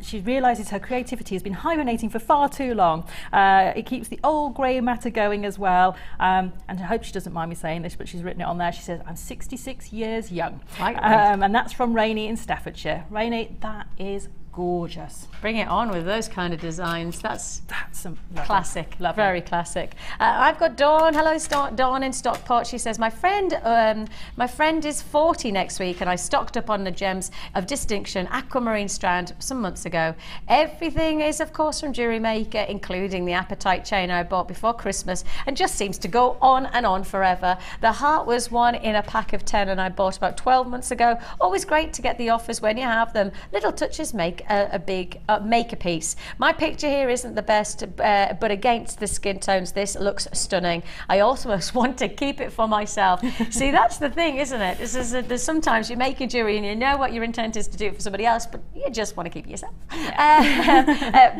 she realises her creativity has been hibernating for far too long. It keeps the old grey matter going as well. And I hope she doesn't mind me saying this, but she's written it on there. She says, I'm 66 years young. And that's from Rainey in Staffordshire. Rainey, that is gorgeous. Bring it on with those kind of designs. That's some classic, very classic. I've got Dawn. Hello, Dawn in Stockport. She says, my friend is 40 next week, and I stocked up on the gems of distinction aquamarine strand some months ago. Everything is, of course, from JewelleryMaker, including the apatite chain I bought before Christmas, and just seems to go on and on forever. The heart was one in a pack of 10, and I bought about 12 months ago. Always great to get the offers when you have them. Little touches make a big make a piece. My picture here isn't the best, but against the skin tones, this looks stunning. I also want to keep it for myself. See, that's the thing, isn't it? There's sometimes you make a jewelry and you know what your intent is to do it for somebody else, but you just want to keep it yourself.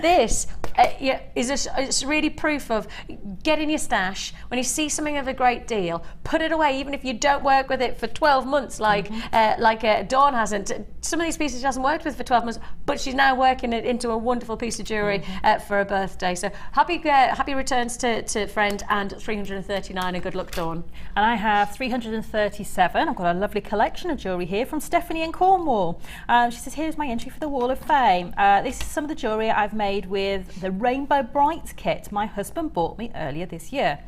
This it's really proof of get in your stash. When you see something of a great deal, put it away, even if you don't work with it for 12 months, like Dawn hasn't. Some of these pieces she hasn't worked with for 12 months, but she's now working it into a wonderful piece of jewellery for her birthday. So happy returns to friend, and 339, and good luck, Dawn. And I have 337. I've got a lovely collection of jewellery here from Stephanie in Cornwall. She says, here's my entry for the Wall of Fame. This is some of the jewellery I've made with the Rainbow Bright kit my husband bought me earlier this year.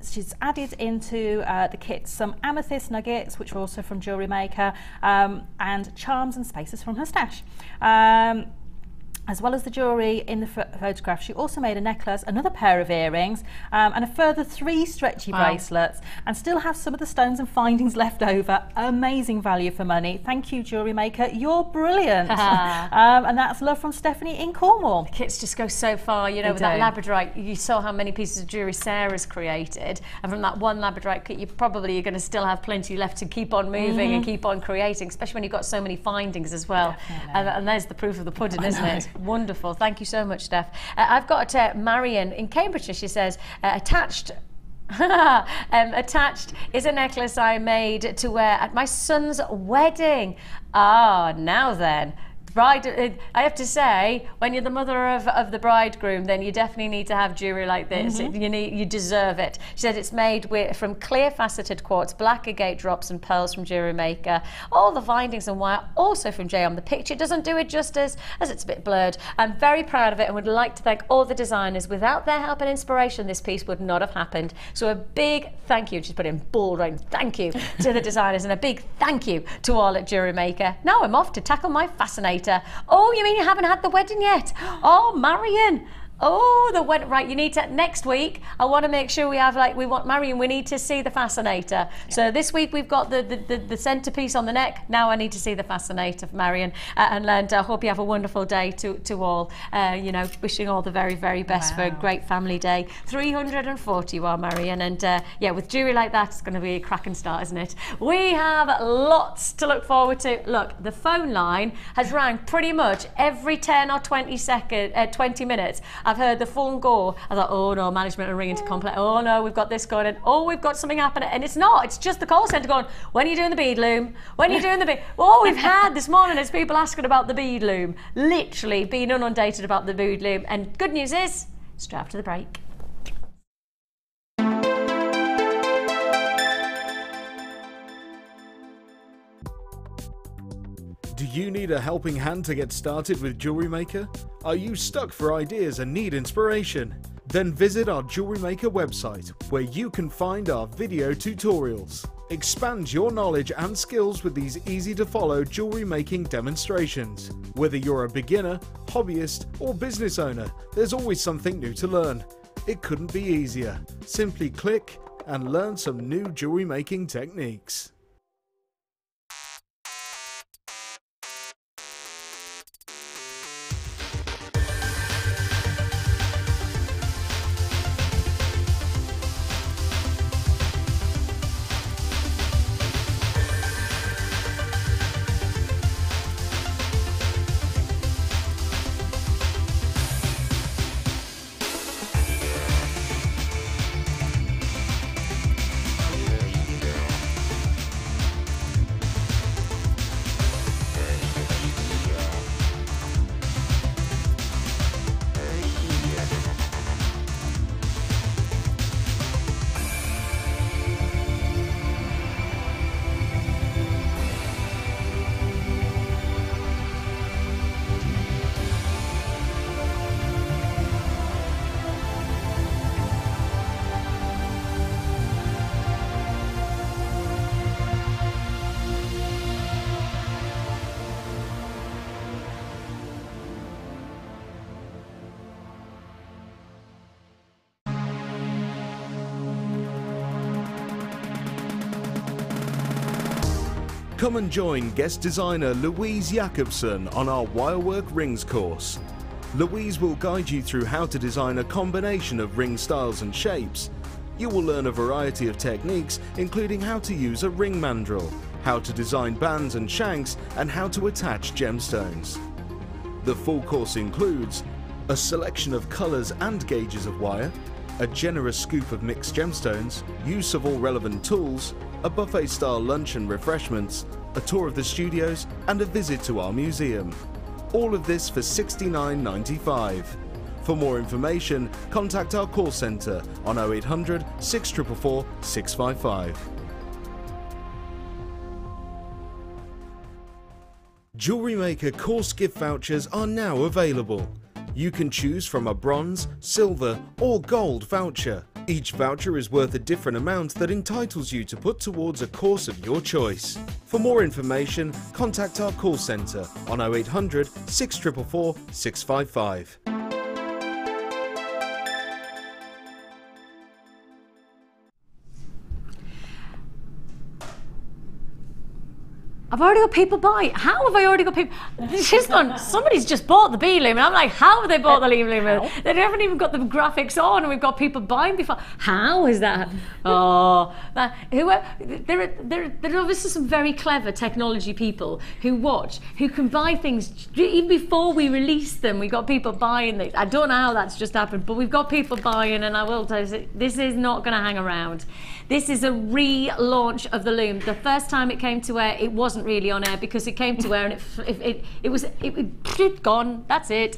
She's added into the kit some amethyst nuggets, which are also from JewelleryMaker, and charms and spaces from her stash. As well as the jewellery in the photograph, she also made a necklace, another pair of earrings, and a further 3 stretchy bracelets, and still have some of the stones and findings left over. Amazing value for money. Thank you, JewelleryMaker. You're brilliant. And that's love from Stephanie in Cornwall. The kits just go so far, you know, with that Labradorite. You saw how many pieces of jewellery Sarah's created, and from that one Labradorite kit, you're going to still have plenty left to keep on moving and keep on creating, especially when you've got so many findings as well. And there's the proof of the pudding, isn't it? Wonderful. Thank you so much, Steph. I've got Marion in Cambridgeshire. She says, attached is a necklace I made to wear at my son's wedding. Ah, now then. I have to say, when you're the mother of the bridegroom, then you definitely need to have jewellery like this. You deserve it. She said it's made from clear faceted quartz, black agate drops and pearls from JewelleryMaker. All the findings and wire also from Jay on the picture. Doesn't do it justice, as it's a bit blurred. I'm very proud of it and would like to thank all the designers. Without their help and inspiration, this piece would not have happened. So a big thank you, she's put in bold writing, thank you to the designers, and a big thank you to all at JewelleryMaker. Now I'm off to tackle my fascinator. Oh, you mean you haven't had the wedding yet? Oh, Marion. Oh, the wedding. Right, you need to, next week, I want to make sure we have, Marion, we need to see the fascinator. Yeah. So this week we've got the centerpiece on the neck. Now I need to see the fascinator, Marion. And I hope you have a wonderful day to all. You know, wishing all the very, very best for a great family day. 341, Marion. And yeah, with jewellery like that, it's going to be a cracking start, isn't it? We have lots to look forward to. Look, the phone line has rang pretty much every 10 or 20 minutes. I've heard the phone go. I thought, oh no, management are ringing to complain. Oh no, we've got this going on. Oh, we've got something happening. And it's not. It's just the call centre going, when are you doing the bead loom? When are you doing the bead? All we've had this morning is people asking about the bead loom. Literally being inundated about the bead loom. And good news is, straight after the break. Do you need a helping hand to get started with JewelleryMaker? Are you stuck for ideas and need inspiration? Then visit our JewelleryMaker website, where you can find our video tutorials. Expand your knowledge and skills with these easy-to-follow jewellery making demonstrations. Whether you're a beginner, hobbyist, or business owner, there's always something new to learn. It couldn't be easier. Simply click and learn some new jewellery making techniques. Come and join guest designer Louise Jakobsen on our Wirework Rings course. Louise will guide you through how to design a combination of ring styles and shapes. You will learn a variety of techniques, including how to use a ring mandrel, how to design bands and shanks, and how to attach gemstones. The full course includes a selection of colours and gauges of wire, a generous scoop of mixed gemstones, use of all relevant tools, a buffet-style lunch and refreshments, a tour of the studios, and a visit to our museum. All of this for $69.95. For more information, contact our call centre on 0800 644 655. JewelleryMaker course gift vouchers are now available. You can choose from a bronze, silver or gold voucher. Each voucher is worth a different amount that entitles you to put towards a course of your choice. For more information, contact our call centre on 0800 644 655. I've already got people buying. How have I already got people? She's gone, somebody's just bought the Bead Loom. And I'm like, how have they bought the Bead Loom? They haven't even got the graphics on and we've got people buying before. How is that? Oh, there are obviously some very clever technology people who watch, who can buy things even before we release them. We've got people buying these. I don't know how that's just happened, but we've got people buying, and I will tell you, this is not going to hang around. This is a relaunch of the loom. The first time it came to air, it wasn't really on air because it came to air and it was gone. That's it.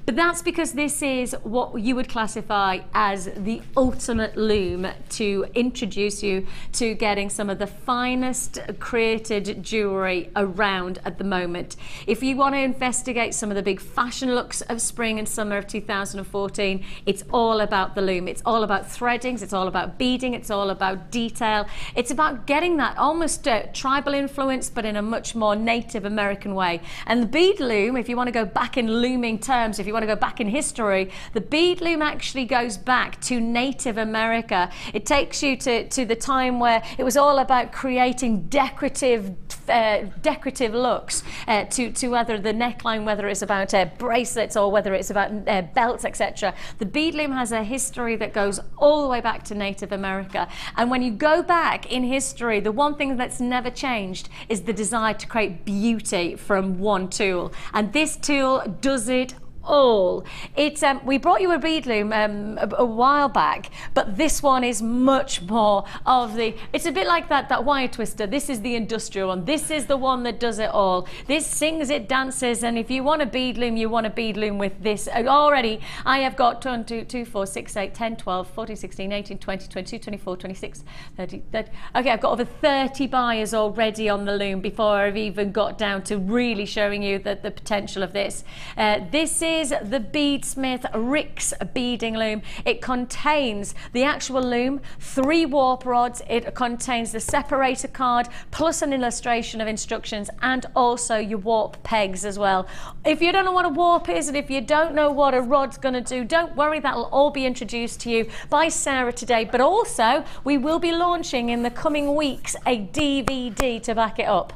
But that's because this is what you would classify as the ultimate loom to introduce you to getting some of the finest created jewellery around at the moment. If you want to investigate some of the big fashion looks of spring and summer of 2014, it's all about the loom. It's all about threadings, it's all about beading, it's all about detail. It's about getting that almost tribal influence, but in a much more Native American way. And the bead loom, if you want to go back in looming terms, if you want to go back in history, the bead loom actually goes back to Native America. It takes you to the time where it was all about creating decorative looks to whether the neckline, whether it's about bracelets or whether it's about belts, etc. The bead loom has a history that goes all the way back to Native America. And when you go back in history, the one thing that's never changed is the desire to create beauty from one tool. And this tool does it all. It's we brought you a bead loom a while back, but this one is much more of the, it's a bit like that wire twister. This is the industrial one. This is the one that does it all. This sings, it dances, and if you want a bead loom, you want a bead loom with this. Already I have got 1, 2, 2, 4, 6, 8, 10, 12, 14, 16, 18, 20, 22, 24, 26, 30. Okay, I've got over 30 buyers already on the loom before I've even got down to really showing you the potential of this. This is the Beadsmith Rix beading loom. It contains the actual loom, 3 warp rods, it contains the separator card plus an illustration of instructions and also your warp pegs as well. If you don't know what a warp is and if you don't know what a rod's going to do, don't worry, that'll all be introduced to you by Sarah today. But also we will be launching in the coming weeks a DVD to back it up.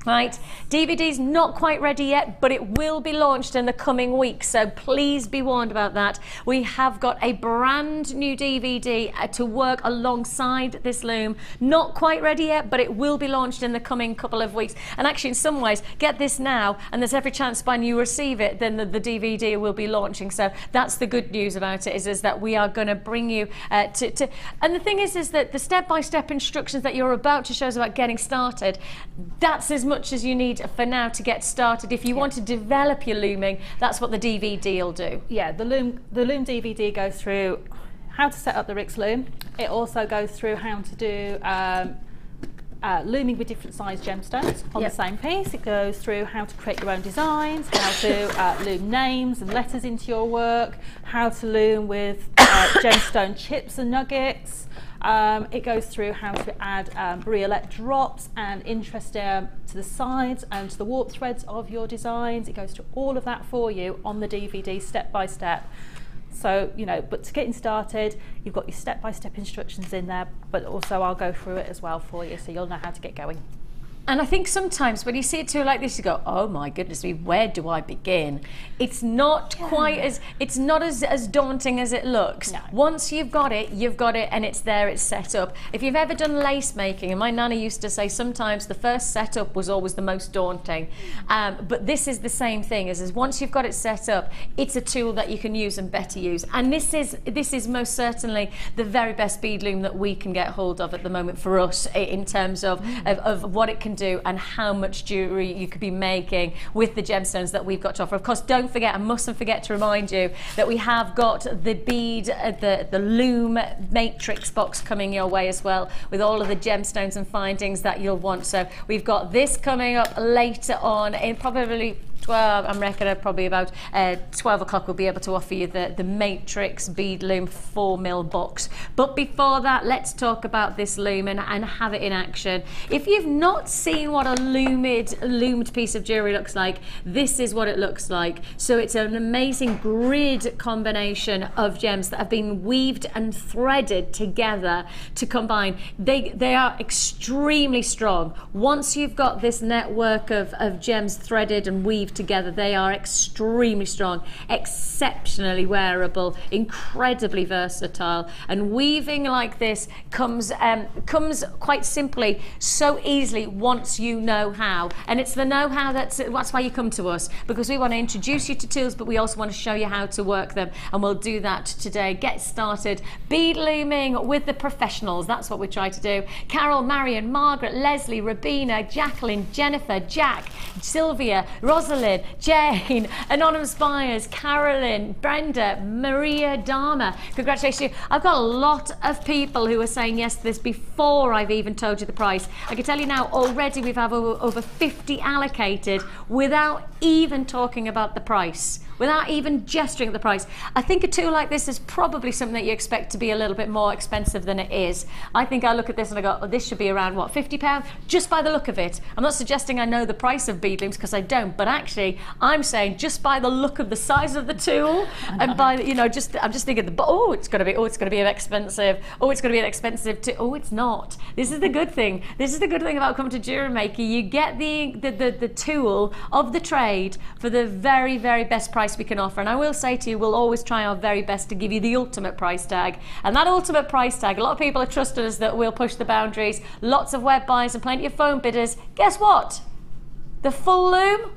Right, DVD's not quite ready yet, but it will be launched in the coming weeks, so please be warned about that. We have got a brand new DVD to work alongside this loom. Not quite ready yet, but it will be launched in the coming couple of weeks. And actually, in some ways, get this now, and there's every chance when you receive it, then the DVD will be launching. So that's the good news about it, is that we are going to bring you and the thing is that the step-by-step instructions that you're about to show us about getting started, that's as much as you need for now to get started. If you want to develop your looming, that's what the DVD will do. Yeah, the loom DVD goes through how to set up the Rix loom. It also goes through how to do looming with different size gemstones on the same piece. It goes through how to create your own designs, how to loom names and letters into your work, how to loom with gemstone chips and nuggets. It goes through how to add briolette drops and interest to the sides and to the warp threads of your designs. It goes through all of that for you on the DVD step by step. So, you know, but to getting started, you've got your step-by-step instructions in there, but also I'll go through it as well for you, so you'll know how to get going. And I think sometimes when you see a tool like this, you go, oh my goodness me, where do I begin? It's not quite as, it's not as daunting as it looks. No. Once you've got it, and it's there, it's set up. If you've ever done lace making, and my nana used to say sometimes the first setup was always the most daunting. But this is the same thing, is once you've got it set up, it's a tool that you can use and better use. And this is most certainly the very best bead loom that we can get hold of at the moment for us, in terms of what it can do and how much jewellery you could be making with the gemstones that we've got to offer. Of course, don't forget, I mustn't forget to remind you that we have got the bead, the loom matrix box coming your way as well, with all of the gemstones and findings that you'll want. So we've got this coming up later on, in probably, well, I'm reckoning probably about 12 o'clock we'll be able to offer you the Matrix Bead Loom 4mm box. But before that, let's talk about this loom and have it in action. If you've not seen what a loomed piece of jewellery looks like, this is what it looks like. So it's an amazing grid combination of gems that have been weaved and threaded together to combine. They are extremely strong. Once you've got this network of gems threaded and weaved together, they are extremely strong, exceptionally wearable, incredibly versatile. And weaving like this comes quite simply, so easily, once you know how. And it's the know-how that's why you come to us, because we want to introduce you to tools, but we also want to show you how to work them, and we'll do that today. Get started bead looming with the professionals. That's what we try to do. Carol, Marion, Margaret, Leslie, Rabina, Jacqueline, Jennifer, Jack, Sylvia, Rosalind, Jane, Anonymous Buyers, Carolyn, Brenda, Maria, Dharma. Congratulations. I've got a lot of people who are saying yes to this before I've even told you the price. I can tell you now, already we've had over 50 allocated without even talking about the price, without even gesturing at the price. I think a tool like this is probably something that you expect to be a little bit more expensive than it is. I think I look at this and I go, oh, this should be around, what, £50? Just by the look of it. I'm not suggesting I know the price of bead looms, because I don't, but actually I'm saying just by the look of the size of the tool, and by, you know, I'm just thinking, it's going to be expensive. Oh, it's going to be expensive too. Oh, it's not. This is the good thing. This is the good thing about coming to JewelleryMaker. You get the tool of the trade for the very, very best price we can offer. And I will say to you, we'll always try our very best to give you the ultimate price tag. And that ultimate price tag, a lot of people have trusted us that we'll push the boundaries. Lots of web buys and plenty of phone bidders. Guess what? The full loom,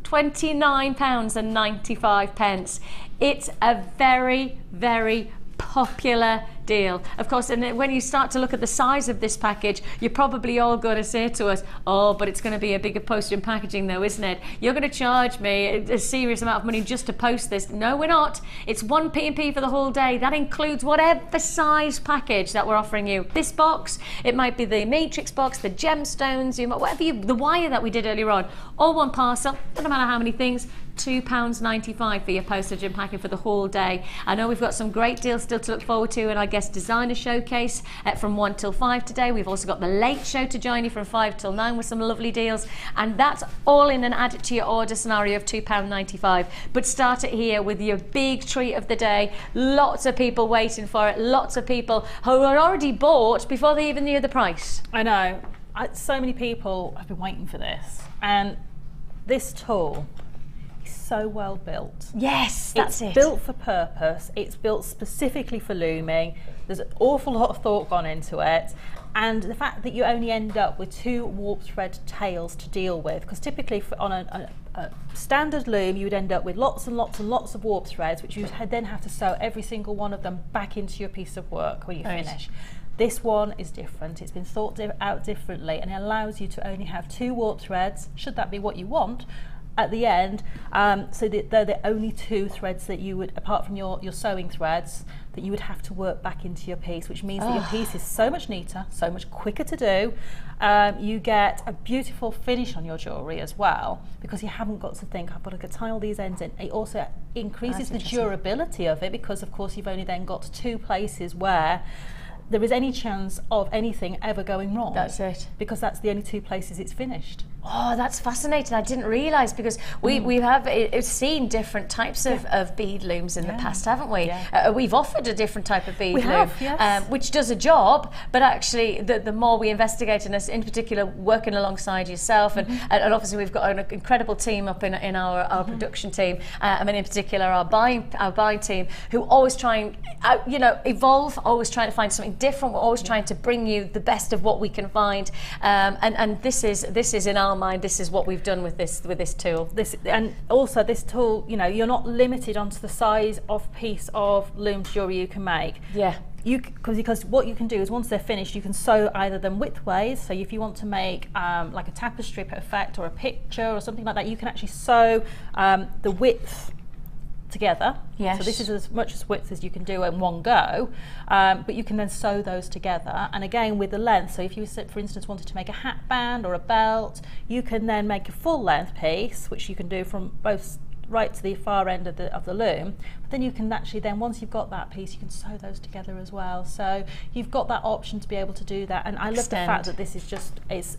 £29.95. It's a very, very popular deal. Of course, and when you start to look at the size of this package, you're probably all going to say to us, oh, but it's going to be a bigger postage and packaging though, isn't it? You're going to charge me a serious amount of money just to post this. No, we're not. It's one P&P for the whole day. That includes whatever size package that we're offering you. This box, it might be the matrix box, the gemstones, the wire that we did earlier on, all one parcel, doesn't matter how many things, £2.95 for your postage and packing for the whole day. I know we've got some great deals still to look forward to, and I guess designer showcase from 1 till 5 today. We've also got the late show to join you from 5 till 9 with some lovely deals, and that's all in and added to your order scenario of £2.95. But start it here with your big treat of the day. Lots of people waiting for it, lots of people who are already bought before they even knew the price. I know. So many people have been waiting for this, and this tool, so well built. Yes, that's it. It's built for purpose. It's built specifically for looming. There's an awful lot of thought gone into it, and the fact that you only end up with 2 warp thread tails to deal with, because typically on a standard loom you would end up with lots and lots and lots of warp threads, which you then have to sew every single one of them back into your piece of work when you finish. This one is different. It's been thought out differently, and it allows you to only have 2 warp threads, should that be what you want, at the end, so that they're the only 2 threads that you would, apart from your sewing threads, that you would have to work back into your piece, which means that your piece is so much neater, so much quicker to do. You get a beautiful finish on your jewellery as well, because you haven't got to think, I've got to tie all these ends in. It also increases the durability of it, because of course you've only then got 2 places where there is any chance of anything ever going wrong. That's it. Because that's the only 2 places it's finished Oh, that's fascinating. I didn't realise, because we have seen different types of bead looms in the past, haven't we? Yeah. We've offered a different type of bead loom, which does a job, but actually the more we investigate, and in particular working alongside yourself, and obviously we've got an incredible team up in our production team, I mean in particular our buying team, who always try and evolve, always trying to find something different. We're always trying to bring you the best of what we can find, and this is in our mind, this is what we've done with this tool. And also this tool, you're not limited onto the size of piece of loom jewellery you can make. Yeah. Because what you can do is, once they're finished, you can sew either them widthways. So if you want to make like a tapestry effect or a picture or something like that, you can actually sew the width together. Yes. So this is as much as width as you can do in one go, but you can then sew those together. And again with the length, so if you, for instance, wanted to make a hat band or a belt, you can then make a full length piece, which you can do from both right to the far end of the loom. But then you can actually then, once you've got that piece, you can sew those together as well. So you've got that option to be able to do that. And I love the fact that this is just is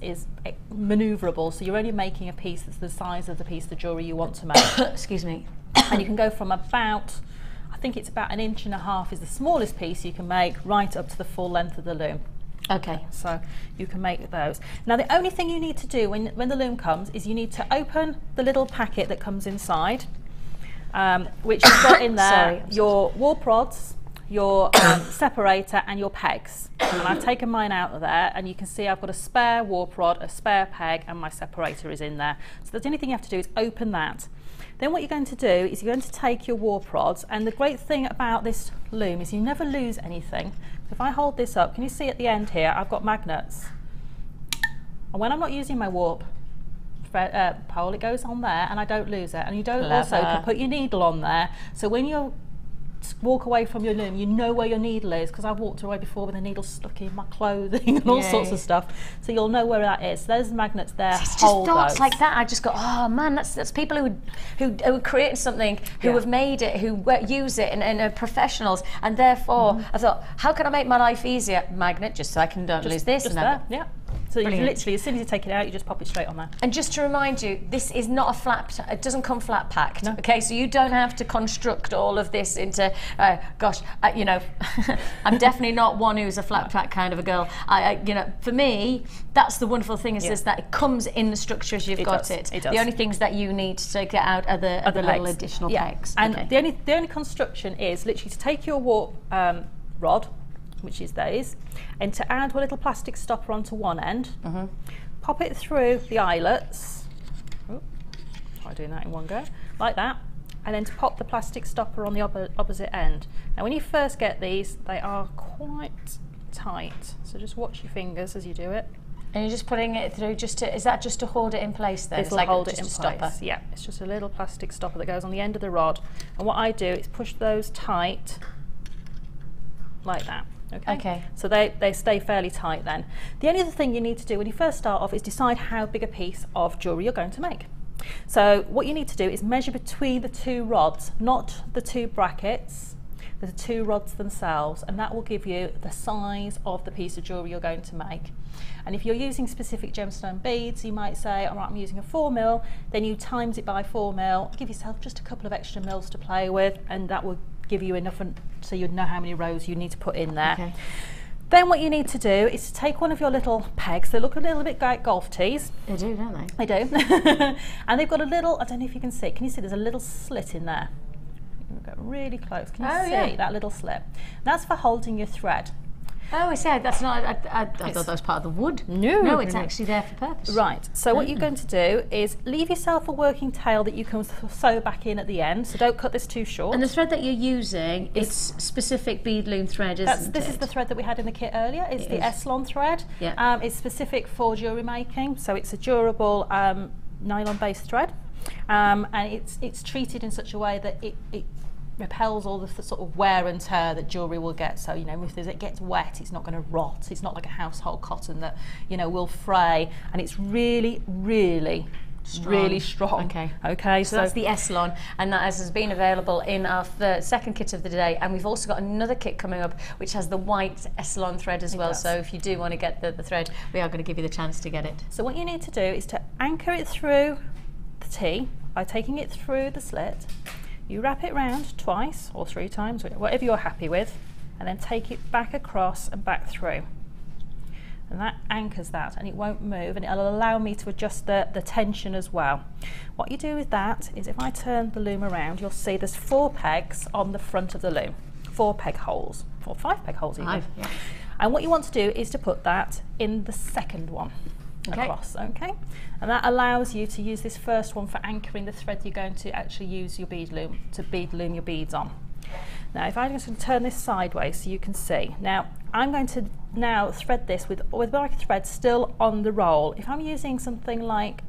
manoeuvrable. So you're only making a piece that's the size of the piece of jewellery you want to make. Excuse me. And you can go from about, I think it's about 1.5 inches is the smallest piece you can make, right up to the full length of the loom. Okay. So you can make those. Now the only thing you need to do when the loom comes is you need to open the little packet that comes inside, which you've got in there your warp rods, your separator and your pegs. And I've taken mine out of there, and you can see I've got a spare warp rod, a spare peg, and my separator is in there. So the only thing you have to do is open that. Then what you're going to do is you're going to take your warp rods, and the great thing about this loom is you never lose anything. If I hold this up, can you see at the end here I've got magnets, and when I'm not using my warp pole, it goes on there and I don't lose it. And you don't can put your needle on there, so when you walk away from your loom, you know where your needle is, because I've walked away before with a needle stuck in my clothing and all sorts of stuff, so you'll know where that is. So there's magnets there. It's just thoughts like that. I just go, oh man, that's people who create something, who have made it, who use it, and are professionals, and therefore I thought, how can I make my life easier? Magnet, just so I can don't lose this. Just there, yeah. So you literally, as soon as you take it out, you just pop it straight on there. And just to remind you, this is not a flat, it doesn't come flat packed, okay? So you don't have to construct all of this into, I'm definitely not one who's a flat pack kind of a girl. For me, that's the wonderful thing is that it comes in the structure as you've got it. It does. The only things that you need to get out are the little additional pegs. And the only construction is literally to take your warp rod, which is those, and to add a little plastic stopper onto one end, pop it through the eyelets, try doing that in one go, like that, and then to pop the plastic stopper on the opposite end. Now when you first get these, they are quite tight, so just watch your fingers as you do it. And you're just putting it through, is that just to hold it in place then? This will hold it in place, yeah. It's just a little plastic stopper that goes on the end of the rod, and what I do is push those tight, like that. Okay. So they stay fairly tight then. The only other thing you need to do when you first start off is decide how big a piece of jewellery you're going to make. So what you need to do is measure between the two rods, not the two brackets, the two rods themselves, and that will give you the size of the piece of jewellery you're going to make. And if you're using specific gemstone beads, you might say, all right, I'm using a 4mm, then you times it by 4mm, give yourself just a couple of extra mils to play with, and that will give you enough so you'd know how many rows you need to put in there. Okay. Then what you need to do is to take one of your little pegs. They look a little bit like golf tees. They do, don't they? They do. And they've got a little, I don't know if you can see, can you see there's a little slit in there? We'll get really close. Can you see that little slit? That's for holding your thread. Oh, I said that's not. I thought that was part of the wood. No, it's actually there for purpose. Right. So what you're going to do is leave yourself a working tail that you can sew back in at the end. So don't cut this too short. And the thread that you're using, it's specific bead loom thread, isn't it? This is the thread that we had in the kit earlier. It's the Eslon thread. Yeah. It's specific for jewellery making, so it's a durable nylon-based thread, and it's treated in such a way that it repels all the sort of wear and tear that jewellery will get. So if it gets wet, it's not going to rot. It's not like a household cotton that will fray, and it's really, really really strong. Okay. Okay. So that's the Eslon, and that has been available in our second kit of the day, and we've also got another kit coming up which has the white Eslon thread as well. So if you do want to get the thread, we are going to give you the chance to get it. So what you need to do is to anchor it through the T by taking it through the slit. You wrap it round twice or 3 times, whatever you're happy with, and then take it back across and back through. And that anchors that, and it won't move, and it'll allow me to adjust the tension as well. What you do with that is, if I turn the loom around, you'll see there's 4 pegs on the front of the loom, 4 peg holes, or 5 peg holes even. 5, yeah. And what you want to do is to put that in the second one. Across, okay? And that allows you to use this first one for anchoring the thread you're going to actually use your bead loom to bead loom your beads on. Now, if I'm just going to turn this sideways so you can see. Now, I'm going to now thread this with my thread still on the roll. If I'm using something like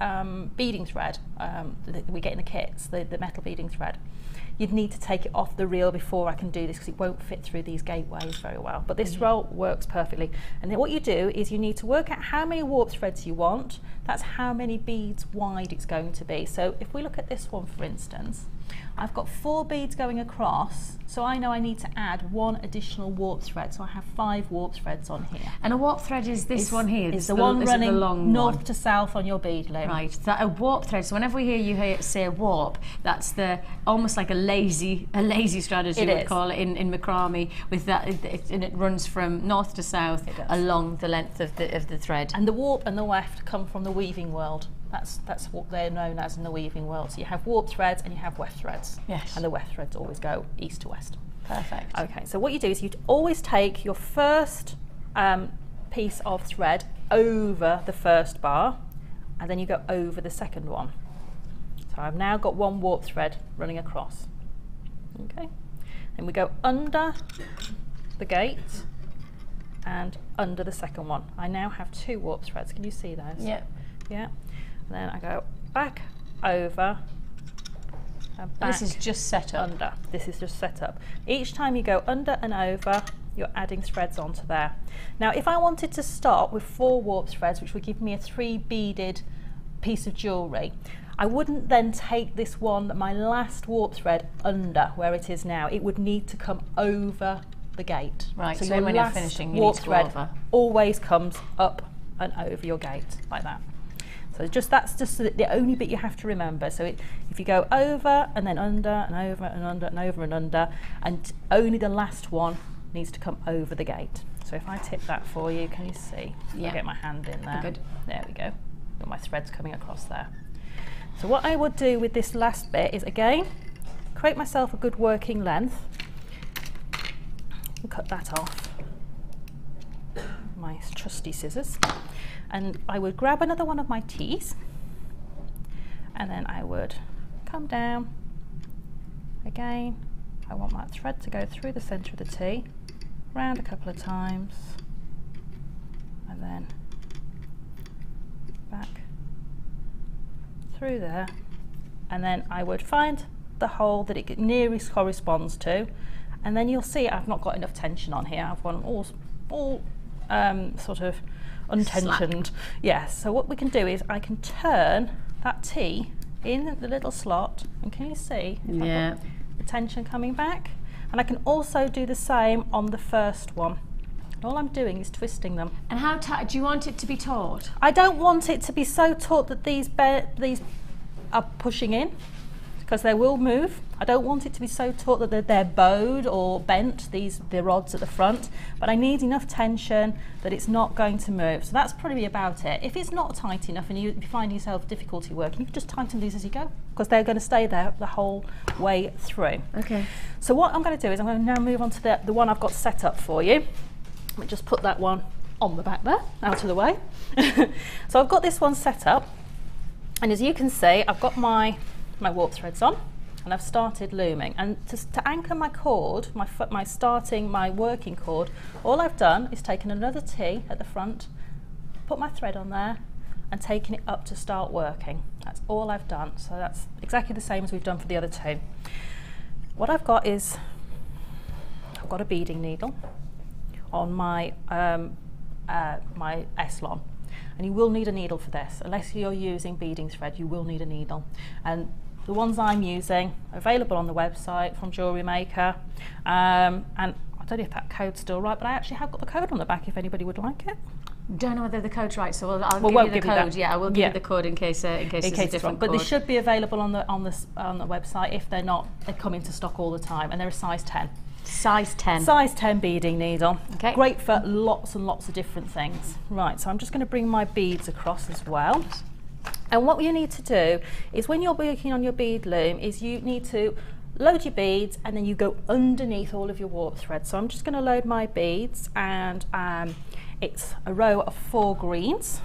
beading thread that we get in the kits, the metal beading thread, you'd need to take it off the reel before I can do this, because it won't fit through these gateways very well. But this roll works perfectly. And then what you do is you need to work out how many warp threads you want. That's how many beads wide it's going to be. So if we look at this one, for instance, I've got 4 beads going across, so I know I need to add 1 additional warp thread, so I have 5 warp threads on here. And a warp thread is this one here? It's the one running north to south on your bead loom. Right, that a warp thread. So whenever we hear you say a warp, that's almost like a lazy strand, as you would call it in macrame, with that, and it runs from north to south along the length of the thread. And the warp and the weft come from the weaving world. That's what they're known as in the weaving world. So you have warp threads and you have weft threads. Yes. And the weft threads always go east to west. Perfect. Okay, so what you do is you always take your first piece of thread over the first bar, and then you go over the second one. So I've now got 1 warp thread running across. Okay. Then we go under the gate and under the second one. I now have 2 warp threads. Can you see those? Yeah. Yeah. And then I go back over and back. This is just set up. Under. This is just set up. Each time you go under and over, you're adding threads onto there. Now, if I wanted to start with 4 warp threads, which would give me a 3 beaded piece of jewellery, I wouldn't then take this one, my last warp thread, under where it is now. It would need to come over the gate. Right, so when your you're finishing, you warp need to go thread over. always comes up and over your gate, like that. So that's just the only bit you have to remember. So if you go over and then under and over and under and over and under, and only the last one needs to come over the gate. So if I tip that for you, can you see? Yeah. I'll get my hand in there. Good. There we go. Got my threads coming across there. So what I would do with this last bit is, again, create myself a good working length and cut that off. My trusty scissors. And I would grab another one of my T's, and then I would come down. Again, I want my thread to go through the centre of the T, round a couple of times, and then back through there, and then I would find the hole that it nearest corresponds to, and then you'll see I've not got enough tension on here. I've got them all sort of untensioned. Slack. Yes, so what we can do is I can turn that T in the little slot, and can you see if I've got the tension coming back? And I can also do the same on the first one. All I'm doing is twisting them. And how tight do you want it to be taut? I don't want it to be so taut that these are pushing in, because they will move. I don't want it to be so taut that they're bowed or bent, the rods at the front, but I need enough tension that it's not going to move. So that's probably about it. If it's not tight enough and you find yourself difficulty working, you can just tighten these as you go, because they're going to stay there the whole way through. Okay. So what I'm going to do is I'm going to now move on to the one I've got set up for you. Let me just put that one on the back there, out of the way. So I've got this one set up, and as you can see, I've got my warp threads on, and I've started looming. And to anchor my cord, my working cord, all I've done is taken another T at the front, put my thread on there, and taken it up to start working. That's all I've done. So that's exactly the same as we've done for the other two. What I've got is, I've got a beading needle on my my Eslon. And you will need a needle for this. Unless you're using beading thread, you will need a needle. And the ones I'm using are available on the website from JewelleryMaker. And I don't know if that code's still right, but I actually have got the code on the back if anybody would like it. Don't know whether the code's right, so I'll give you the code. Yeah, I will give you the code in case there's a different But code. they should be available on the website. If they're not, they come into stock all the time, and they're a size 10. Size 10. Size 10 beading needle. Okay. Great for lots and lots of different things. Right, so I'm just going to bring my beads across as well. And what you need to do is when you're working on your bead loom is you need to load your beads and then you go underneath all of your warp threads. So I'm just going to load my beads, and it's a row of 4 greens.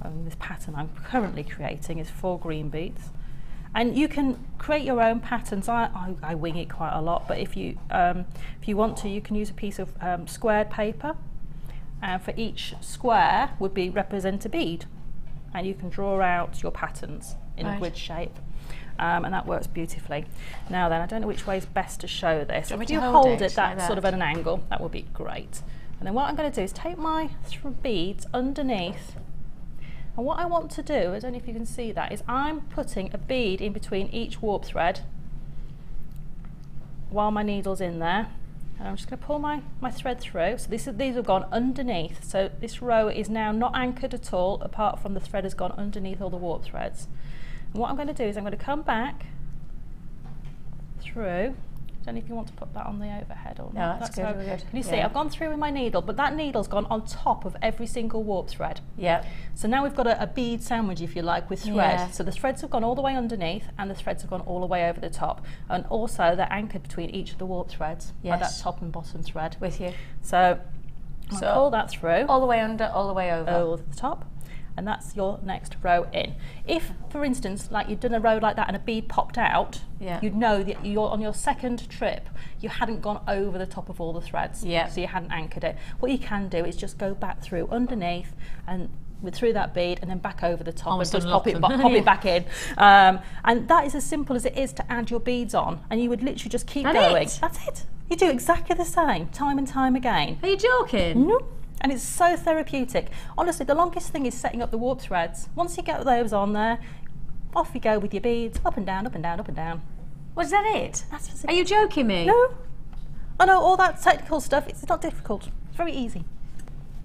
And this pattern I'm currently creating is 4 green beads. And you can create your own patterns. I wing it quite a lot, but if you want to, you can use a piece of squared paper, and for each square would represent a bead, and you can draw out your patterns in a grid shape, and that works beautifully. Now then, I don't know which way is best to show this. If you hold it that sort of at an angle, that would be great. And then what I'm going to do is take my beads underneath. And what I want to do, I don't know if you can see that, is I'm putting a bead in between each warp thread while my needle's in there. And I'm just going to pull my thread through. So these have gone underneath. So this row is now not anchored at all, apart from the thread has gone underneath all the warp threads. And what I'm going to do is I'm going to come back through. I don't know if you want to put that on the overhead or not. No, that's good. Can you see? I've gone through with my needle, but that needle's gone on top of every single warp thread. Yeah. So now we've got a bead sandwich, if you like, with thread. Yeah. So the threads have gone all the way underneath, and the threads have gone all the way over the top. And also they're anchored between each of the warp threads by that top and bottom thread. With you. So I'll pull that through. All the way under, all the way over. Over the top. And that's your next row in. If, for instance, like you'd done a row like that and a bead popped out, you'd know that you're on your second trip, you hadn't gone over the top of all the threads, so you hadn't anchored it. What you can do is just go back through underneath and through that bead and then back over the top and just pop it back in. And that is as simple as it is to add your beads on, and you would literally just keep going. That's it. You do exactly the same, time and time again. Are you joking? No. And it's so therapeutic. Honestly, the longest thing is setting up the warp threads. Once you get those on there, off you go with your beads, up and down, up and down, up and down. Was that it? Are you joking me? No. I know all that technical stuff, it's not difficult. It's very easy.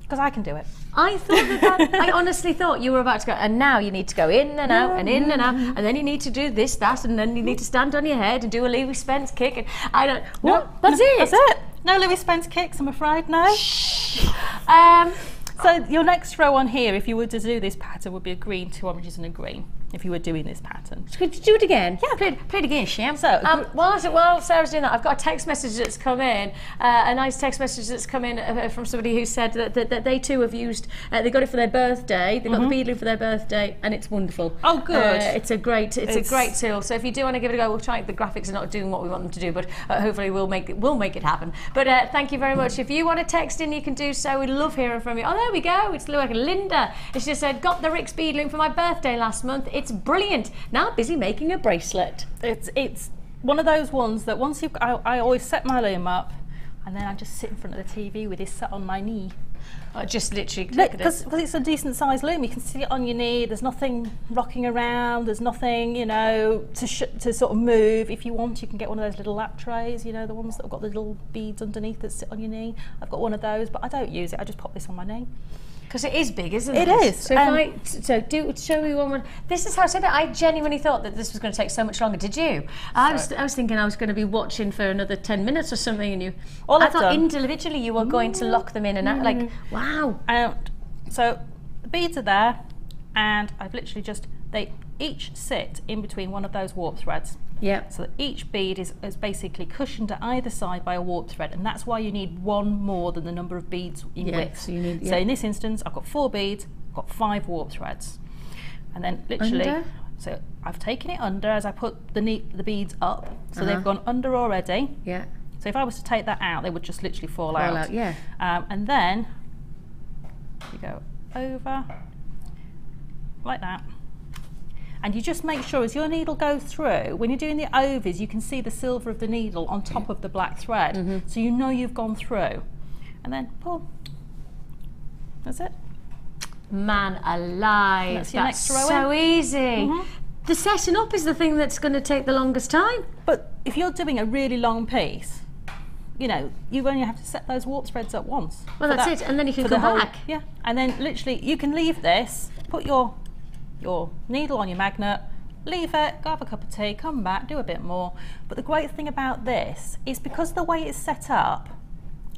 Because I can do it. I thought I honestly thought you were about to go, and now you need to go in and out and in and out, and then you need to do this, that, and then you need to stand on your head and do a Louis Spence kick, and I don't, That's it? No Louis Spence kicks, I'm afraid, no. So your next row on here, if you were to do this pattern, would be a green, 2 oranges and a green, if you were doing this pattern. Could you do it again? Yeah. Play it again, Sham. So, while Sarah's doing that, I've got a text message that's come in, a nice text message that's come in from somebody who said that they too have used, they got it for their birthday, they got the bead loom for their birthday, and it's wonderful. Oh, good. It's a great tool. So if you do want to give it a go, we'll try. The graphics are not doing what we want them to do, but hopefully we'll make it happen. But thank you very much. If you want to text in, you can do so. We love hearing from you. Oh, there we go. It's Linda. She just said, got the Rick's bead loom for my birthday last month. It's brilliant. Now busy making a bracelet. It's one of those ones that once I always set my loom up, and then I just sit in front of the TV with it set on my knee. Just literally because it's a decent sized loom, you can sit it on your knee, there's nothing rocking around, there's nothing, you know, to sort of move. If you want, you can get one of those little lap trays, you know, the ones that have got the little beads underneath that sit on your knee. I've got one of those, but I don't use it, I just pop this on my knee. Because it is big, isn't it? It is. So do show me one more. This is how I said it. I genuinely thought that this was going to take so much longer. Did you? I was thinking I was going to be watching for another 10 minutes or something, and I thought individually you were going to lock them in and out. Like, wow. So the beads are there, and I've literally they each sit in between one of those warp threads. Yeah. So that each bead is basically cushioned to either side by a warp thread, and that's why you need one more than the number of beads in width. So in this instance, I've got 4 beads, I've got 5 warp threads, and then literally, so I've taken it under as I put the beads up, so they've gone under already. Yeah. So if I was to take that out, they would just literally fall out. Yeah. And then you go over like that. And you just make sure as your needle goes through, when you're doing the overs, you can see the silver of the needle on top of the black thread. So you know you've gone through. And then pull. That's it. Man alive, That's your next row so in. easy. The setting up is the thing that's going to take the longest time. But if you're doing a really long piece, you know, you only have to set those warp spreads up once. Well, that's it, and then you can come back. Yeah, and then literally you can leave this, put your needle on your magnet, leave it, go have a cup of tea, come back, do a bit more. But the great thing about this is because the way it's set up,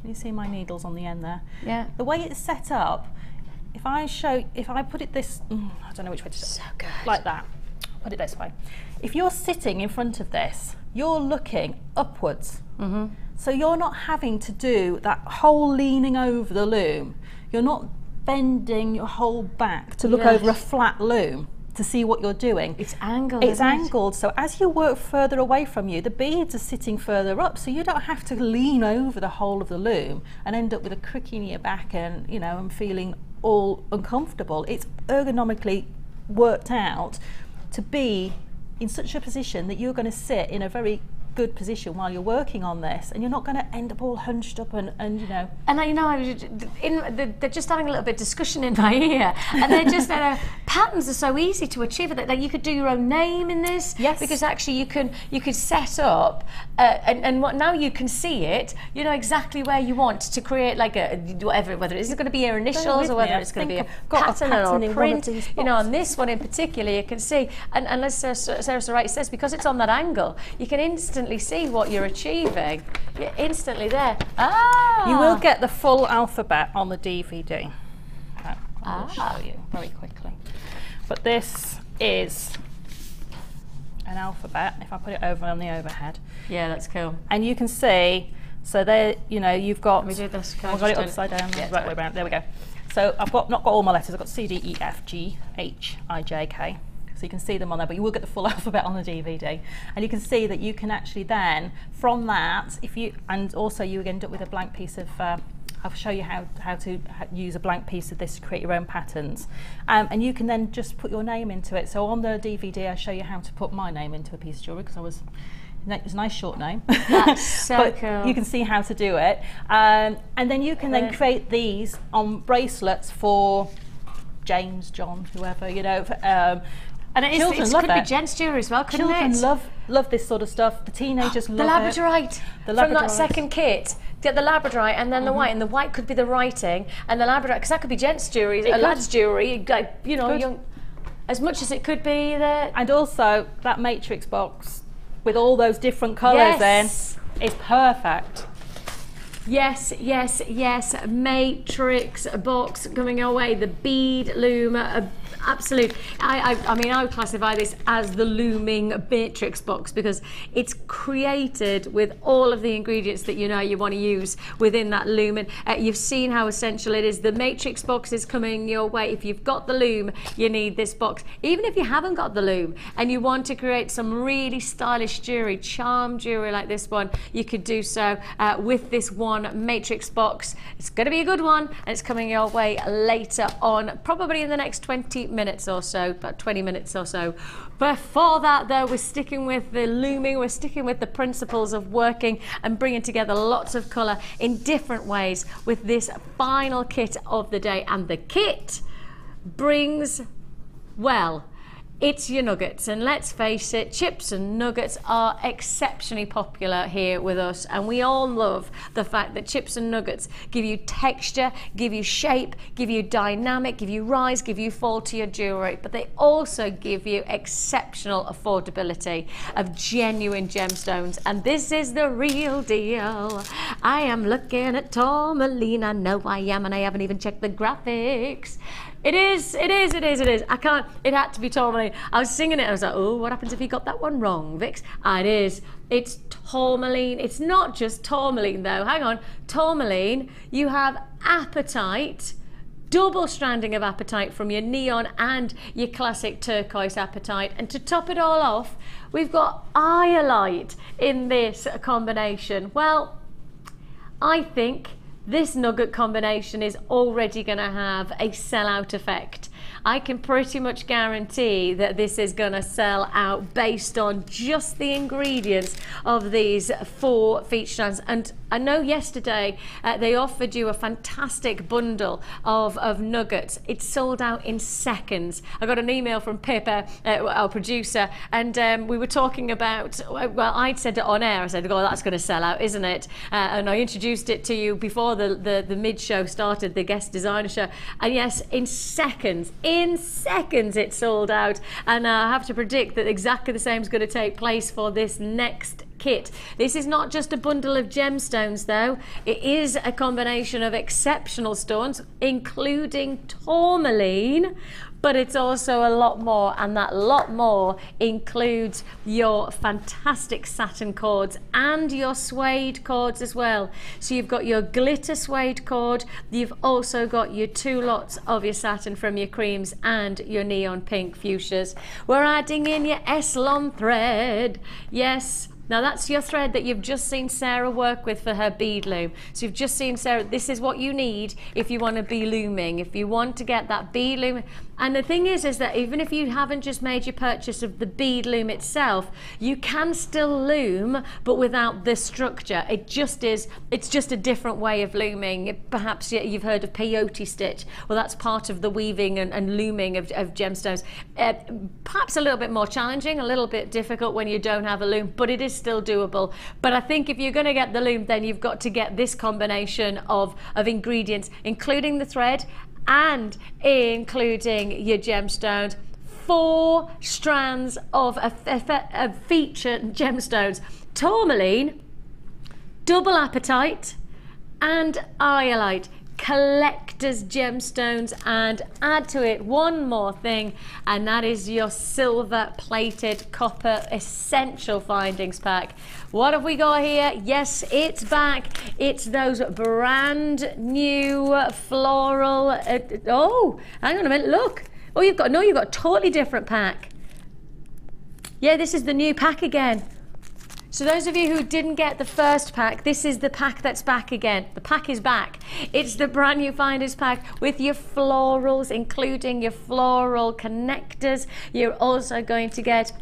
you see my needles on the end there? Yeah. The way it's set up, if I put it this, I don't know which way to do it. So good. Like that. Put it this way. If you're sitting in front of this, you're looking upwards. So you're not having to do that whole leaning over the loom. You're not bending your whole back to look over a flat loom to see what you're doing. It's angled. It's angled. So as you work further away from you, the beads are sitting further up, so you don't have to lean over the whole of the loom and end up with a crick in your back and, you know, and feeling all uncomfortable. It's ergonomically worked out to be in such a position that you're going to sit in a very good position while you're working on this, and you're not going to end up all hunched up and you know. And they're just having a little bit of discussion in my ear, and they're just patterns are so easy to achieve. That you could do your own name in this, yes, because actually you could set up and what now you can see it. You know exactly where you want to create like a whatever, whether it's going to be your initials or whether it's going to be a pattern or a print. You know, on this one in particular, you can see, and as Sarah so right says, because it's on that angle, you can instantly see what you're achieving. You're instantly there. You will get the full alphabet on the DVD. I'll show you very quickly. But this is an alphabet. If I put it over on the overhead. Yeah, that's cool. And you can see, so there, you know, you've got. Let me do this. I've got it upside down. Yeah, right way around. There we go. So I've not got all my letters. I've got C, D, E, F, G, H, I, J, K. So you can see them on there, but you will get the full alphabet on the DVD. And you can see that you can actually then, from that, and also you end up with a blank piece of, I'll show you how to use a blank piece of this to create your own patterns. And you can then just put your name into it. So on the DVD, I show you how to put my name into a piece of jewellery, because it's a nice short name. That's so but cool. You can see how to do it. And then you can then create these on bracelets for James, John, whoever, you know. And it could be gents jewellery as well, couldn't it? Children love this sort of stuff. The teenagers love it. The Labradorite from that second kit. Get the Labradorite and then the white, and the white could be the writing, and the Labradorite, because that could be gents jewellery, lads jewellery, like, you know, young, as much as it could be the. And also that matrix box with all those different colours in is perfect. Yes, yes, yes. Matrix box coming our way. The bead loom, absolute. I mean, I would classify this as the looming matrix box, because it's created with all of the ingredients that you know you want to use within that loom. And you've seen how essential it is. The matrix box is coming your way. If you've got the loom, you need this box. Even if you haven't got the loom and you want to create some really stylish jewelry, charm jewelry like this one, you could do so with this one matrix box. It's going to be a good one, and it's coming your way later on, probably in the next 20 minutes or so, about 20 minutes or so. Before that though, we're sticking with the looming, we're sticking with the principles of working and bringing together lots of colour in different ways with this final kit of the day. And the kit brings, well, it's your nuggets, and let's face it, chips and nuggets are exceptionally popular here with us, and we all love the fact that chips and nuggets give you texture, give you shape, give you dynamic, give you rise, give you fall to your jewellery, but they also give you exceptional affordability of genuine gemstones, and this is the real deal. I am looking at tourmaline, I know I am, and I haven't even checked the graphics. It is. I can't, it had to be tourmaline. I was singing it, I was like, oh, what happens if you got that one wrong, Vix? It is. It's tourmaline. It's not just tourmaline though. Hang on. Tourmaline, you have apatite, double stranding of apatite from your neon and your classic turquoise apatite. And to top it all off, we've got iolite in this combination. Well, I think this nugget combination is already going to have a sellout effect. I can pretty much guarantee that this is going to sell out based on just the ingredients of these 4 feature strands. And I know yesterday they offered you a fantastic bundle of nuggets. It sold out in seconds. I got an email from Pippa, our producer, and we were talking about, well, I'd said it on air. I said, oh, that's going to sell out, isn't it? And I introduced it to you before the mid-show started, the guest designer show. And yes, in seconds it sold out. And I have to predict that exactly the same is going to take place for this next kit. This is not just a bundle of gemstones though, it is a combination of exceptional stones including tourmaline, but it's also a lot more, and that lot more includes your fantastic satin cords and your suede cords as well. So you've got your glitter suede cord, you've also got your 2 lots of your satin from your creams and your neon pink fuchsias. We're adding in your Eslon thread. Yes, now that's your thread that you've just seen Sara work with for her bead loom. So you've just seen Sara, this is what you need if you want to be looming, if you want to get that bead loom. And the thing is that even if you haven't just made your purchase of the bead loom itself, you can still loom, but without this structure. It's just a different way of looming. Perhaps you've heard of peyote stitch. Well, that's part of the weaving and looming of gemstones. Perhaps a little bit more challenging, a little bit difficult when you don't have a loom, but it is still doable. But I think if you're going to get the loom, then you've got to get this combination of ingredients, including the thread and including your gemstones. 4 strands of featured gemstones: tourmaline, double apatite and iolite. Collector's gemstones, and add to it one more thing, and that is your silver plated copper essential findings pack. What have we got here? Yes, it's back. It's those brand new floral oh, hang on a minute, look. Oh, you've got a totally different pack. Yeah, this is the new pack again. So those of you who didn't get the first pack, this is the pack that's back again. The pack is back. It's the brand new finders pack with your florals, including your floral connectors. You're also going to get,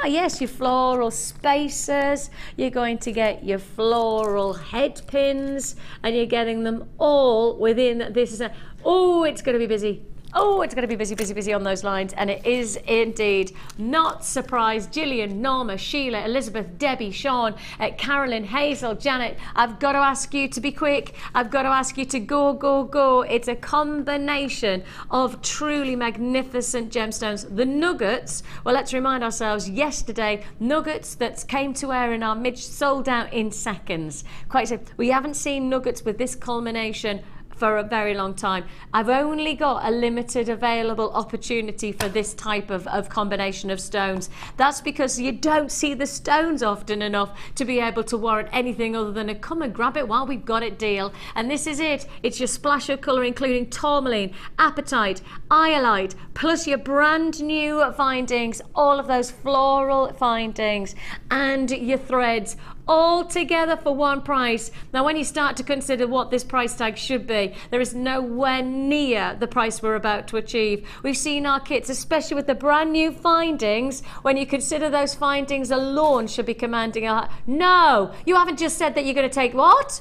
yes, your floral spacers. You're going to get your floral head pins, and you're getting them all within this. Oh, it's going to be busy. Oh, it's going to be busy on those lines, and it is indeed. Not surprised. Gillian, Norma, Sheila, Elizabeth, Debbie, Sean, Carolyn, Hazel, Janet, I've got to ask you to be quick. I've got to ask you to go. It's a combination of truly magnificent gemstones. The nuggets, well, let's remind ourselves, yesterday, nuggets that came to air in our mid sold out in seconds. Quite so. We haven't seen nuggets with this culmination for a very long time. I've only got a limited available opportunity for this type of combination of stones. That's because you don't see the stones often enough to be able to warrant anything other than a come and grab it while we've got it deal. And this is it. It's your splash of colour, including tourmaline, apatite, iolite, plus your brand new findings, all of those floral findings, and your threads, all together for one price. Now, when you start to consider what this price tag should be, there is nowhere near the price we're about to achieve. We've seen our kits, especially with the brand new findings, when you consider those findings alone should be commanding a... No, you haven't just said that you're going to take what?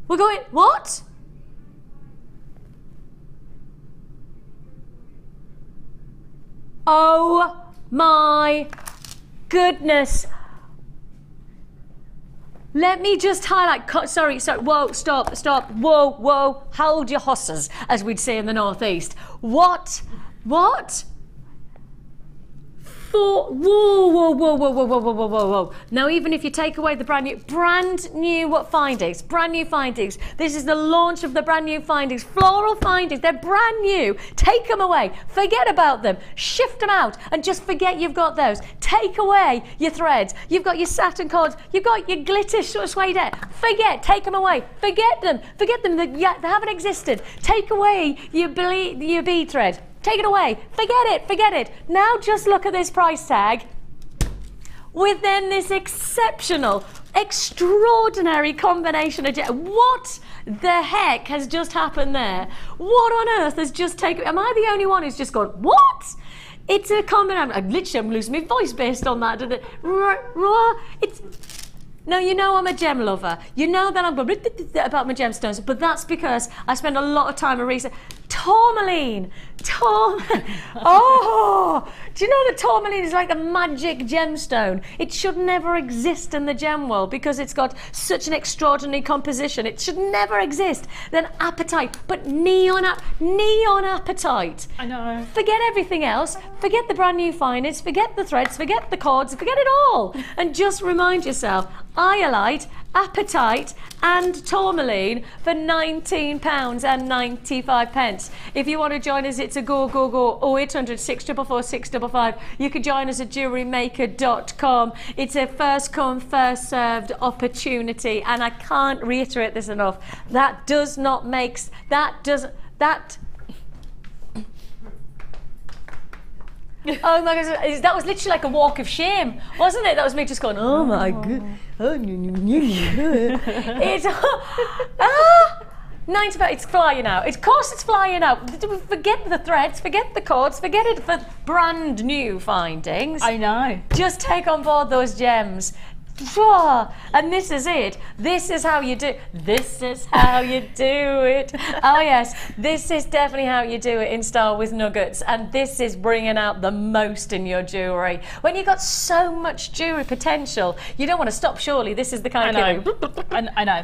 We're going, what? Oh my goodness. Let me just highlight, sorry, whoa, stop, whoa, hold your horses, as we'd say in the Northeast. What? Whoa. Now, even if you take away the brand new findings, this is the launch of the brand new findings, floral findings, they're brand new. Take them away, forget about them, shift them out, and just forget you've got those. Take away your threads, you've got your satin cords, you've got your glitter suede, take them away, forget them, they haven't existed. Take away your bead thread. Take it away. Forget it. Now just look at this price tag within this exceptional extraordinary combination of what the heck has just happened there? What on earth has just taken? Am I the only one who's just gone, what? It's a combination. I'm losing my voice based on that. It's now, you know I'm a gem lover. You know that I'm going about my gemstones, but that's because I spend a lot of time in research. Tourmaline! Oh! Do you know that tourmaline is like a magic gemstone? It should never exist in the gem world because it's got such an extraordinary composition. It should never exist. Then apatite, but neon apatite. I know. Forget everything else. Forget the brand new findings. Forget the threads. Forget the cords. Forget it all. And just remind yourself, Iolite, apatite and tourmaline for £19.95. If you want to join us, it's a go 0800 644 655. You can join us at JewelleryMaker.com. It's a first come first served opportunity, and I can't reiterate this enough. That does not make Oh my gosh, that was literally like a walk of shame, wasn't it? That was me just going, oh my god. It's 95, it's flying out. Of course it's flying out. Forget the threads, forget the cords, forget it for brand new findings. I know. Just take on board those gems. And this is it. This is how you do. This is how you do it. Oh yes, this is definitely how you do it in style with nuggets. And this is bringing out the most in your jewellery. When you've got so much jewellery potential, you don't want to stop. Surely this is the kind of kit. I know.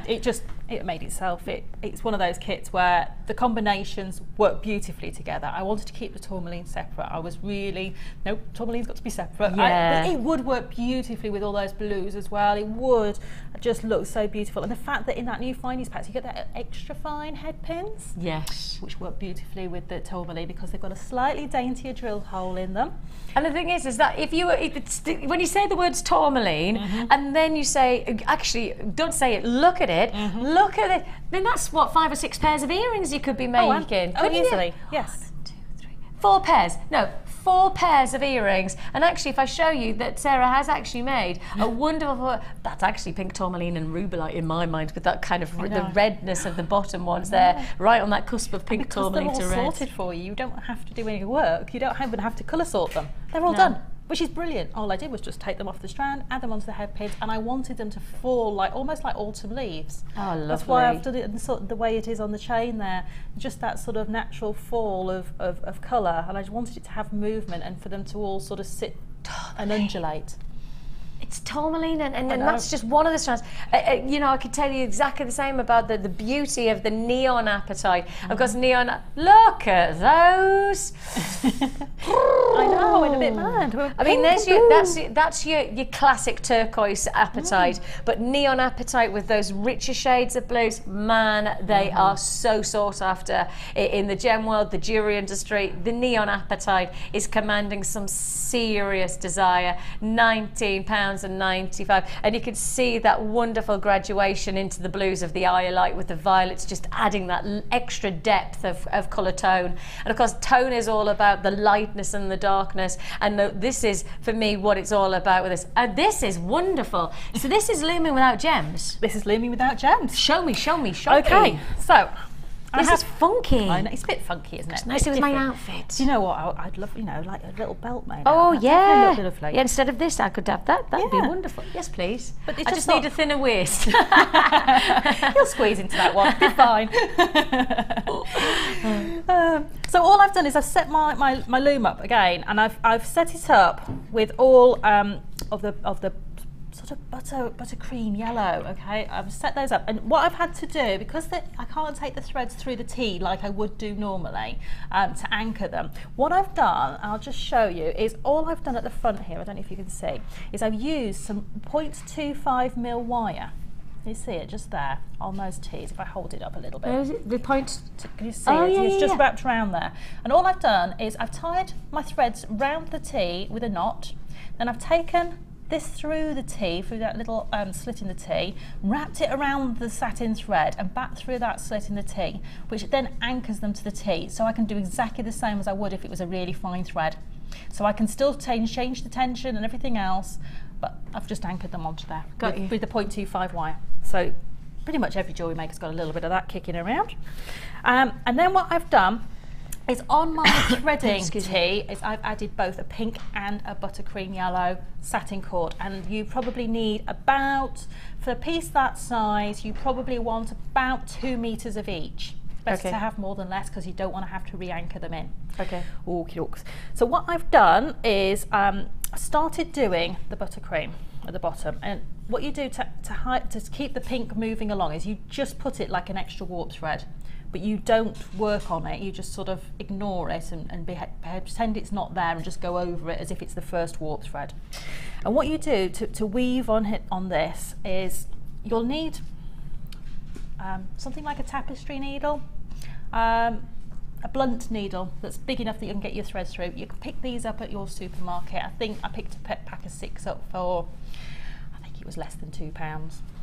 It made itself. It's one of those kits where the combinations work beautifully together. I wanted to keep the tourmaline separate. I was really, nope, tourmaline's got to be separate. Yeah. But it would work beautifully with all those blues as well. It would just look so beautiful. And the fact that in that new findings pack, you get that extra fine head pins. Yes. Which work beautifully with the tourmaline because they've got a slightly daintier drill hole in them. And the thing is that when you say the words tourmaline, and then you say, actually, don't say it, look at it, look at it, then that's what, 5 or 6 pairs of earrings you could be making. Oh, easily, yes. 1, 2, 3, 4 pairs. No, 4 pairs of earrings. And actually, if I show you that Sara has actually made a wonderful, that's actually pink tourmaline and rubellite in my mind, with that kind of the redness of the bottom ones there, right on that cusp of pink tourmaline to red. Because they're all sorted for you. You don't have to do any work. You don't even have to colour sort them. They're all done, which is brilliant. All I did was just take them off the strand, add them onto the head pins, and I wanted them to fall like almost like autumn leaves. Oh, lovely. That's why I've done it in the way it is on the chain there. Just that sort of natural fall of colour, and I just wanted it to have movement and for them to all sort of sit and undulate. It's tourmaline, and that's just one of the strands. You know, I could tell you exactly the same about the beauty of the neon apatite. Of course, neon. Look at those. I know, I'm a bit mad. I mean, that's your classic turquoise apatite, but neon apatite with those richer shades of blues. Man, they are so sought after in the gem world, the jewelry industry. The neon apatite is commanding some serious desire. £19.95, and you can see that wonderful graduation into the blues of the iolite with the violets, just adding that extra depth of colour tone. And of course, tone is all about the lightness and the darkness, and this is for me what it's all about with this. And this is wonderful. So this is looming without gems. This is looming without gems. Show me. Okay, so this is funky. I know, it's a bit funky, isn't it? It's nice with my outfit. Do you know what? I'd love, like a little belt made. Oh yeah. Lovely. Yeah. Instead of this, I could have that. That'd be wonderful. Yes, please. But I just need a thinner waist. You'll squeeze into that one. Be fine. So all I've done is I've set my loom up again, and I've set it up with all of the sort of buttercream yellow. Okay, I've set those up, and what I've had to do, because I can't take the threads through the tea like I would do normally to anchor them, what I've done, I'll just show you, is all I've done at the front here, I don't know if you can see, is I've used some 0.25mm wire. You see it just there on those tees. If I hold it up a little bit, is it the point? Can you see it? It's just wrapped around there. And all I've done is I've tied my threads round the tee with a knot. Then I've taken this through the tee, through that little slit in the tee, wrapped it around the satin thread and back through that slit in the tee, which then anchors them to the tee. So I can do exactly the same as I would if it was a really fine thread. So I can still change the tension and everything else but I've just anchored them onto there with the 0.25 wire. So pretty much every jewellery maker's got a little bit of that kicking around. And then what I've done is on my threading tee is I've added both a pink and a buttercream yellow satin cord, and you probably need about, for a piece that size, you probably want about 2 meters of each. Better to have more than less because you don't want to have to re-anchor them in. Okay. Okie-dokes. So what I've done is I started doing the buttercream at the bottom, and what you do to keep the pink moving along is you just put it like an extra warp thread, but you don't work on it, you just sort of ignore it and pretend it's not there and just go over it as if it's the first warp thread. And what you do to weave on this is you'll need something like a tapestry needle, a blunt needle that's big enough that you can get your threads through. You can pick these up at your supermarket. I think I picked a pack of 6 up for, I think it was less than £2.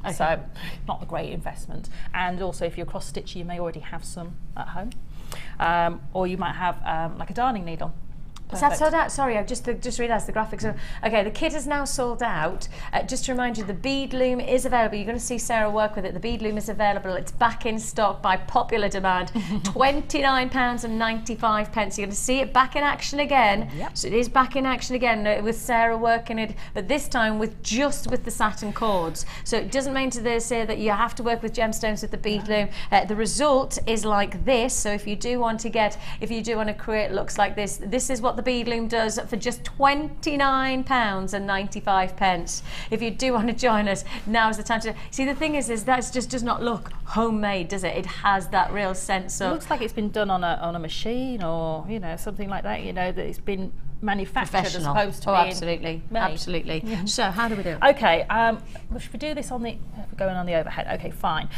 Okay. So not a great investment. And also if you're cross stitching, you may already have some at home. Or you might have like a darning needle. Is that sold out? Sorry, I've just realised the graphics are... Okay, the kit is now sold out. Just to remind you, the Bead Loom is available. You're going to see Sarah work with it. The Bead Loom is available. It's back in stock by popular demand. £29.95. You're going to see it back in action again. Yep. So it is back in action again with Sarah working it, but this time with the satin cords. So it doesn't mean to say that you have to work with gemstones with the Bead Loom. The result is like this. So if you do want to create looks like this, this is what the Bead Loom does for just £29.95. If you do want to join us, now's the time to see. The thing is that just does not look homemade, does it? It has that real sense of, it looks like it's been done on a machine, or something like that, that it's been manufactured as opposed to being absolutely made. Absolutely. Yeah. So how do we do it? Okay, should we do this on the, we're going on the overhead. Okay, fine.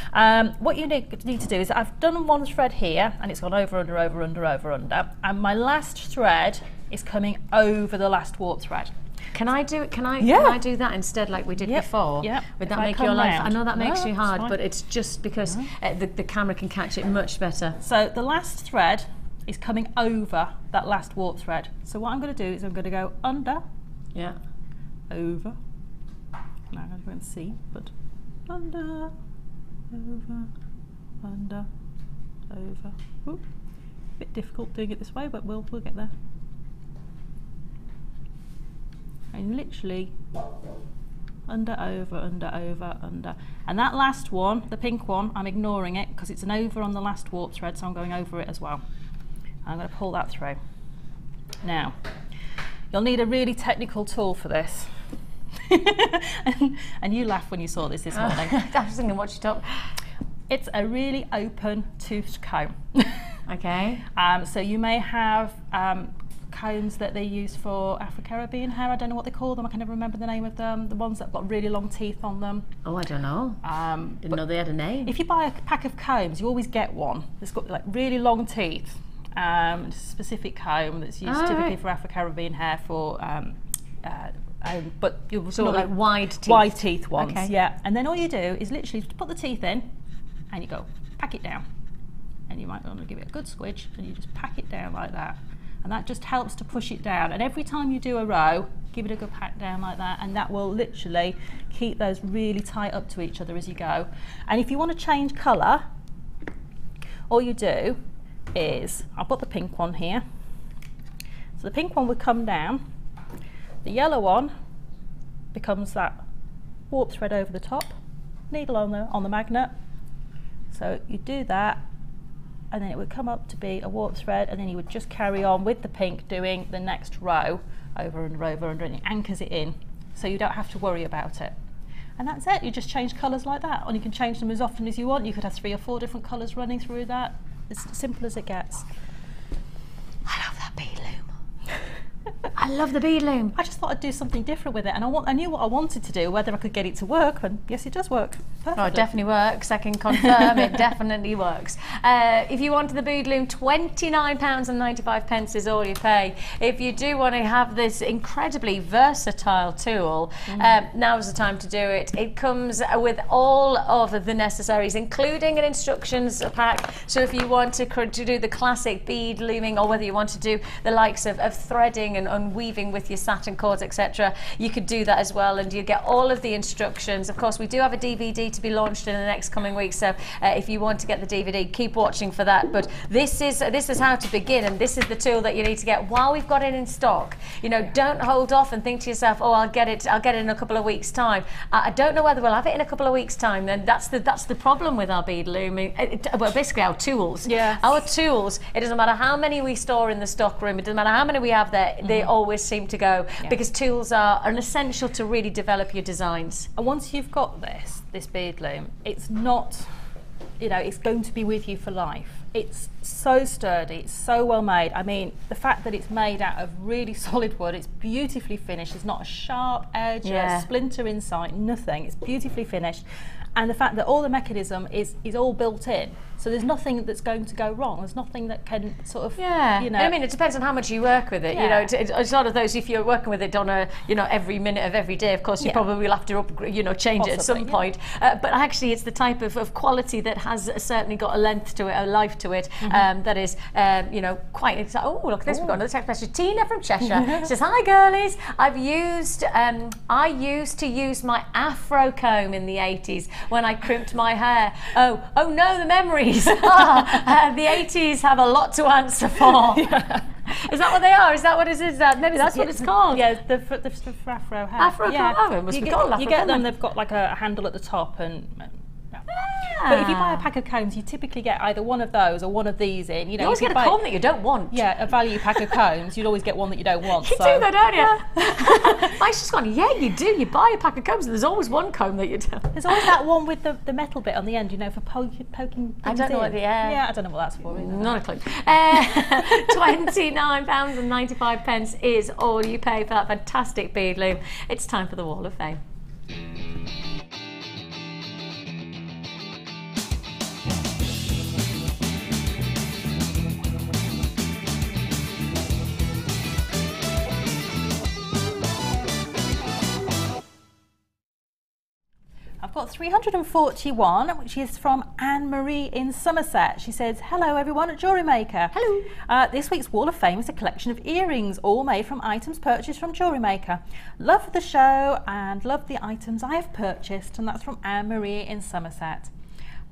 What you need to do is, I've done one thread here and it's gone over, under, over, under, over, under, and my last thread is coming over the last warp thread. Can I do that instead, like we did before? Yeah. Would that make your life? I know that makes you hard, but it's just because the camera can catch it much better. So the last thread is coming over that last warp thread. So what I'm going to do is I'm going to go under, over. Now I'm going to go and see, but under, over, under, over. Ooh, bit difficult doing it this way, but we'll get there. And literally under, over, under, over, under. And that last one, the pink one, I'm ignoring it because it's an over on the last warp thread, so I'm going over it as well. I'm going to pull that through. Now, you'll need a really technical tool for this. and you laughed when you saw this morning. I was thinking, what you talk. It's a really open toothed comb. Okay. So you may have combs that they use for Afro-Caribbean hair. I don't know what they call them. I can never remember the name of them. The ones that have got really long teeth on them. Oh, I don't know. Didn't know they had a name. If you buy a pack of combs, you always get one that's got like really long teeth. It's a specific comb that's used typically for Afro-Caribbean hair for, but you'll sort of like wide teeth ones. Okay. Yeah. And then all you do is literally put the teeth in, and you go pack it down. And you might want to give it a good squidge, and you just pack it down like that. And that just helps to push it down. And every time you do a row, give it a good pack down like that, and that will literally keep those really tight up to each other as you go. And if you want to change colour, all you do is, I'll put the pink one here. So the pink one would come down. The yellow one becomes that warp thread over the top, needle on the magnet. So you do that, and then it would come up to be a warp thread, and then you would just carry on with the pink doing the next row over and over, and it anchors it in, so you don't have to worry about it. And that's it. You just change colours like that, and you can change them as often as you want. You could have 3 or 4 different colours running through that. It's as simple as it gets. I love that bead loom. I love the bead loom. I just thought I'd do something different with it, and I knew what I wanted to do, whether I could get it to work, and yes, it does work. perfectly. Oh, it definitely works. I can confirm it definitely works. If you want the Bead Loom, £29.95 is all you pay. If you do want to have this incredibly versatile tool, now's the time to do it. It comes with all of the necessaries, including an instructions pack. So if you want to do the classic bead looming, or whether you want to do the likes of threading and weaving with your satin cords, etc., you could do that as well, and you get all of the instructions. Of course, we do have a DVD to be launched in the next coming weeks, so if you want to get the DVD, keep watching for that. But this is how to begin, and this is the tool that you need to get while we've got it in stock. You know, don't hold off and think to yourself, oh, I'll get it in a couple of weeks' time. I don't know whether we'll have it in a couple of weeks' time. Then that's the problem with our bead loom. Well, basically our tools. Yes. Our tools. It doesn't matter how many we store in the stock room. It doesn't matter how many we have there. They always seem to go, because tools are an essential to really develop your designs. And once you've got this bead loom, it's not, you know, it's going to be with you for life. It's so sturdy, it's so well made. I mean, the fact that it's made out of really solid wood, it's beautifully finished. There's not a sharp edge, a splinter inside, nothing. It's beautifully finished. And the fact that all the mechanism is all built in, so there's nothing that's going to go wrong. There's nothing that can sort of, you know. I mean, it depends on how much you work with it. You know, it's not of those, if you're working with it on a, you know, every minute of every day, of course you probably will have to change it at some point. But actually, it's the type of quality that has certainly got a length to it, a life to it, that is, you know, quite. Oh, look at this! We've got another text message. Tina from Cheshire says, "Hi girlies, I used to use my Afro comb in the 80s when I crimped my hair. Oh no, the memories. The 80s have a lot to answer for." Is that what they are? Is that what it is? Maybe that's what it's called. Yeah, the Afro hair. Afro comb. It must be called Afro. You get them. They've got like a handle at the top, and. But if you buy a pack of combs, you typically get either one of those or one of these in. You know, you always get a comb that you don't want. Yeah, a value pack of combs, you'd always get one that you don't want. You do that, don't you? Mike's just gone, yeah, you do. You buy a pack of combs and there's always one comb that you don't. There's always that one with the metal bit on the end, you know, for poking I don't know what the Yeah, I don't know what that's for either. Not a clue. £29.95 is all you pay for that fantastic bead loom. It's time for the Wall of Fame. I've got 341, which is from Anne-Marie in Somerset. She says, "Hello everyone at JewelleryMaker. Hello. This week's Wall of Fame is a collection of earrings, all made from items purchased from JewelleryMaker. Love the show and love the items I have purchased," and that's from Anne-Marie in Somerset.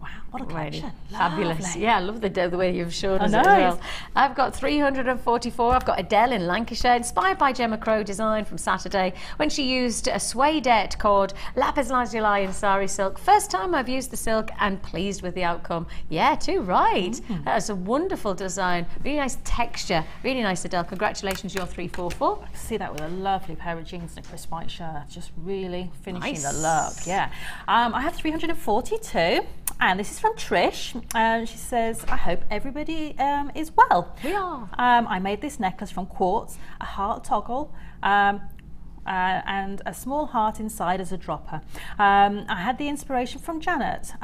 Wow, what a collection. Fabulous. Lovely. Yeah, I love the way you've showed us it as well. I've got 344. I've got Adele in Lancashire, inspired by Gemma Crow design from Saturday when she used a suede cord, lapis lazuli in sari silk. First time I've used the silk and pleased with the outcome. Yeah, too right. That's a wonderful design. Really nice texture. Really nice, Adele. Congratulations, you're 344. I can see that with a lovely pair of jeans and a crisp white shirt. Just really finishing the look. Yeah. I have 342. And this is from Trish. She says, "I hope everybody is well. We are. I made this necklace from quartz, a heart toggle, and a small heart inside as a dropper. I had the inspiration from Janet.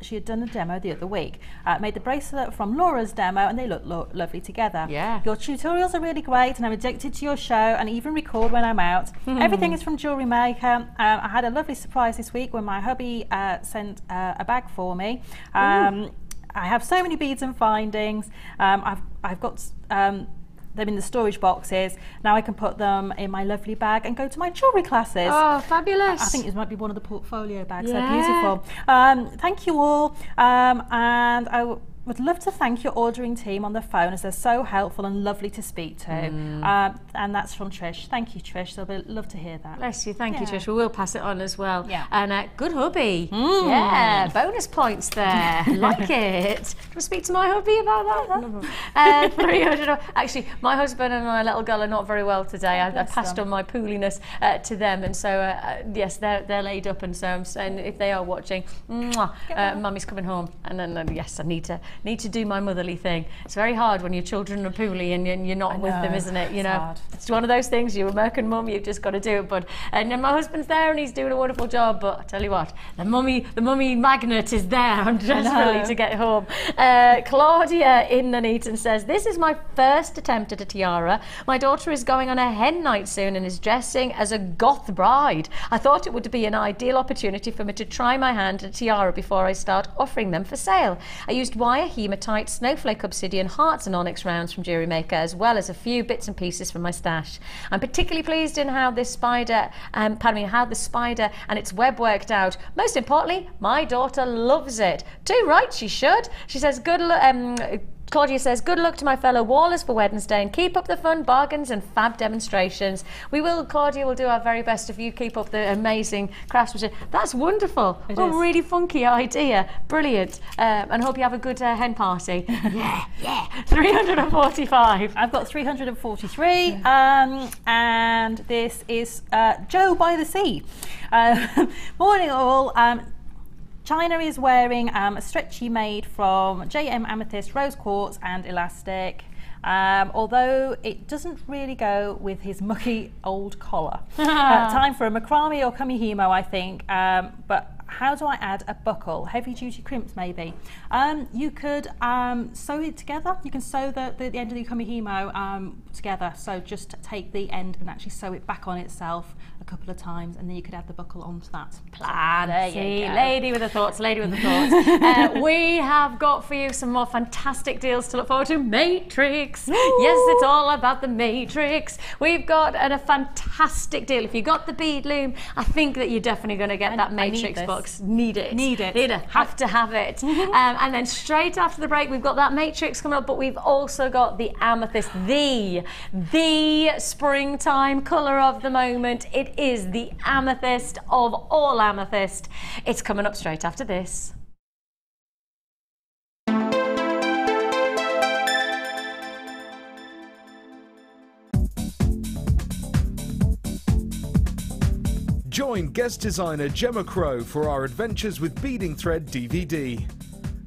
She had done a demo the other week. Made the bracelet from Laura's demo, and they look lovely together. Yeah. Your tutorials are really great, and I'm addicted to your show and even record when I'm out. Everything is from JewelleryMaker. I had a lovely surprise this week when my hubby sent a bag for me. I have so many beads and findings. I've got them in the storage boxes. Now I can put them in my lovely bag and go to my jewellery classes." Oh, fabulous. I think this might be one of the portfolio bags. They're beautiful. Thank you all. And I would love to thank your ordering team on the phone, as they're so helpful and lovely to speak to. And that's from Trish. Thank you, Trish. They'll love to hear that. Bless you. Thank you, Trish. We will pass it on as well. Yeah. And good hubby. Yeah, bonus points there. Like it. Can I speak to my hubby about that? 300. Actually, my husband and my little girl are not very well today. I passed on my pooliness to them, and so yes, they're laid up, and so I'm saying if they are watching, Mummy's coming home, and then yes, I need to need to do my motherly thing. It's very hard when your children are poorly and you're not with them, isn't it? You know, hard. It's one of those things, you're American mum, you've just got to do it. But and then my husband's there and he's doing a wonderful job, but I tell you what, the mummy magnet is there and desperately to get home. Claudia in Nuneaton says, this is my first attempt at a tiara. My daughter is going on a hen night soon and is dressing as a goth bride. I thought it would be an ideal opportunity for me to try my hand at a tiara before I start offering them for sale. I used wire, hematite, snowflake obsidian, hearts and onyx rounds from JewelleryMaker, as well as a few bits and pieces from my stash. I'm particularly pleased in how this spider, how the spider and its web worked out. Most importantly, my daughter loves it. Too right, she should. She says, Claudia says, good luck to my fellow wallers for Wednesday and keep up the fun, bargains and fab demonstrations. We will, Claudia, will do our very best if you keep up the amazing craftsmanship. That's wonderful. It a is. really funky idea. Brilliant. And hope you have a good hen party. Yeah. 345. I've got 343, and this is Joe by the Sea. Morning all. China is wearing a stretchy made from JM Amethyst, rose quartz and elastic, although it doesn't really go with his mucky old collar. Time for a macrame or kamihimo, I think, but how do I add a buckle? Heavy duty crimps maybe. You could sew it together. You can sew the end of the kamihimo together, so just take the end and actually sew it back on itself a couple of times, and then you could add the buckle onto that. Plan. There you go. Lady with the thoughts, lady with the thoughts. We have got for you some more fantastic deals to look forward to. Matrix. Ooh. Yes, it's all about the Matrix. We've got a fantastic deal. If you got the bead loom, I think that you're definitely going to get that Matrix box. Need it. Have to have it. And then straight after the break, we've got that Matrix coming up, but we've also got the Amethyst, the springtime colour of the moment. It is the amethyst of all amethyst. It's coming up straight after this. Join guest designer Gemma Crow for our Adventures with Beading Thread DVD.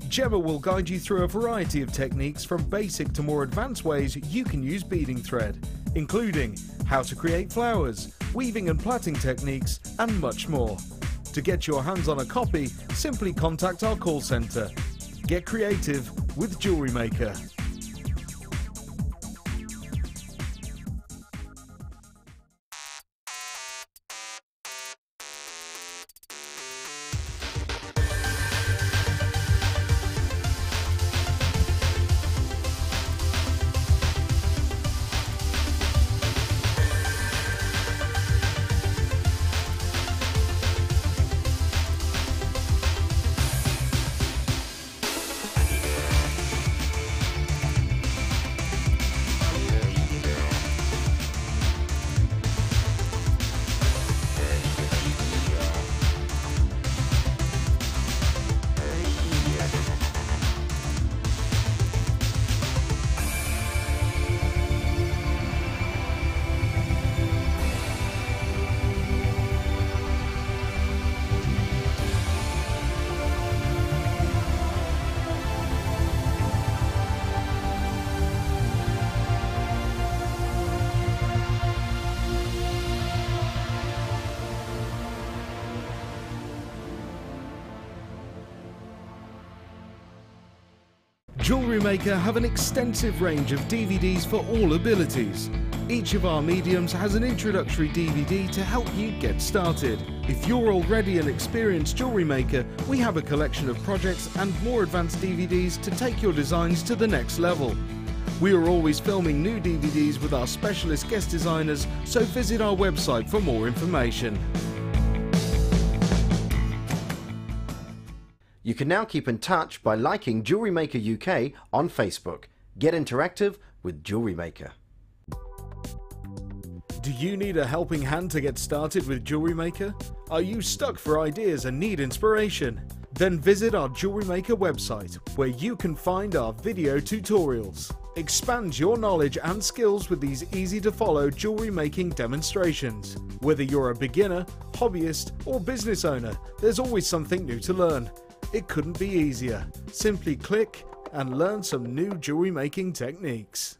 Gemma will guide you through a variety of techniques from basic to more advanced ways you can use beading thread, including how to create flowers, weaving and plaiting techniques, and much more. To get your hands on a copy, simply contact our call centre. Get creative with JewelleryMaker. JewelleryMaker have an extensive range of DVDs for all abilities. Each of our mediums has an introductory DVD to help you get started. If you're already an experienced jewellery maker, we have a collection of projects and more advanced DVDs to take your designs to the next level. We are always filming new DVDs with our specialist guest designers, so visit our website for more information. You can now keep in touch by liking JewelleryMaker UK on Facebook. Get interactive with JewelleryMaker. Do you need a helping hand to get started with JewelleryMaker? Are you stuck for ideas and need inspiration? Then visit our JewelleryMaker website, where you can find our video tutorials. Expand your knowledge and skills with these easy-to-follow jewellery making demonstrations. Whether you're a beginner, hobbyist, or business owner, there's always something new to learn. It couldn't be easier. Simply click and learn some new jewellery making techniques.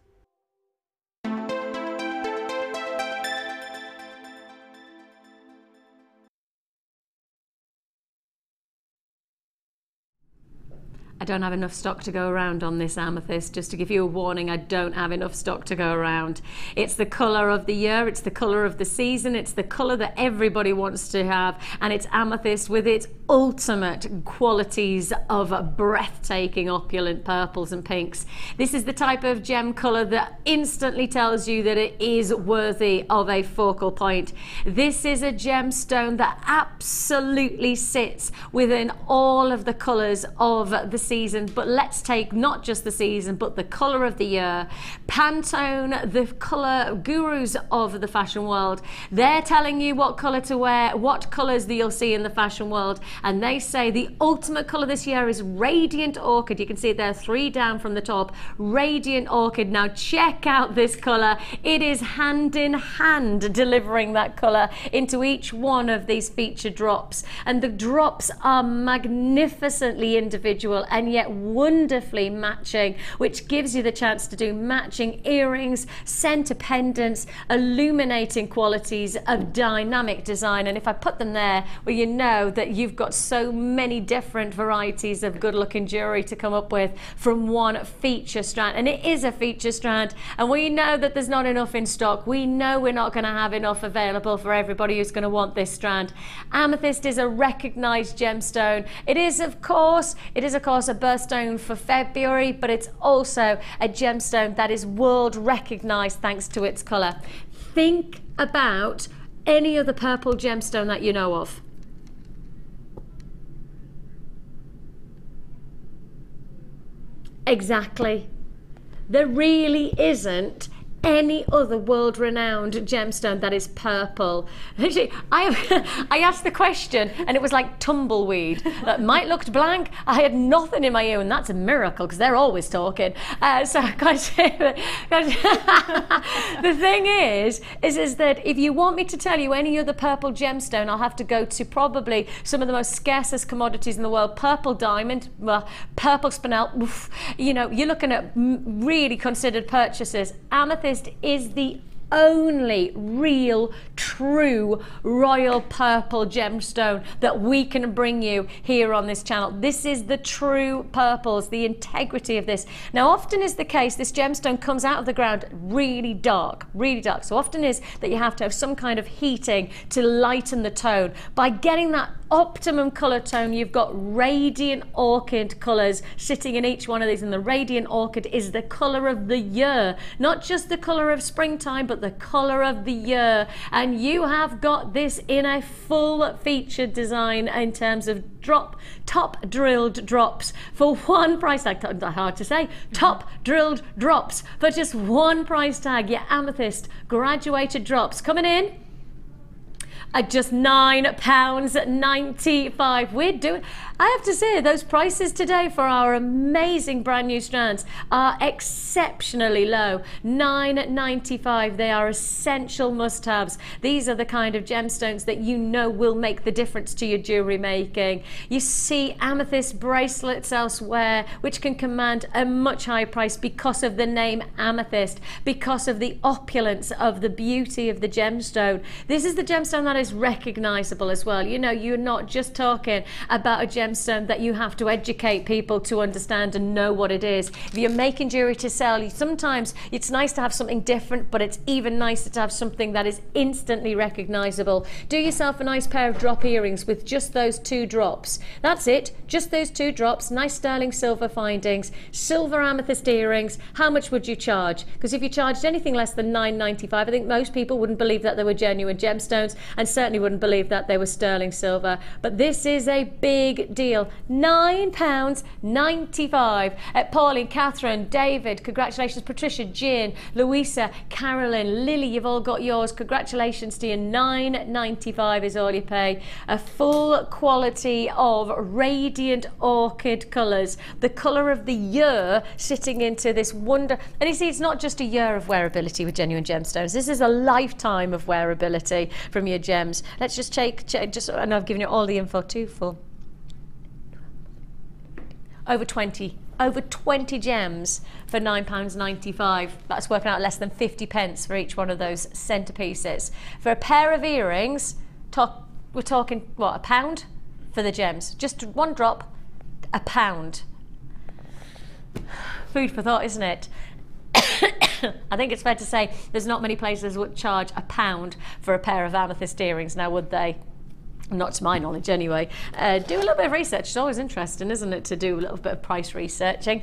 I don't have enough stock to go around on this amethyst. Just to give you a warning, I don't have enough stock to go around. It's the colour of the year, it's the colour of the season, it's the colour that everybody wants to have, and it's amethyst with its ultimate qualities of breathtaking opulent purples and pinks. This is the type of gem colour that instantly tells you that it is worthy of a focal point. This is a gemstone that absolutely sits within all of the colours of the season, but let's take not just the season but the colour of the year. Pantone, the colour gurus of the fashion world, they're telling you what colour to wear, what colours that you'll see in the fashion world, and they say the ultimate colour this year is Radiant Orchid. You can see it there, 3 down from the top, Radiant Orchid. Now check out this colour. It is hand in hand delivering that colour into each one of these featured drops, and the drops are magnificently individual and yet wonderfully matching, which gives you the chance to do matching earrings, centre pendants, illuminating qualities of dynamic design. And if I put them there, well, you know that you've got so many different varieties of good looking jewellery to come up with from one feature strand. And it is a feature strand, and we know that there's not enough in stock. We know we're not going to have enough available for everybody who's going to want this strand. Amethyst is a recognised gemstone. It is of course a birthstone for February, but it's also a gemstone that is world recognized thanks to its color. Think about any other purple gemstone that you know of. Exactly. There really isn't any other world-renowned gemstone that is purple. Literally, I asked the question and it was like tumbleweed. That might look blank. I had nothing in my ear, and that's a miracle because they're always talking. So I can't say that. The thing is that if you want me to tell you any other purple gemstone, I'll have to go to probably some of the most scarcest commodities in the world. Purple diamond, well, purple spinel. Oof, you know, you're looking at really considered purchases. Amethyst is the only real true royal purple gemstone that we can bring you here on this channel. This is the true purples, the integrity of this. Now often is the case, this gemstone comes out of the ground really dark, so often is that you have to have some kind of heating to lighten the tone. By getting that optimum color tone, you've got Radiant Orchid colors sitting in each one of these, and the Radiant Orchid is the color of the year, not just the color of springtime, but the color of the year. And you have got this in a full featured design in terms of top drilled drops for one price tag. Hard to say. Top drilled drops for just one price tag. Your amethyst graduated drops coming in at just £9.95. We're doing, I have to say, those prices today for our amazing brand new strands are exceptionally low. £9.95. They are essential must-haves. These are the kind of gemstones that you know will make the difference to your jewellery making. You see amethyst bracelets elsewhere which can command a much higher price because of the name amethyst, because of the opulence of the beauty of the gemstone. This is the gemstone that is recognizable as well. You know, you're not just talking about a gemstone that you have to educate people to understand and know what it is. If you're making jewelry to sell, sometimes it's nice to have something different, but it's even nicer to have something that is instantly recognizable. Do yourself a nice pair of drop earrings with just those 2 drops. That's it, just those 2 drops. Nice sterling silver findings, silver amethyst earrings. How much would you charge? Because if you charged anything less than £9.95, I think most people wouldn't believe that they were genuine gemstones, and certainly wouldn't believe that they were sterling silver. But this is a big deal. £9.95. Pauline, Catherine, David, congratulations. Patricia, Jean, Louisa, Carolyn, Lily, you've all got yours. Congratulations to you. £9.95 is all you pay. A full quality of Radiant Orchid colours, the colour of the year, sitting into this wonder. And you see, it's not just a year of wearability with genuine gemstones. This is a lifetime of wearability from your gems. Let's just check, and I've given you all the info too, for over 20 over 20 gems for £9.95. That's working out less than 50 pence for each one of those centerpieces. For a pair of earrings, we're talking, what, £1 for the gems? Just one drop, £1. Food for thought, isn't it? I think it's fair to say there's not many places that would charge £1 for a pair of amethyst earrings now, would they? Not to my knowledge anyway. Do a little bit of research. It's always interesting, isn't it, to do a little bit of price researching.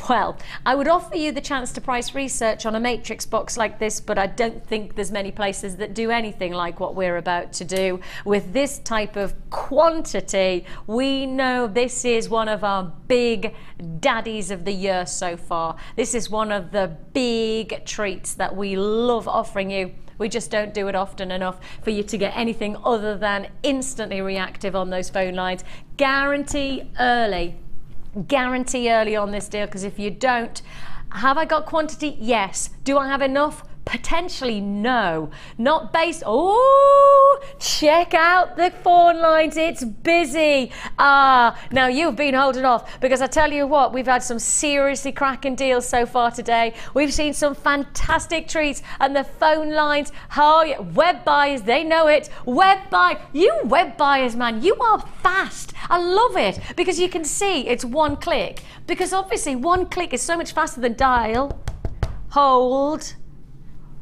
Well, I would offer you the chance to price research on a matrix box like this, but I don't think there's many places that do anything like what we're about to do. With this type of quantity, we know this is one of our big daddies of the year so far. This is one of the big treats that we love offering you. We just don't do it often enough for you to get anything other than instantly reactive on those phone lines. Guarantee early on this deal, because if you don't, have I got quantity? Yes. Do I have enough? Potentially no. Not based. Oh, check out the phone lines, it's busy. Now you've been holding off, because I tell you what, we've had some seriously cracking deals so far today. We've seen some fantastic treats, and the phone lines, oh yeah, web buyers, they know it. You web buyers, man, you are fast. I love it, because you can see it's one click, because obviously one click is so much faster than dial, hold,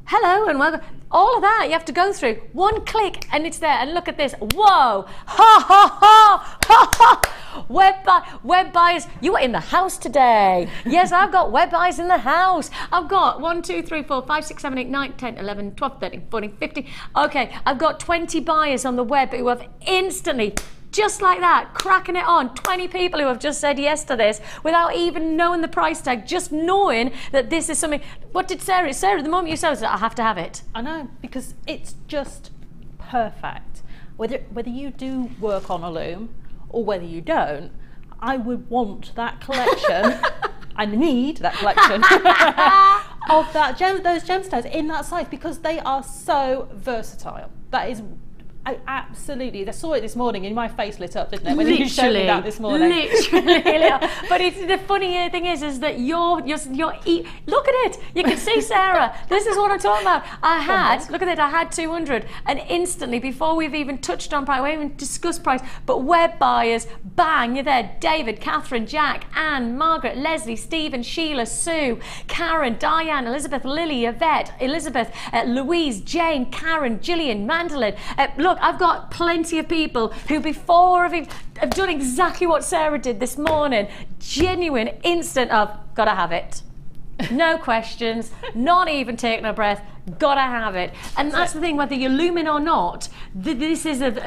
hello and welcome. All of that you have to go through. One click and it's there. And look at this. Whoa. Ha ha ha ha ha. Web buyers, you are in the house today. Yes, I've got web buyers in the house. I've got 1, 2, 3, 4, 5, 6, 7, 8, 9, 10, 11, 12, 13, 14, 15. Okay, I've got 20 buyers on the web who have instantly, just like that, cracking it on. 20 people who have just said yes to this without even knowing the price tag, just knowing that this is something. What did Sarah? Sarah, the moment you said, I have to have it. I know, because it's just perfect. Whether you do work on a loom or whether you don't, I would want that collection. I need that collection of those gemstones in that size, because they are so versatile. That is. Absolutely. I saw it this morning and my face lit up, didn't it? When you showed me that this morning. Literally. But the funny thing is that you're look at it. You can see Sarah. This is what I'm talking about. Look at it, I had 200, and instantly, before we've even touched on price, we haven't even discussed price, but web buyers, bang, you're there. David, Catherine, Jack, Anne, Margaret, Leslie, Stephen, Sheila, Sue, Karen, Diane, Elizabeth, Lily, Yvette, Elizabeth, Louise, Jane, Karen, Gillian, Mandolin. Look, I've got plenty of people who before have done exactly what Sarah did this morning. Genuine, instant of, gotta have it. No questions, not even taking a breath, gotta have it. And that's the thing, whether you're looming or not, this is an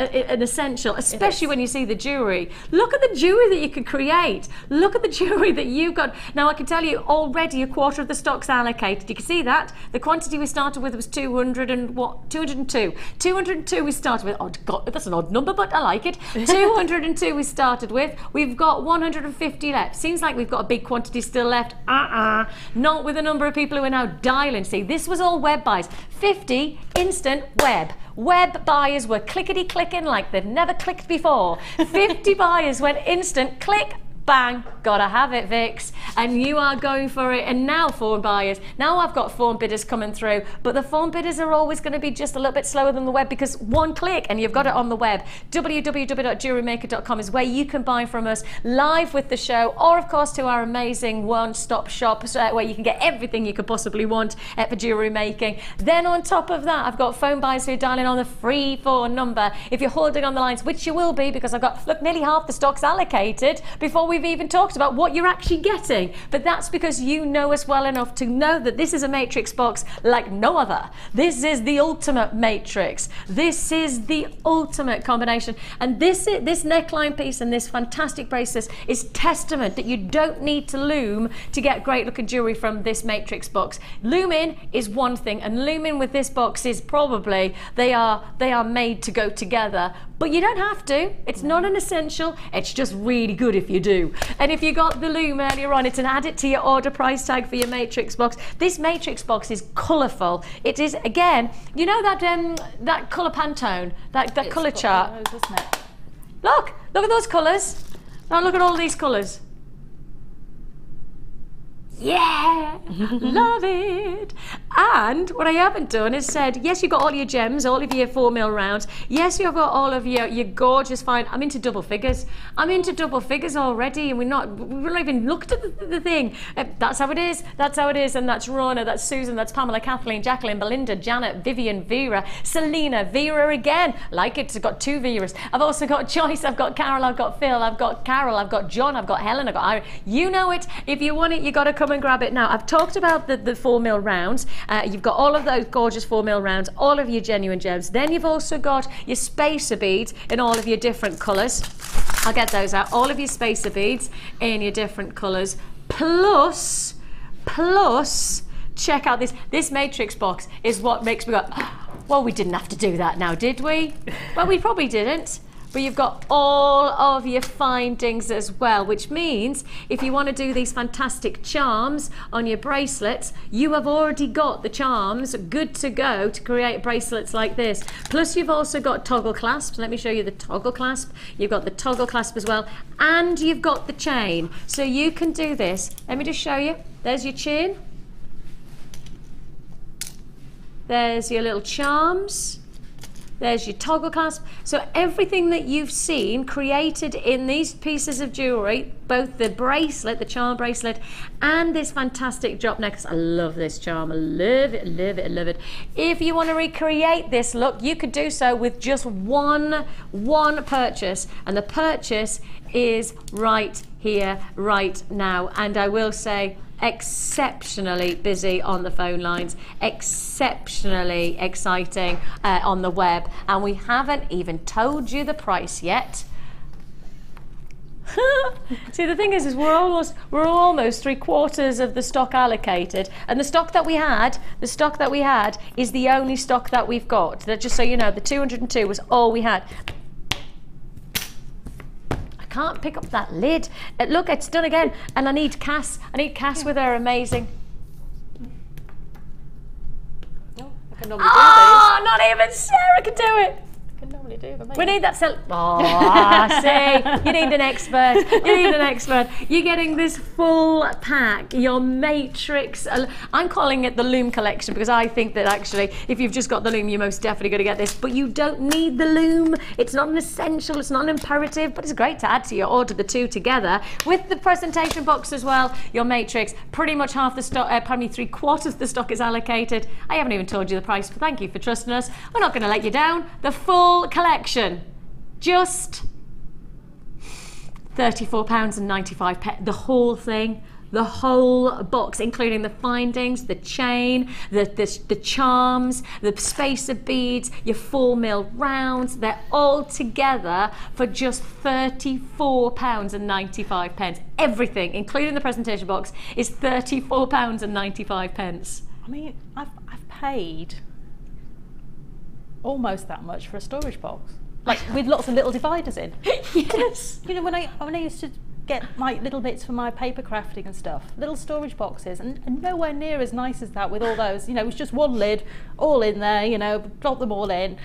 essential, especially when you see the jewellery. Look at the jewellery that you can create. Look at the jewellery that you've got. Now I can tell you already a quarter of the stock's allocated. You can see that. The quantity we started with was 202. 202 we started with. Oh God, that's an odd number, but I like it. 202 we started with. We've got 150 left. Seems like we've got a big quantity still left. Not with the number of people who are now dialing. See, this was all web buys. 50 instant web. Web buyers were clickety clicking like they've never clicked before. 50 buyers went instant click, bang, gotta have it, Vix. And you are going for it. And now phone buyers. Now I've got phone bidders coming through, but the phone bidders are always going to be just a little bit slower than the web, because one click and you've got it on the web. www.jewellerymaker.com is where you can buy from us live with the show, or of course to our amazing one-stop shop where you can get everything you could possibly want for jewellery making. Then on top of that, I've got phone buyers who are dialing on the free phone number. If you're holding on the lines, which you will be, because I've got, look, nearly half the stock's allocated before we've even talked about what you're actually getting. But that's because you know us well enough to know that this is a matrix box like no other. This is the ultimate matrix. This is the ultimate combination. And this neckline piece and this fantastic bracelet is testament that you don't need to loom to get great looking jewelry from this matrix box. Looming is one thing, and looming with this box is probably, they are made to go together. But you don't have to. It's not an essential. It's just really good if you do. And if you got the loom earlier on, it's an add it to your order price tag for your matrix box. This matrix box is colourful. It is, again, you know that colour Pantone, that colour chart. Those, isn't it? Look at those colours. Now look at all these colours. Love it. And what I haven't done is said, yes, you've got all your gems, all of your 4mm rounds. Yes, you've got all of your gorgeous fine. I'm into double figures. I'm into double figures already, and we've not even looked at the thing. That's how it is. That's how it is. And that's Rona, that's Susan, that's Pamela, Kathleen, Jacqueline, Belinda, Janet, Vivian, Vera, Selena, Vera again. Like it, I've got 2 Veras. I've also got Joyce, I've got Carol, I've got Phil, I've got Carol, I've got John, I've got Helen, I've got Irene. You know it. If you want it, you got to come and grab it now. I've talked about the 4mm rounds. You've got all of those gorgeous 4mm rounds, all of your genuine gems. Then you've also got your spacer beads in all of your different colours. I'll get those out. All of your spacer beads in your different colours. Plus, check out this matrix box is what makes me go, well, we didn't have to do that now, did we? Well, we probably didn't. But you've got all of your findings as well, which means if you want to do these fantastic charms on your bracelets, you have already got the charms good to go to create bracelets like this. Plus you've also got toggle clasps. Let me show you the toggle clasp. You've got the toggle clasp as well, and you've got the chain. So you can do this. Let me just show you. There's your chain. There's your little charms. There's your toggle clasp. So everything that you've seen created in these pieces of jewellery, both the bracelet, the charm bracelet, and this fantastic drop necklace. I love this charm. I love it, love it, love it. If you want to recreate this look, you could do so with just one purchase. And the purchase is right here, right now. And I will say, exceptionally busy on the phone lines, exceptionally exciting on the web, and we haven't even told you the price yet. See, the thing is we're almost 3/4 of the stock allocated, and the stock that we had is the only stock that we've got. That, just so you know, the 202 was all we had. Can't pick up that lid. Look, it's done again. And I need Cass. With her amazing. Oh, I can normally do these. Not even Sarah can do it. I can normally do them. We need that see, you need an expert. You need an expert. You're getting this full pack, your matrix. I'm calling it the Loom collection because I think that actually, if you've just got the Loom, you're most definitely going to get this. But you don't need the Loom. It's not an essential. It's not an imperative. But it's great to add to your order, the two together with the presentation box as well. Your matrix, pretty much half the stock, probably 3/4 of the stock is allocated. I haven't even told you the price, but thank you for trusting us. We're not going to let you down. The full collection, just £34.95. The whole thing, the whole box, including the findings, the chain, the charms, the spacer beads, your 4mm rounds. They're all together for just £34.95. Everything, including the presentation box, is £34.95. I mean, I've paid almost that much for a storage box, like with lots of little dividers in. Yes. You know, when I used to get my little bits for my paper crafting and stuff, little storage boxes, and nowhere near as nice as that with all those. You know, it was just one lid, all in there. You know, drop them all in.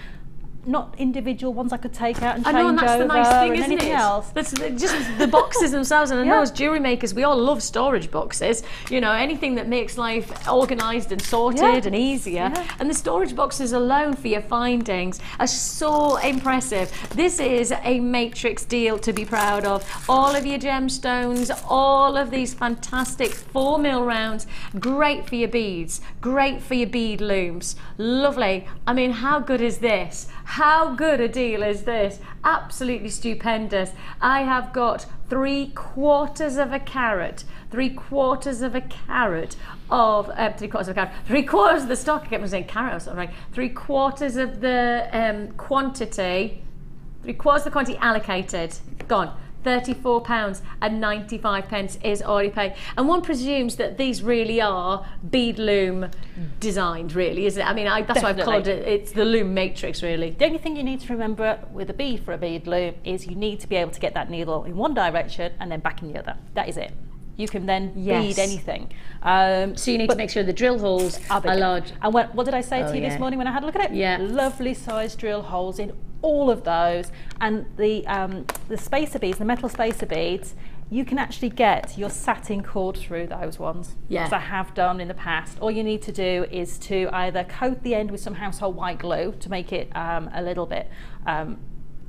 Not individual ones I could take out and change and that's over the nice thing, and isn't anything it? else. That's just the boxes themselves, and I know as jewellery makers we all love storage boxes. You know, anything that makes life organised and sorted and easier. And the storage boxes alone for your findings are so impressive. This is a matrix deal to be proud of. All of your gemstones, all of these fantastic 4mm rounds, great for your beads, great for your bead looms. Lovely. I mean, how good is this? How good a deal is this? Absolutely stupendous. I have got 3/4 of a carat, 3/4 of a carat of 3/4 of a carat, 3/4 of the stock. I kept saying carat or something, right? 3/4 of the quantity, 3/4 of the quantity allocated, gone. £34.95 is already paid, and one presumes that these really are bead loom designed, really, isn't it? I mean, that's why I've called it. It's the loom matrix, really. The only thing you need to remember with a bead for a bead loom is you need to be able to get that needle in one direction and then back in the other. That is it. You can then bead anything. So you need to make sure the drill holes are large. And what did I say to you this morning when I had a look at it? Yeah. Lovely sized drill holes in all of those, and the spacer beads, the metal spacer beads, you can actually get your satin cord through those ones, as I have done in the past. All you need to do is to either coat the end with some household white glue to make it a little bit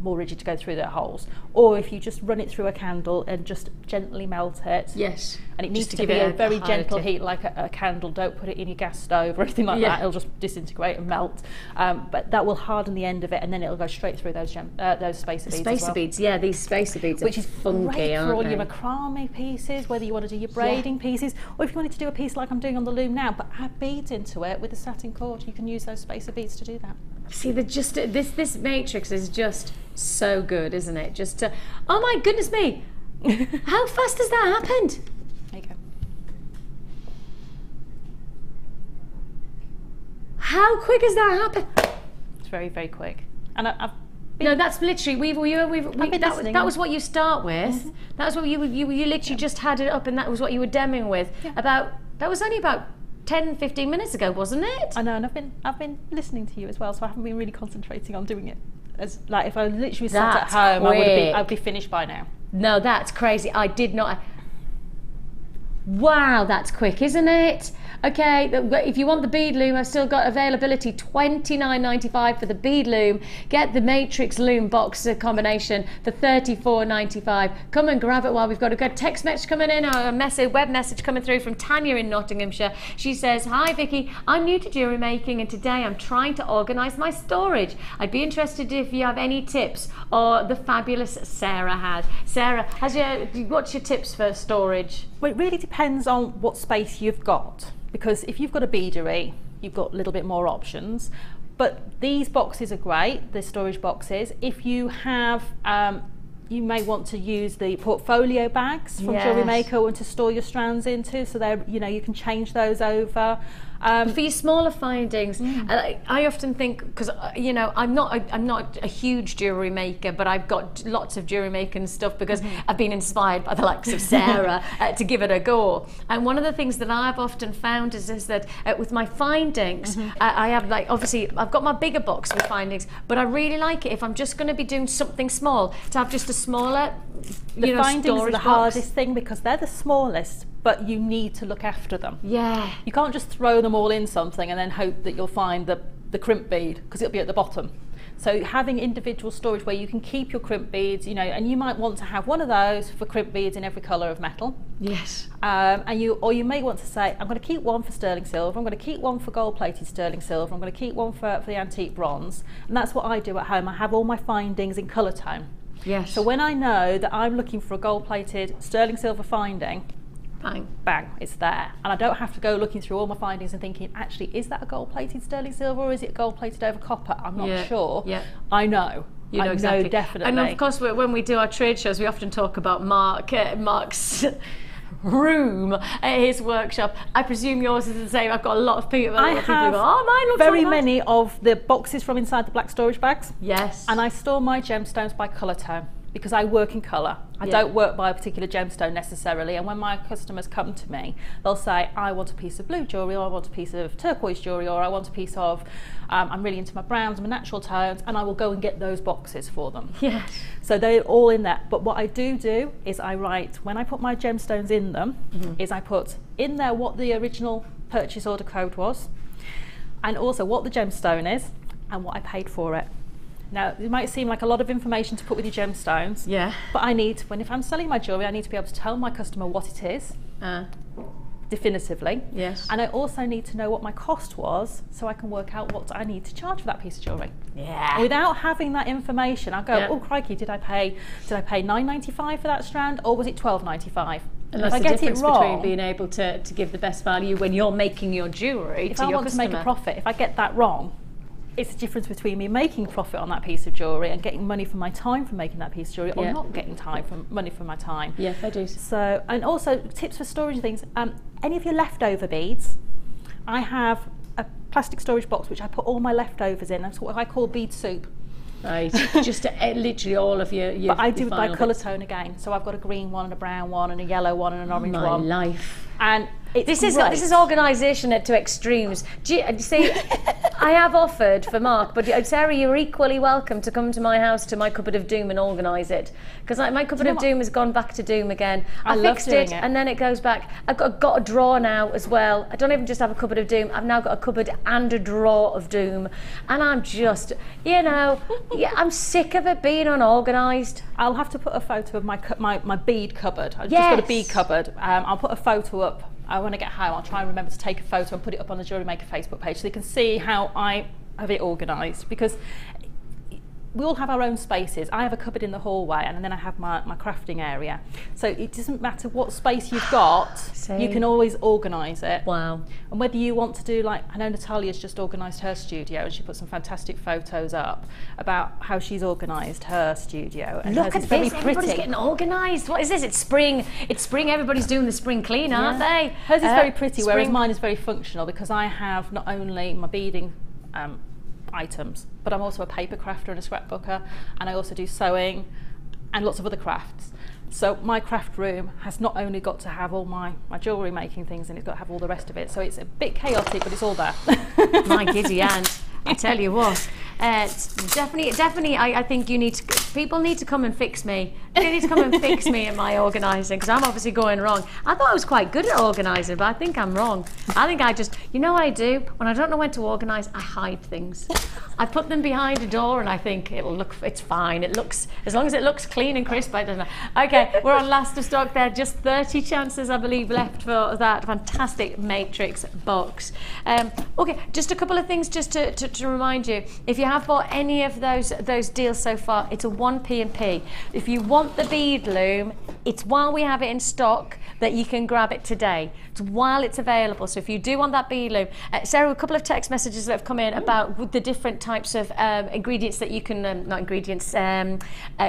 more rigid to go through the holes, or if you just run it through a candle and just gently melt it. Yes. And it needs to be a very gentle heat, like a candle. Don't put it in your gas stove or anything like that. It'll just disintegrate and melt. But that will harden the end of it, and then it'll go straight through those spacer beads. Spacer beads, yeah, these spacer beads, which are is funky, great for all they? your macrame pieces, whether you want to do your braiding pieces, or if you wanted to do a piece like I'm doing on the loom now, but add beads into it with a satin cord. You can use those spacer beads to do that. See, this matrix is just so good, isn't it? Just oh my goodness me, how fast has that happened? There you go. How quick has that happened? It's very, very quick. And I've no, that's literally that was what you start with. Mm-hmm. That was what you literally just had it up, and that was what you were demoing with. That was only about 10-15 minutes ago, wasn't it? I know, and I've been listening to you as well, so I haven't been really concentrating on doing it. As like if I literally sat at home, I'd be finished by now. No, that's crazy. I did not. Wow, that's quick, isn't it? Okay, if you want the bead loom, I've still got availability, $29.95 for the bead loom. Get the matrix loom box combination for $34.95. Come and grab it while we've got a good text message coming in, or a web message coming through from Tanya in Nottinghamshire. She says, hi Vicky, I'm new to jewellery making and today I'm trying to organise my storage. I'd be interested if you have any tips, or the fabulous Sara has. Sara, what's your tips for storage? Well, it really depends on what space you've got, because if you've got a beadery, you've got a little bit more options. But these boxes are great, the storage boxes. If you have, you may want to use the portfolio bags from JewelleryMaker and to store your strands into, so they're, you can change those over. For your smaller findings, I often think, because I'm not a huge jewellery maker, but I've got lots of jewellery making stuff because I've been inspired by the likes of Sara to give it a go. And one of the things that I've often found is that with my findings, I have, like, obviously I've got my bigger box with findings, but I really like it if I'm just going to be doing something small to have just a smaller, the findings are the box. hardest thing because they're the smallest, but you need to look after them. Yeah. You can't just throw them all in something and then hope that you'll find the crimp bead, because it'll be at the bottom. So having individual storage where you can keep your crimp beads, and you might want to have one of those for crimp beads in every colour of metal. Yes. Or you may want to say, I'm going to keep one for sterling silver, I'm going to keep one for gold-plated sterling silver, I'm going to keep one for the antique bronze. And that's what I do at home. I have all my findings in colour tone. Yes. So when I know that I'm looking for a gold-plated sterling silver finding, bang, it's there. And I don't have to go looking through all my findings and thinking, actually, is that a gold-plated sterling silver or is it gold-plated over copper? I'm not sure. Yeah. I know. You know exactly. I know definitely. And of course, when we do our trade shows, we often talk about Mark's room at his workshop. I presume yours is the same. I've got a lot of people. I have mine looks very like that. many of the boxes from inside the black storage bags. Yes. And I store my gemstones by colour tone, because I work in colour. I don't work by a particular gemstone necessarily, and when my customers come to me, they'll say, I want a piece of blue jewellery, or I want a piece of turquoise jewellery, or I want a piece of, I'm really into my browns and my natural tones, and I will go and get those boxes for them. Yes. So they're all in there. But what I do is I write, when I put my gemstones in them, is I put in there what the original purchase order code was, and also what the gemstone is, and what I paid for it. Now, it might seem like a lot of information to put with your gemstones, but if I'm selling my jewellery, I need to be able to tell my customer what it is, definitively. Yes. And I also need to know what my cost was, so I can work out what I need to charge for that piece of jewellery. Yeah. Without having that information, I'll go, oh crikey, did I pay $9.95 for that strand, or was it $12.95? And that's the difference between being able to give the best value when you're making your jewellery to your customer. If I want to make a profit, if I get that wrong, it's the difference between me making profit on that piece of jewellery and getting money for my time for making that piece of jewellery, or not getting money for my time. Yeah, I do. So, and also tips for storage things. Any of your leftover beads, I have a plastic storage box which I put all my leftovers in. That's what I call bead soup. Right, just literally all of your But I do it by colour tone again. So I've got a green one and a brown one and a yellow one and an orange one. My life. And This is organisation to extremes. Do you see, I have offered for Mark, but Sarah, you're equally welcome to come to my house, to my cupboard of doom, and organise it. Because my cupboard of doom has gone back to doom again. I fixed it, and then it goes back. I've got a drawer now as well. I don't even just have a cupboard of doom. I've now got a cupboard and a drawer of doom. And I'm just, you know, I'm sick of it being unorganised. I'll have to put a photo of my bead cupboard. I've just got a bead cupboard. I'll put a photo up. When I get home, I'll try and remember to take a photo and put it up on the JewelleryMaker Facebook page so you can see how I have it organised, because we all have our own spaces. I have a cupboard in the hallway, and then I have my crafting area. So it doesn't matter what space you've got, you can always organise it. Wow. And whether you want to do, like, I know Natalia's just organised her studio, and she put some fantastic photos up about how she's organised her studio. And look at this, everybody's pretty. getting organised. What is this? It's spring, everybody's doing the spring clean, aren't they? Hers is very pretty, whereas mine is very functional, because I have not only my beading items, but I'm also a paper crafter and a scrapbooker, and I also do sewing and lots of other crafts. So my craft room has not only got to have all my jewellery making things, and it's got to have all the rest of it, so it's a bit chaotic, but it's all there. My giddy aunt, I tell you what, definitely I think people need to come and fix me. They need to come and fix me in my organising, because I'm obviously going wrong. I thought I was quite good at organising, but I think I'm wrong. I think I just, you know what I do? When I don't know when to organise, I hide things. I put them behind a door, and I think it's fine. It looks, as long as it looks clean and crisp, I don't know. Okay, we're on last of stock there. Just 30 chances, I believe, left for that fantastic matrix box. Okay, just a couple of things just to remind you. If you have bought any of those deals so far, it's a 1p&p. If you want the bead loom, it's while we have it in stock that you can grab it today. It's while it's available. So if you do want that bead loom, Sarah, a couple of text messages that have come in about the different types of ingredients that you can, not ingredients,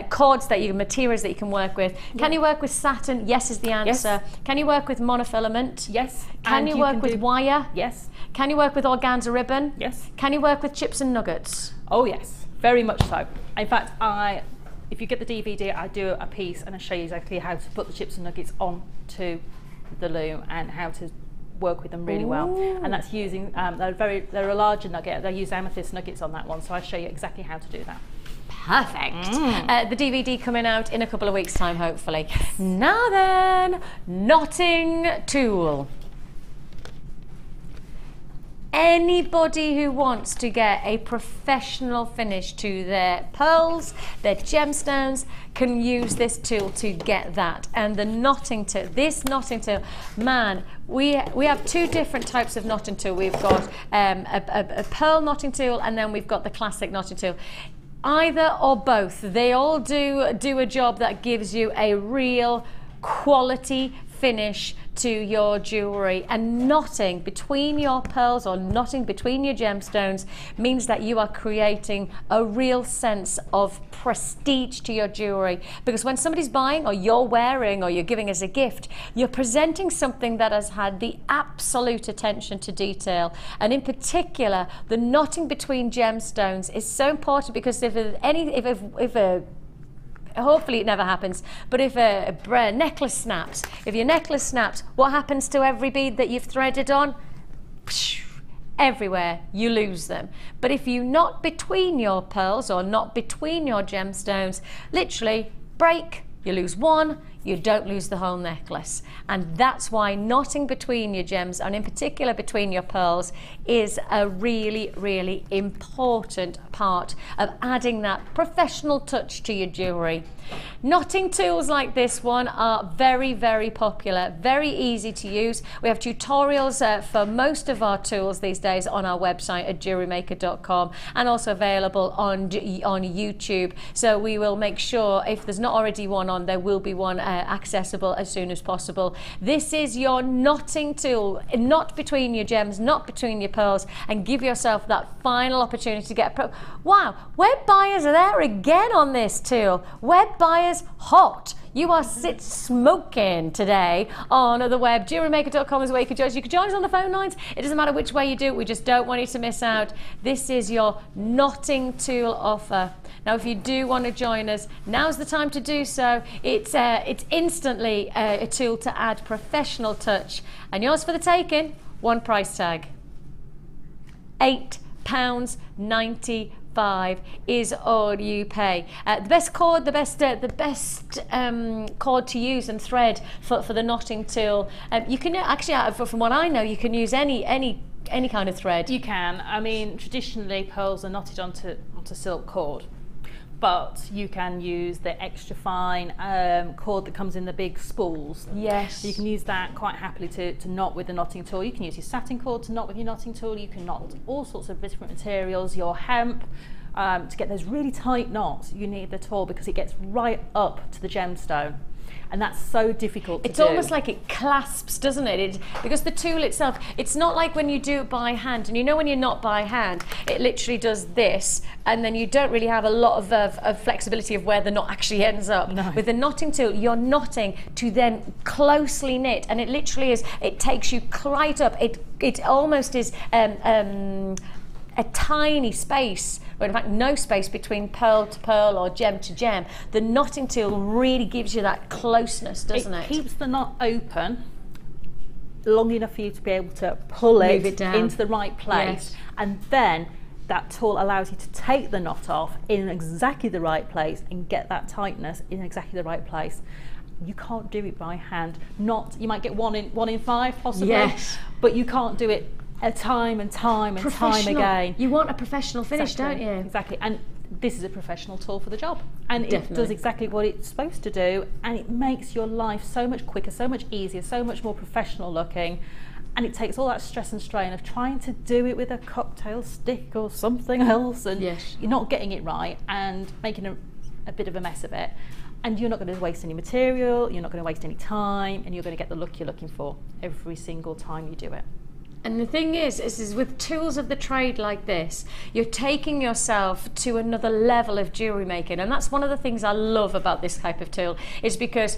cords that you, materials that you can work with. Can you work with satin? Yes is the answer. Yes. Can you work with monofilament? Yes. Can you work with wire? Yes. Can you work with organza ribbon? Yes. Can you work with chips and nuggets? Oh yes, very much so. In fact, if you get the DVD, I do a piece and I show you exactly how to put the chips and nuggets onto the loom and how to work with them really well. And that's using, they're a larger nugget, they use amethyst nuggets on that one, so I show you exactly how to do that. Perfect. The DVD coming out in a couple of weeks' time, hopefully. Now then, knotting tool. Anybody who wants to get a professional finish to their pearls, their gemstones, can use this tool to get that. And the knotting tool, this knotting tool, man, we have two different types of knotting tool. We've got a pearl knotting tool, and then we've got the classic knotting tool. Either or both, they all do a job that gives you a real quality finish to your jewellery. And knotting between your pearls or knotting between your gemstones means that you are creating a real sense of prestige to your jewellery, because when somebody's buying, or you're wearing, or you're giving as a gift, you're presenting something that has had the absolute attention to detail. And in particular, the knotting between gemstones is so important, because if a hopefully it never happens, but if a necklace snaps, if your necklace snaps, what happens to every bead that you've threaded on? Everywhere, you lose them. But if you knot between your pearls or knot between your gemstones, literally break, you lose one, you don't lose the whole necklace. And that's why knotting between your gems, and in particular between your pearls, is a really, really important part of adding that professional touch to your jewellery. Knotting tools like this one are very, very popular, very easy to use. We have tutorials for most of our tools these days on our website at JewelleryMaker.com, and also available on YouTube. So we will make sure, if there's not already one on, there will be one accessible as soon as possible. This is your knotting tool. Knot between your gems, knot between your pearls, and give yourself that final opportunity to get wow, web buyers are there again on this tool. Web buyers hot. You are smoking today on the web. JewelleryMaker.com is where you can join us. You can join us on the phone lines. It doesn't matter which way you do it. We just don't want you to miss out. This is your knotting tool offer. Now, if you do want to join us, now's the time to do so. It's instantly a tool to add professional touch. And yours for the taking, one price tag. £8.95 is all you pay. The best cord, the best cord to use and thread for the knotting tool. You can actually, from what I know, you can use any kind of thread. You can. I mean, traditionally pearls are knotted onto silk cord, but you can use the extra fine cord that comes in the big spools. Yes. You can use that quite happily to knot with the knotting tool. You can use your satin cord to knot with your knotting tool. You can knot all sorts of different materials, your hemp. To get those really tight knots, you need the tool because it gets right up to the gemstone. And that's so difficult to do. It's almost like it clasps, doesn't it? Because the tool itself, it's not like when you do it by hand. And you know when you're not by hand, it literally does this, and then you don't really have a lot of flexibility of where the knot actually ends up. No. With the knotting tool, you're knotting to then closely knit, and it literally is, it takes you right up. It almost is a tiny space, or in fact no space between pearl to pearl or gem to gem. The knotting tool really gives you that closeness, doesn't it? It keeps the knot open long enough for you to be able to pull it down into the right place. Yes. And then that tool allows you to take the knot off in exactly the right place and get that tightness in exactly the right place. You can't do it by hand. You might get one in five possibly, yes, but you can't do it time and time again. You want a professional finish, exactly, don't you? Exactly. And this is a professional tool for the job. And definitely, it does exactly what it's supposed to do, and it makes your life so much quicker, so much easier, so much more professional looking. And it takes all that stress and strain of trying to do it with a cocktail stick or something else, and yes, you're not getting it right and making a bit of a mess of it. And you're not going to waste any material, you're not going to waste any time, and you're going to get the look you're looking for every single time you do it. And the thing is with tools of the trade like this, you're taking yourself to another level of jewellery making. And that's one of the things I love about this type of tool, is because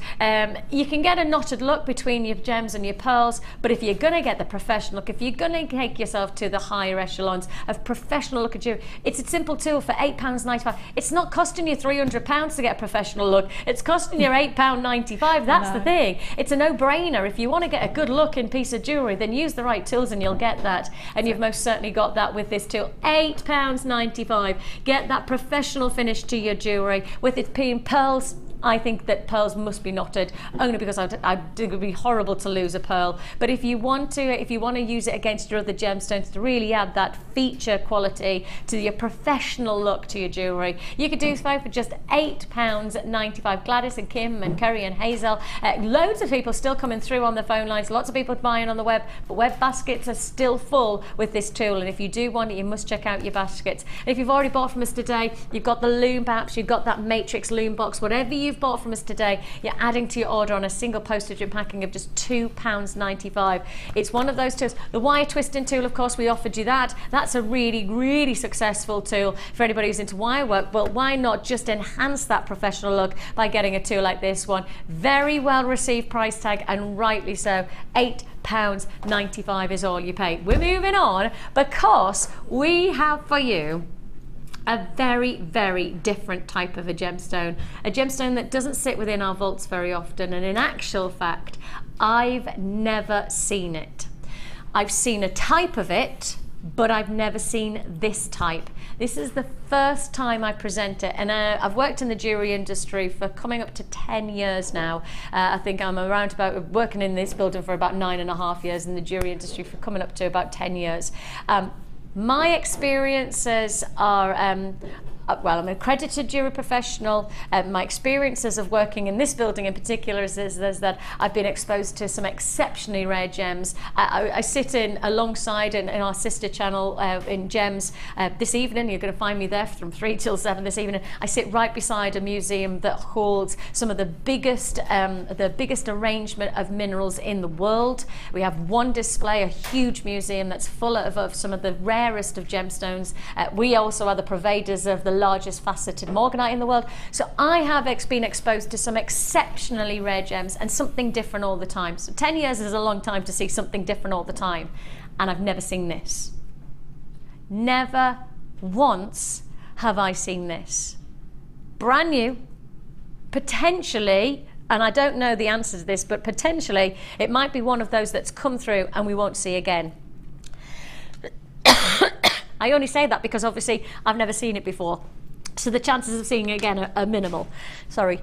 you can get a knotted look between your gems and your pearls, but if you're going to get the professional look, if you're going to take yourself to the higher echelons of professional look at jewellery, it's a simple tool for £8.95. It's not costing you £300 to get a professional look. It's costing you £8.95. That's the thing. It's a no-brainer. If you want to get a good looking piece of jewellery, then use the right tools and you'll get that. And you've most certainly got that with this tool. £8.95. Get that professional finish to your jewellery with it being pearls. I think that pearls must be knotted, only because it would be horrible to lose a pearl. But if you want to use it against your other gemstones to really add that feature quality to your professional look to your jewellery, you could do so for just £8.95. Gladys and Kim and Kerry and Hazel, loads of people still coming through on the phone lines, lots of people buying on the web, but web baskets are still full with this tool, and if you do want it, you must check out your baskets. And if you've already bought from us today, you've got the loom perhaps, you've got that matrix loom box, whatever you've bought from us today, you're adding to your order on a single postage and packing of just £2.95. It's one of those tools. The wire twisting tool, of course, we offered you that. That's a really, really successful tool for anybody who's into wire work. But why not just enhance that professional look by getting a tool like this one? Very well received price tag, and rightly so. £8.95 is all you pay. We're moving on because we have for you a very, very different type of a gemstone that doesn't sit within our vaults very often, and in actual fact, I've never seen it. I've seen a type of it, but I've never seen this type. This is the first time I present it, and I've worked in the jewellery industry for coming up to 10 years now. I think I'm around about working in this building for about 9.5 years, in the jewellery industry for coming up to about 10 years. My experiences are, well, I'm an accredited jewellery professional. My experiences of working in this building in particular is that I've been exposed to some exceptionally rare gems. I sit in alongside in our sister channel in Gems this evening. You're going to find me there from 3 till 7 this evening. I sit right beside a museum that holds some of the biggest arrangement of minerals in the world. We have one display, a huge museum that's full of some of the rarest of gemstones. We also are the providers of the the largest faceted morganite in the world. So I have been exposed to some exceptionally rare gems and something different all the time. So 10 years is a long time to see something different all the time. And I've never seen this. Never once have I seen this. Brand new, potentially, and I don't know the answer to this, but potentially it might be one of those that's come through and we won't see again. I only say that because obviously I've never seen it before. So the chances of seeing it again are minimal. Sorry.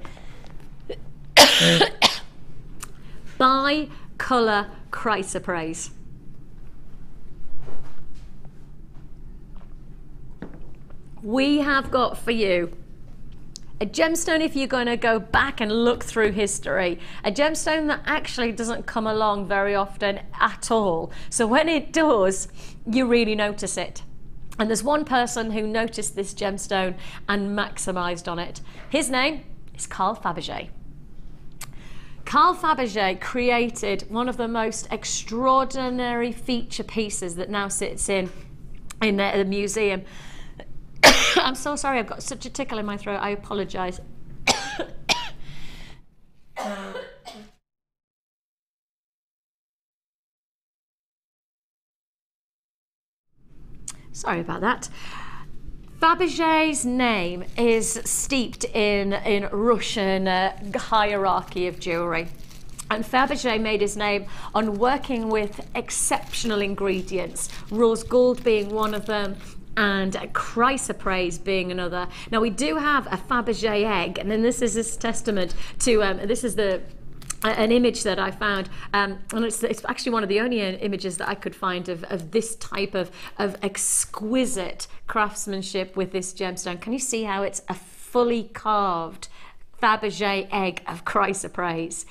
Bi Colour Chrysoprase. We have got for you a gemstone, if you're going to go back and look through history, a gemstone that actually doesn't come along very often at all. So when it does, you really notice it. And there's one person who noticed this gemstone and maximised on it. His name is Carl Fabergé. Carl Fabergé created one of the most extraordinary feature pieces that now sits in the museum. I'm so sorry, I've got such a tickle in my throat, I apologise. Sorry about that. Fabergé's name is steeped in Russian hierarchy of jewellery. And Fabergé made his name on working with exceptional ingredients, rose gold being one of them, and chrysoprase being another. Now we do have a Fabergé egg, and then this is his testament to, this is an image that I found, and it's actually one of the only images that I could find of this type of exquisite craftsmanship with this gemstone. Can you see how it's a fully carved Fabergé egg of chrysoprase?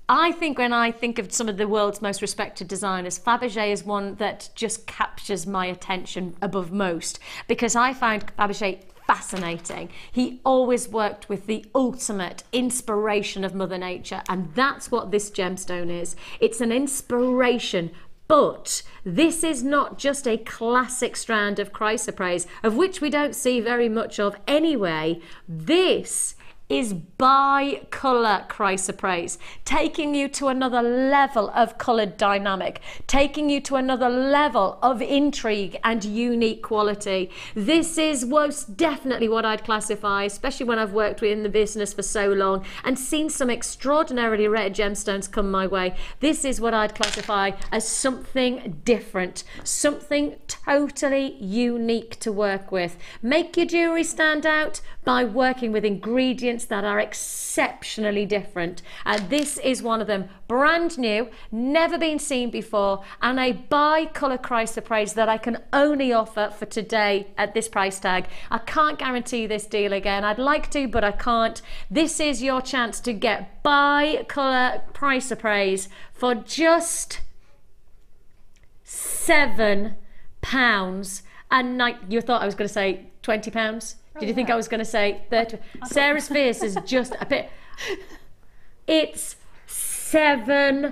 I think when I think of some of the world's most respected designers, Fabergé is one that just captures my attention above most, because I find Fabergé fascinating. He always worked with the ultimate inspiration of Mother Nature, and that's what this gemstone is. It's an inspiration, but this is not just a classic strand of chrysoprase, of which we don't see very much of anyway. This is Bi Colour Chrysoprase, taking you to another level of coloured dynamic, taking you to another level of intrigue and unique quality. This is most definitely what I'd classify, especially when I've worked in the business for so long and seen some extraordinarily rare gemstones come my way. This is what I'd classify as something different, something totally unique to work with. Make your jewellery stand out by working with ingredients that are exceptionally different, and this is one of them. Brand new, never been seen before, and a Bi Colour Chrysoprase that I can only offer for today at this price tag. I can't guarantee this deal again. I'd like to, but I can't. This is your chance to get Bi Colour Chrysoprase for just £7 a night. You thought I was going to say £20? Did you think I was going to say 30? Sarah's face is just a bit. It's £7.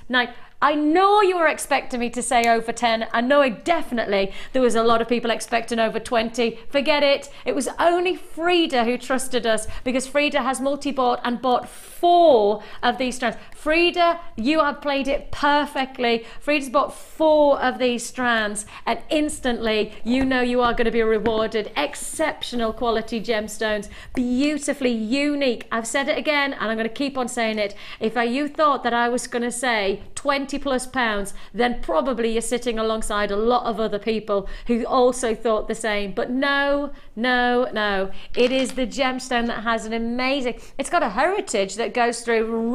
Now, I know you were expecting me to say over 10. I know definitely there was a lot of people expecting over 20. Forget it. It was only Frida who trusted us, because Frida has multi-bought and bought 4 of these strands. Frida, you have played it perfectly. Frida's bought 4 of these strands, and instantly you know you are going to be rewarded. Exceptional quality gemstones, beautifully unique. I've said it again and I'm going to keep on saying it. If you thought that I was going to say 20 plus pounds, then probably you're sitting alongside a lot of other people who also thought the same. But no, no, no. It is the gemstone that has an amazing, it's got a heritage that goes through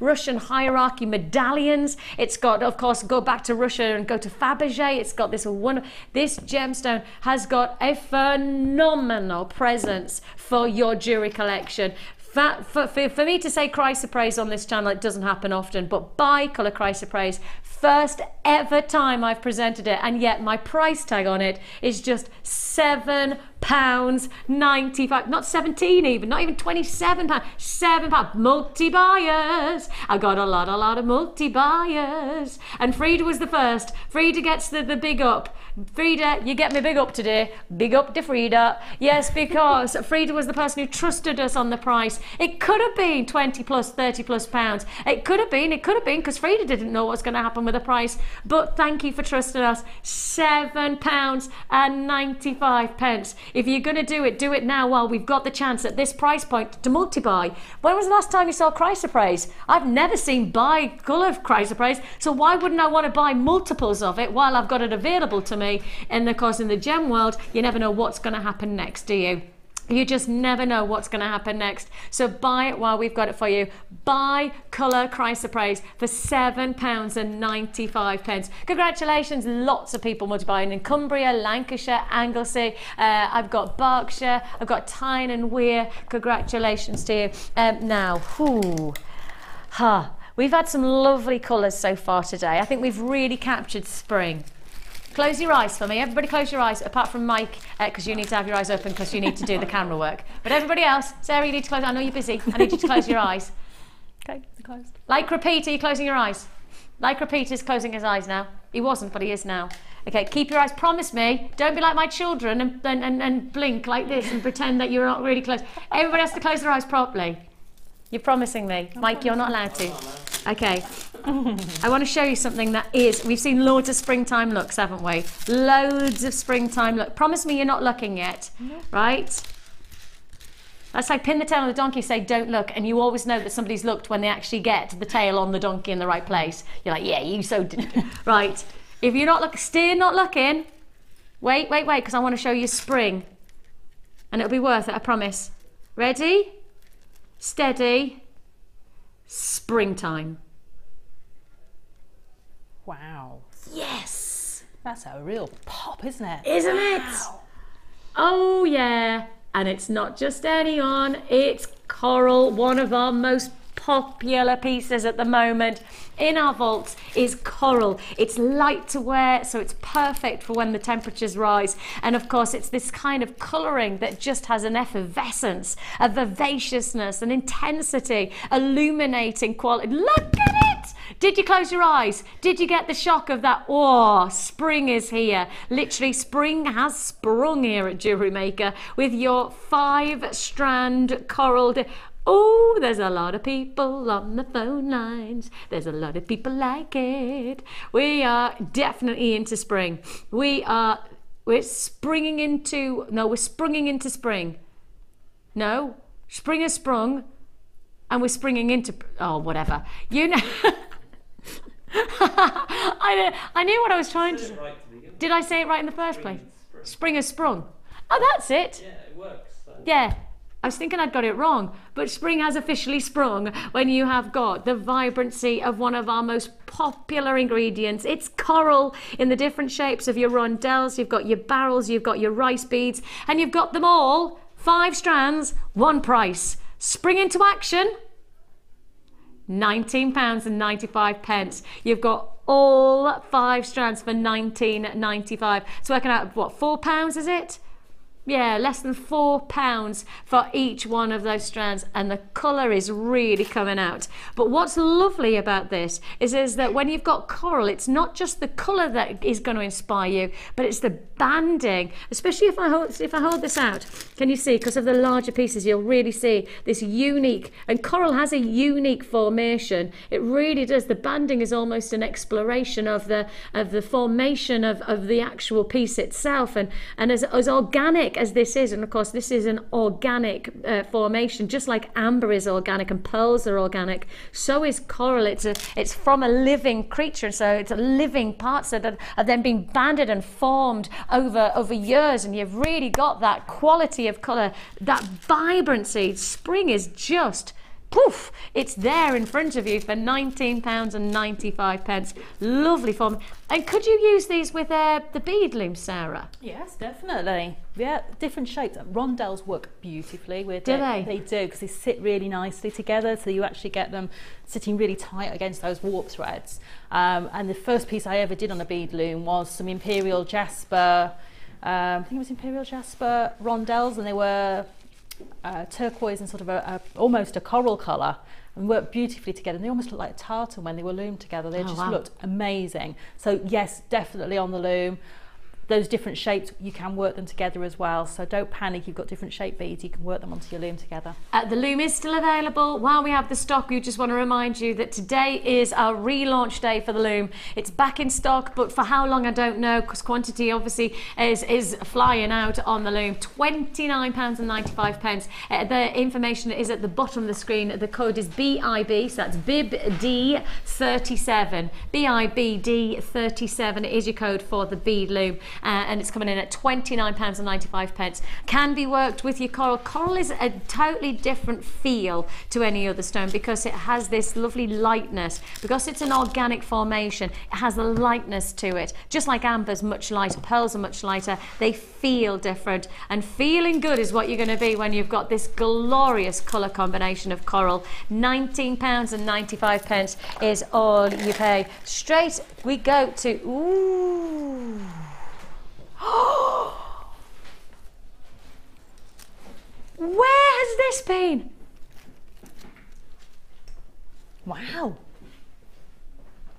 Russian hierarchy medallions. It's got, of course, go back to Russia and go to Fabergé. It's got this gemstone has got a phenomenal presence for your jewelry collection. For me to say chrysoprase on this channel, it doesn't happen often, but Bi Colour Chrysoprase, first ever time I've presented it, and yet my price tag on it is just £7.95, not 17 even, not even £27, £7. Multi-buyers. I got a lot of multi-buyers. And Frida was the first. Frida gets the big up. Frida, you get me big up today. Big up to Frida. Yes, because Frida was the person who trusted us on the price. It could have been 20 plus, 30 plus pounds. It could have been, because Frida didn't know what's going to happen with the price. But thank you for trusting us. £7.95. If you're going to do it now while we've got the chance at this price point to multi-buy. When was the last time you saw Chrysoprase? I've never seen Bi Colour Chrysoprase, so why wouldn't I want to buy multiples of it while I've got it available to me? And of course, in the gem world, you never know what's going to happen next, do you? You just never know what's going to happen next. So buy it while we've got it for you. Bi Colour Chrysoprase for £7.95. Congratulations, lots of people multi-buying in Cumbria, Lancashire, Anglesey. I've got Berkshire, I've got Tyne and Weir. Congratulations to you. We've had some lovely colours so far today. I think we've really captured spring. Close your eyes for me. Everybody close your eyes, apart from Mike, because you need to have your eyes open because you need to do the camera work. But everybody else, Sarah, you need to close. I know you're busy. I need you to close your eyes. Okay, they're closed. Like Repeat, are you closing your eyes? Like Repeat is closing his eyes now. He wasn't, but he is now. Okay, keep your eyes. Promise me. Don't be like my children and blink like this and pretend that you're not really close. Everybody has to close their eyes properly. You're promising me. Mike, you're not allowed to. Okay. I want to show you something that is, we've seen loads of springtime looks, haven't we? Loads of springtime look. Promise me you're not looking yet, right? That's like pin the tail on the donkey, say don't look, and you always know that somebody's looked when they actually get the tail on the donkey in the right place. You're like, yeah, you so did. Right. If you're not looking, still not looking, wait, because I want to show you spring. And it'll be worth it, I promise. Ready? Steady. Springtime. Wow. Yes. That's a real pop, isn't it? Isn't it? Oh yeah. And it's not just anyone, it's coral, one of our most popular pieces at the moment in our vaults is coral. It's light to wear, so it's perfect for when the temperatures rise. And of course, it's this kind of colouring that just has an effervescence, a vivaciousness, an intensity, illuminating quality. Look at it! Did you close your eyes? Did you get the shock of that? Oh, spring is here. Literally, spring has sprung here at JewelleryMaker with your 5-strand coral. Oh, there's a lot of people on the phone lines. There's a lot of people like it. We are definitely into spring. We're springing into spring. No, spring has sprung and we're springing into, oh, whatever. You know, I knew what I was trying to, did I say it right in the first place? Spring has sprung. Oh, that's it. Yeah, it works. Yeah. I was thinking I'd got it wrong, but spring has officially sprung when you have got the vibrancy of one of our most popular ingredients. It's coral in the different shapes of your rondells, you've got your barrels, you've got your rice beads, and you've got them all, 5 strands, one price. Spring into action, £19.95. You've got all 5 strands for £19.95. So working out, what, £4 is it? Yeah, less than £4 for each one of those strands, and the colour is really coming out. But what's lovely about this is that when you've got coral, it's not just the colour that is going to inspire you, but it's the banding. Especially if I hold this out, can you see? Because of the larger pieces, you'll really see this unique, and coral has a unique formation. It really does. The banding is almost an exploration of the formation of the actual piece itself, and as organic as this is, and of course this is an organic formation, just like amber is organic and pearls are organic, so is coral. It's from a living creature, so it's a living parts that are then being banded and formed over years, and you've really got that quality of colour, that vibrancy. Spring is just poof, it's there in front of you for £19.95. Lovely form. And could you use these with the bead loom, Sarah? Yes, definitely. Yeah, different shapes. Rondells work beautifully with Do it. they? They do, because they sit really nicely together, so you actually get them sitting really tight against those warp threads. And the first piece I ever did on a bead loom was some Imperial Jasper, I think it was Imperial Jasper Rondells, and they were turquoise and sort of almost a coral colour, and worked beautifully together. And they almost looked like tartan when they were loomed together. They just looked amazing. So yes, definitely on the loom. Those different shapes, you can work them together as well, so don't panic. You've got different shape beads, you can work them onto your loom together. The loom is still available. While we have the stock, we just want to remind you that today is our relaunch day for the loom. It's back in stock, but for how long I don't know, because quantity obviously is flying out on the loom. £29.95. The information is at the bottom of the screen. The code is BIB, so that's BIBD37. BIBD37 is your code for the bead loom. And it's coming in at £29.95. Can be worked with your coral. Coral is a totally different feel to any other stone because it has this lovely lightness. Because it's an organic formation, it has a lightness to it. Just like amber's much lighter, pearls are much lighter. They feel different. And feeling good is what you're going to be when you've got this glorious colour combination of coral. £19.95 is all you pay. Straight we go to... Ooh. Where has this been? Wow.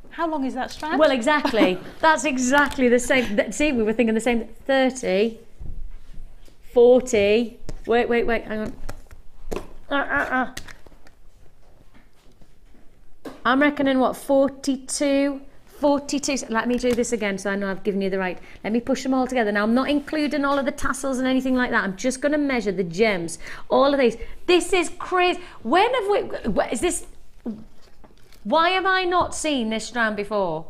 How long is that strand? Well, exactly. That's exactly the same. See, we were thinking the same. 30, 40. Wait, hang on. I'm reckoning what, 42? 42, let me do this again so I know I've given you the right. Let me push them all together. Now I'm not including all of the tassels and anything like that. I'm just going to measure the gems. All of these. This is crazy. When have we, is this, why have I not seen this strand before?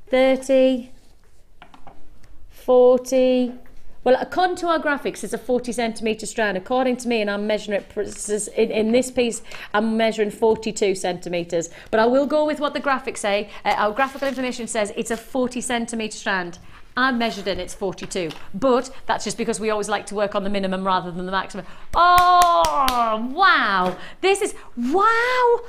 30, 40. Well, according to our graphics, it's a 40 centimetre strand. According to me, and I'm measuring it, in this piece, I'm measuring 42 centimetres. But I will go with what the graphics say. Our graphical information says it's a 40 centimetre strand. I measured it, it's 42. But that's just because we always like to work on the minimum rather than the maximum. Oh, wow. This is, wow.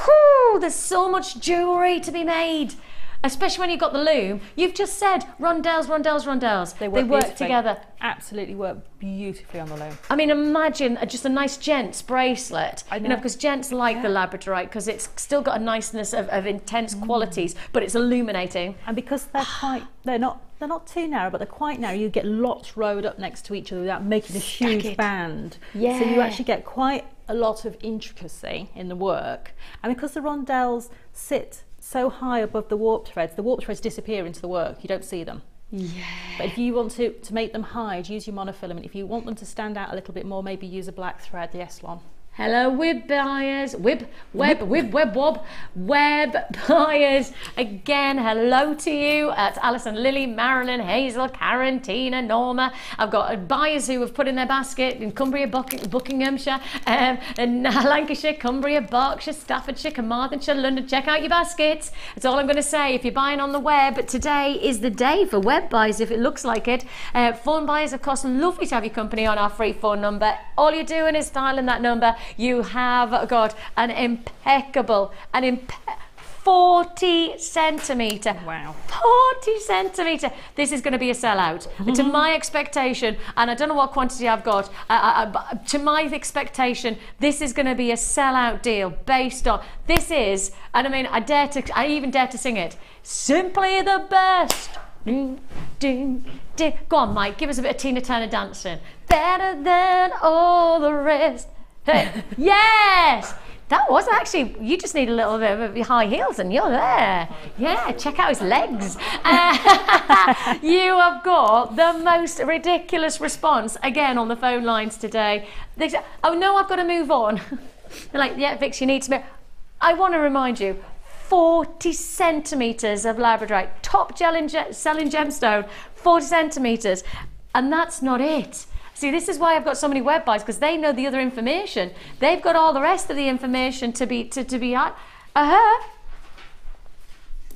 Whew, there's so much jewellery to be made. Especially when you've got the loom. You've just said Rondels, Rondels, Rondels. They work together. Absolutely work beautifully on the loom. I mean, imagine just a nice gent's bracelet. I know. You know, because gents like the Labradorite because it's still got a niceness of intense qualities, but it's illuminating. And because they're not too narrow, but they're quite narrow, you get lots rowed up next to each other without making a huge band. Yeah. So you actually get quite a lot of intricacy in the work. And because the Rondells sit so high above the warp threads disappear into the work. You don't see them. Yeah. But if you want to make them hide, use your monofilament. If you want them to stand out a little bit more, maybe use a black thread, the Eslon. Hello, web buyers, web buyers. Again, hello to you. It's Alison, Lily, Marilyn, Hazel, Karen, Tina, Norma. I've got buyers who have put in their basket in Cumbria, Buckinghamshire, and Lancashire, Cumbria, Berkshire, Staffordshire, Carmarthenshire, London. Check out your baskets. That's all I'm going to say. If you're buying on the web, today is the day for web buys, if it looks like it. Phone buyers, of course, lovely to have your company on our free phone number. All you're doing is dialing that number. You have got an impeccable, 40 centimetre. Wow. 40 centimetre. This is going to be a sellout. To my expectation, and I don't know what quantity I've got, to my expectation, this is going to be a sellout deal based on, this is, and I mean, I even dare to sing it, simply the best. Go on, Mike, give us a bit of Tina Turner dancing. Better than all the rest. Hey, yes! That was actually, you just need a little bit of high heels and you're there. Yeah, check out his legs. You have got the most ridiculous response, again, on the phone lines today. They say, oh no, I've got to move on. They're like, yeah, Vix, you need to move. I want to remind you, 40 centimetres of Labradorite, top selling gemstone, 40 centimetres. And that's not it. See, this is why I've got so many web buys, because they know the other information. They've got all the rest of the information to be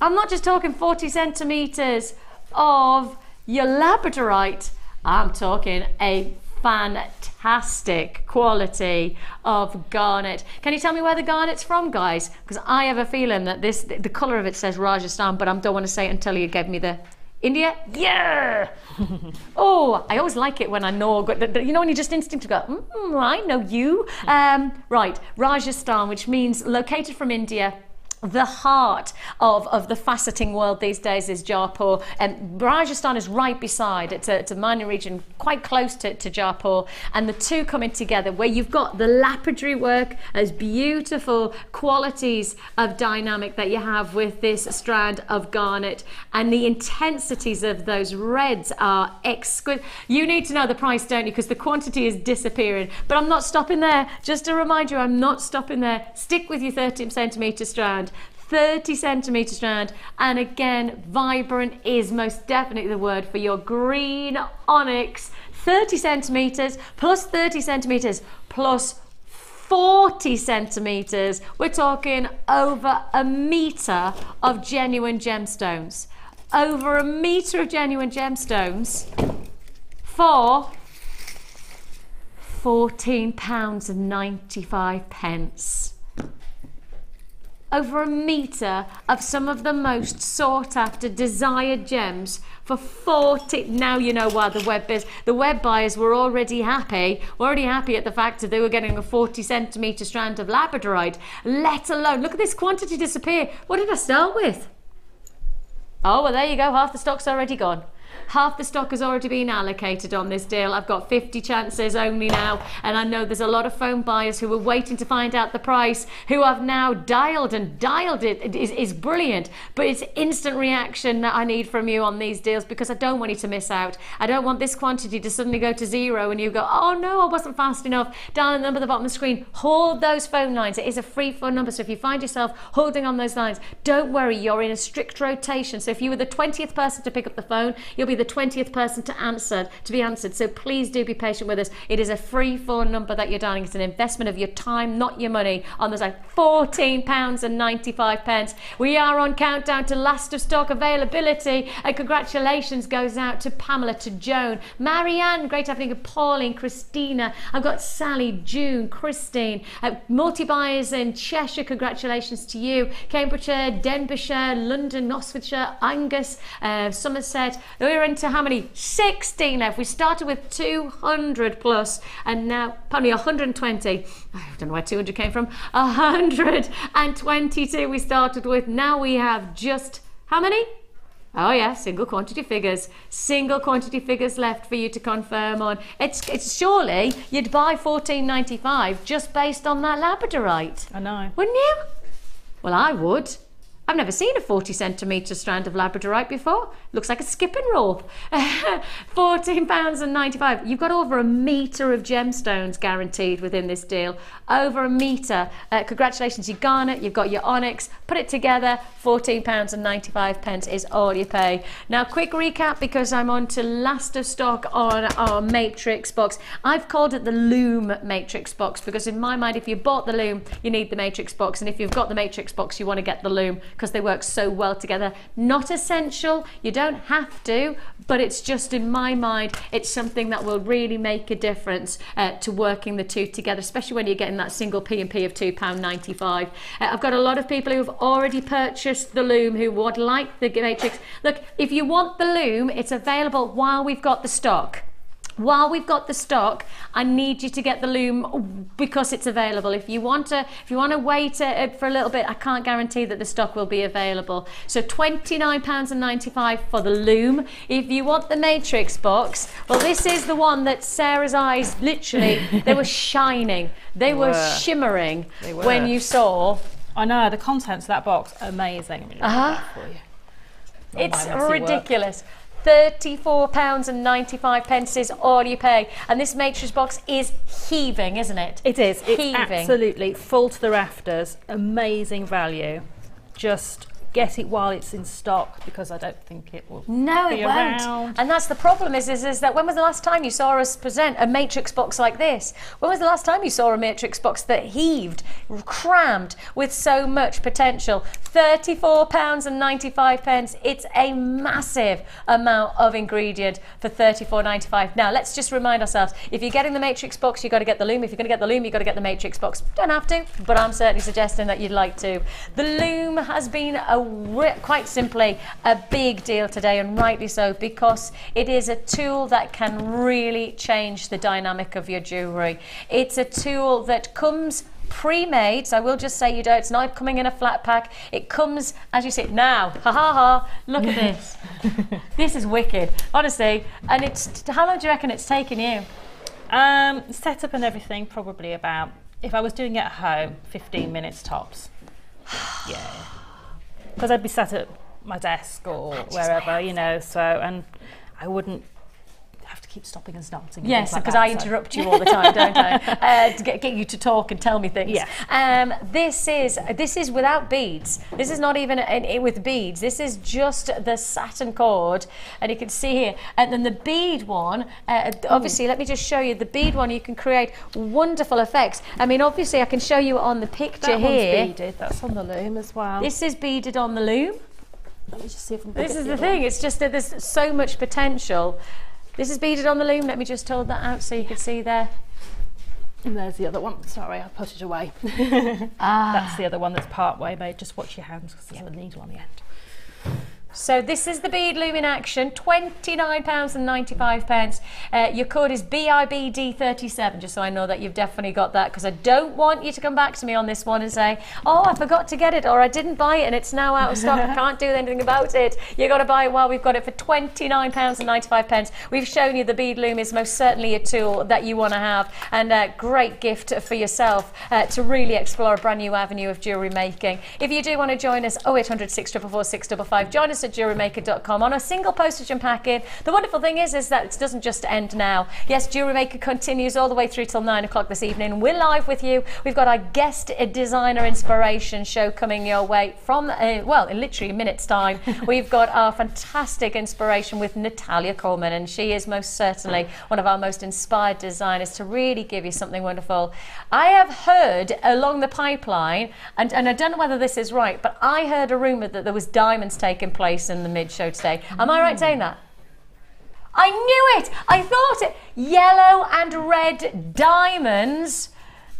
I'm not just talking 40 centimetres of your Labradorite. I'm talking a fantastic quality of garnet. Can you tell me where the garnet's from, guys? Because I have a feeling that the colour of it says Rajasthan, but I don't want to say it until you gave me the India. Yeah. Oh, I always like it when I know, you know, when you just instinctively go, I know you. Right, Rajasthan, which means located from India. The heart of the faceting world these days is Jaipur, and Rajasthan is right beside. It's a mining region quite close to Jaipur, and the two coming together, where you've got the lapidary work, as beautiful qualities of dynamic that you have with this strand of garnet, and the intensities of those reds are exquisite. You need to know the price, don't you? Because the quantity is disappearing. But I'm not stopping there. Just to remind you, I'm not stopping there. Stick with your 13 centimetre strand. 30 centimetre strand, and again, vibrant is most definitely the word for your green onyx. 30 centimetres plus 30 centimetres plus 40 centimetres. We're talking over a metre of genuine gemstones. Over a metre of genuine gemstones for £14.95. Over a metre of some of the most sought after, desired gems for 40. Now you know why the web buyers were already happy. At the fact that they were getting a 40 centimetre strand of Labradorite, let alone, look at this quantity disappear. What did I start with? Oh, well, there you go, half the stock's already gone. Half the stock has already been allocated on this deal. I've got 50 chances only now, and I know there's a lot of phone buyers who were waiting to find out the price, who have now dialed it. It is brilliant, but it's instant reaction that I need from you on these deals, because I don't want you to miss out. I don't want this quantity to suddenly go to zero and you go, oh no, I wasn't fast enough. Down the number at the bottom of the screen, hold those phone lines. It is a free phone number, so if you find yourself holding on those lines, don't worry, you're in a strict rotation. So if you were the 20th person to pick up the phone, you'll be the 20th person to be answered. So please do be patient with us. It is a free phone number that you're dialing. It's an investment of your time, not your money. On those like £14.95. We are on countdown to last of stock availability, and congratulations goes out to Pamela, to Joan, Marianne, great having you, Pauline, Christina. I've got Sally, June, Christine, multi-buyers in Cheshire, congratulations to you, Cambridgeshire, Denbighshire, London, Oxfordshire, Angus, Somerset. We're into how many? 16 left. We started with 200 plus, and now probably 120. I don't know where 200 came from. 122 we started with. Now we have just how many? Oh yeah, single quantity figures. Single quantity figures left for you to confirm on. It's surely you'd buy $14.95 just based on that Labradorite. I know. Wouldn't you? Well, I would. I've never seen a 40 centimetre strand of Labradorite before. Looks like a skipping rope. £14.95. You've got over a metre of gemstones guaranteed within this deal. Over a metre. Congratulations, you garnet, you've got your onyx. Put it together, £14.95 is all you pay. Now, quick recap, because I'm on to last of stock on our matrix box. I've called it the Loom matrix box, because in my mind, if you bought the Loom, you need the matrix box. And if you've got the matrix box, you want to get the Loom, because they work so well together. Not essential, you don't have to, but it's just, in my mind, it's something that will really make a difference to working the two together, especially when you're getting that single P&P of £2.95. I've got a lot of people who have already purchased the Loom who would like the matrix. Look, if you want the Loom, it's available while we've got the stock. While we've got the stock, I need you to get the Loom because it's available. If you want to wait for a little bit, I can't guarantee that the stock will be available. So £29.95 for the Loom. If you want the matrix box, well, this is the one that Sarah's eyes, literally, they were shining. They were shimmering when you saw. I know, the contents of that box, amazing. For you. It's ridiculous. £34.95 is all you pay, and this matrix box is heaving, isn't it? It is. It's heaving. Absolutely full to the rafters. Amazing value. Just get it while it's in stock, because I don't think it will be it around. won't. And that's the problem is that when was the last time you saw us present a matrix box like this? When was the last time you saw a matrix box that heaved, crammed with so much potential? £34.95. It's a massive amount of ingredient for £34.95. Now let's just remind ourselves, if you're getting the matrix box, you've got to get the loom. If you're going to get the loom, you've got to get the matrix box. Don't have to, but I'm certainly suggesting that you'd like to. The loom has been quite simply a big deal today, and rightly so, because it is a tool that can really change the dynamic of your jewellery. It's a tool that comes pre-made, so I will just say it's not coming in a flat pack. It comes, as you see, now, look at this. This is wicked, honestly. And how long do you reckon it's taken you? Setup and everything, probably about, if I was doing it at home, 15 minutes tops. Yeah. Because I'd be sat at my desk or wherever, you know, so, and I wouldn't have to keep stopping and starting. Yes, because I interrupt you all the time, don't I? To get you to talk and tell me things. Yeah. This is without beads. This is not even with beads. This is just the satin cord, and you can see here. And then the bead one, obviously, let me just show you the bead one. You can create wonderful effects. I mean, obviously, I can show you on the picture here. That one's beaded. That's on the loom as well. This is beaded on the loom. Let me just see if I can. This is the thing. It's just that there's so much potential. This is beaded on the loom. Let me just hold that out so you can see there. And there's the other one. Sorry, I put it away. That's the other one that's part way made. Just watch your hands because there's a needle on the end. So this is the bead loom in action, £29.95. Your code is BIBD37, just so I know that you've definitely got that, because I don't want you to come back to me on this one and say, oh, I forgot to get it, or I didn't buy it and it's now out of stock, I can't do anything about it. You've got to buy it while we've got it for £29.95. We've shown you the bead loom is most certainly a tool that you want to have, and a great gift for yourself to really explore a brand new avenue of jewellery making. If you do want to join us, 0800 644 655, join us at JewelleryMaker.com on a single postage and packing. The wonderful thing is that it doesn't just end now. Yes, Jewellery Maker continues all the way through till 9 o'clock this evening. We're live with you. We've got our guest designer inspiration show coming your way from, well, in literally a minute's time. We've got our fantastic inspiration with Natalia Coleman, and she is most certainly one of our most inspired designers to really give you something wonderful. I have heard along the pipeline, and I don't know whether this is right, but I heard a rumour that there was diamonds taking place in the mid-show today. Am I right saying that? I knew it! I thought it! Yellow and red diamonds.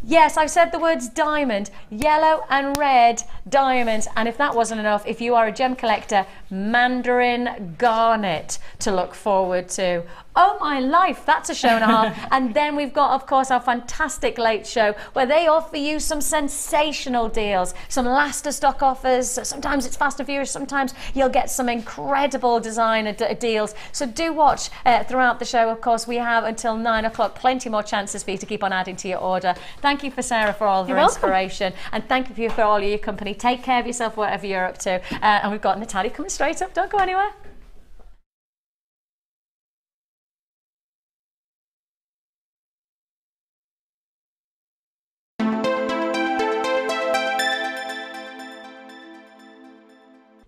Yes, I've said the words diamond. Yellow and red diamonds. And if that wasn't enough, if you are a gem collector, mandarin garnet to look forward to. Oh my life, that's a show and a half. And then we've got, of course, our fantastic late show where they offer you some sensational deals, some last of stock offers. Sometimes it's fast and furious, sometimes you'll get some incredible designer deals. So do watch throughout the show. Of course, we have until 9 o'clock, plenty more chances for you to keep on adding to your order. Thank you for Sarah for all of her inspiration, and thank you for all of your company. Take care of yourself wherever you're up to. And we've got Natalia coming straight up. Don't go anywhere.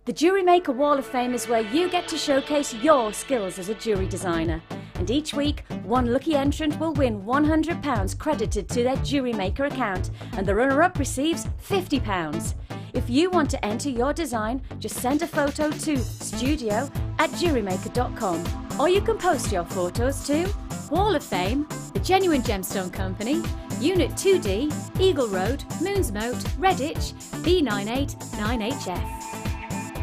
The Jewellery Maker Wall of Fame is where you get to showcase your skills as a jewellery designer. And each week, one lucky entrant will win £100 credited to their Jewellery Maker account, and the runner-up receives £50. If you want to enter your design, just send a photo to studio@jewellerymaker.com, or you can post your photos to Wall of Fame, The Genuine Gemstone Company, Unit 2D, Eagle Road, Moonsmote, Redditch, B989HF.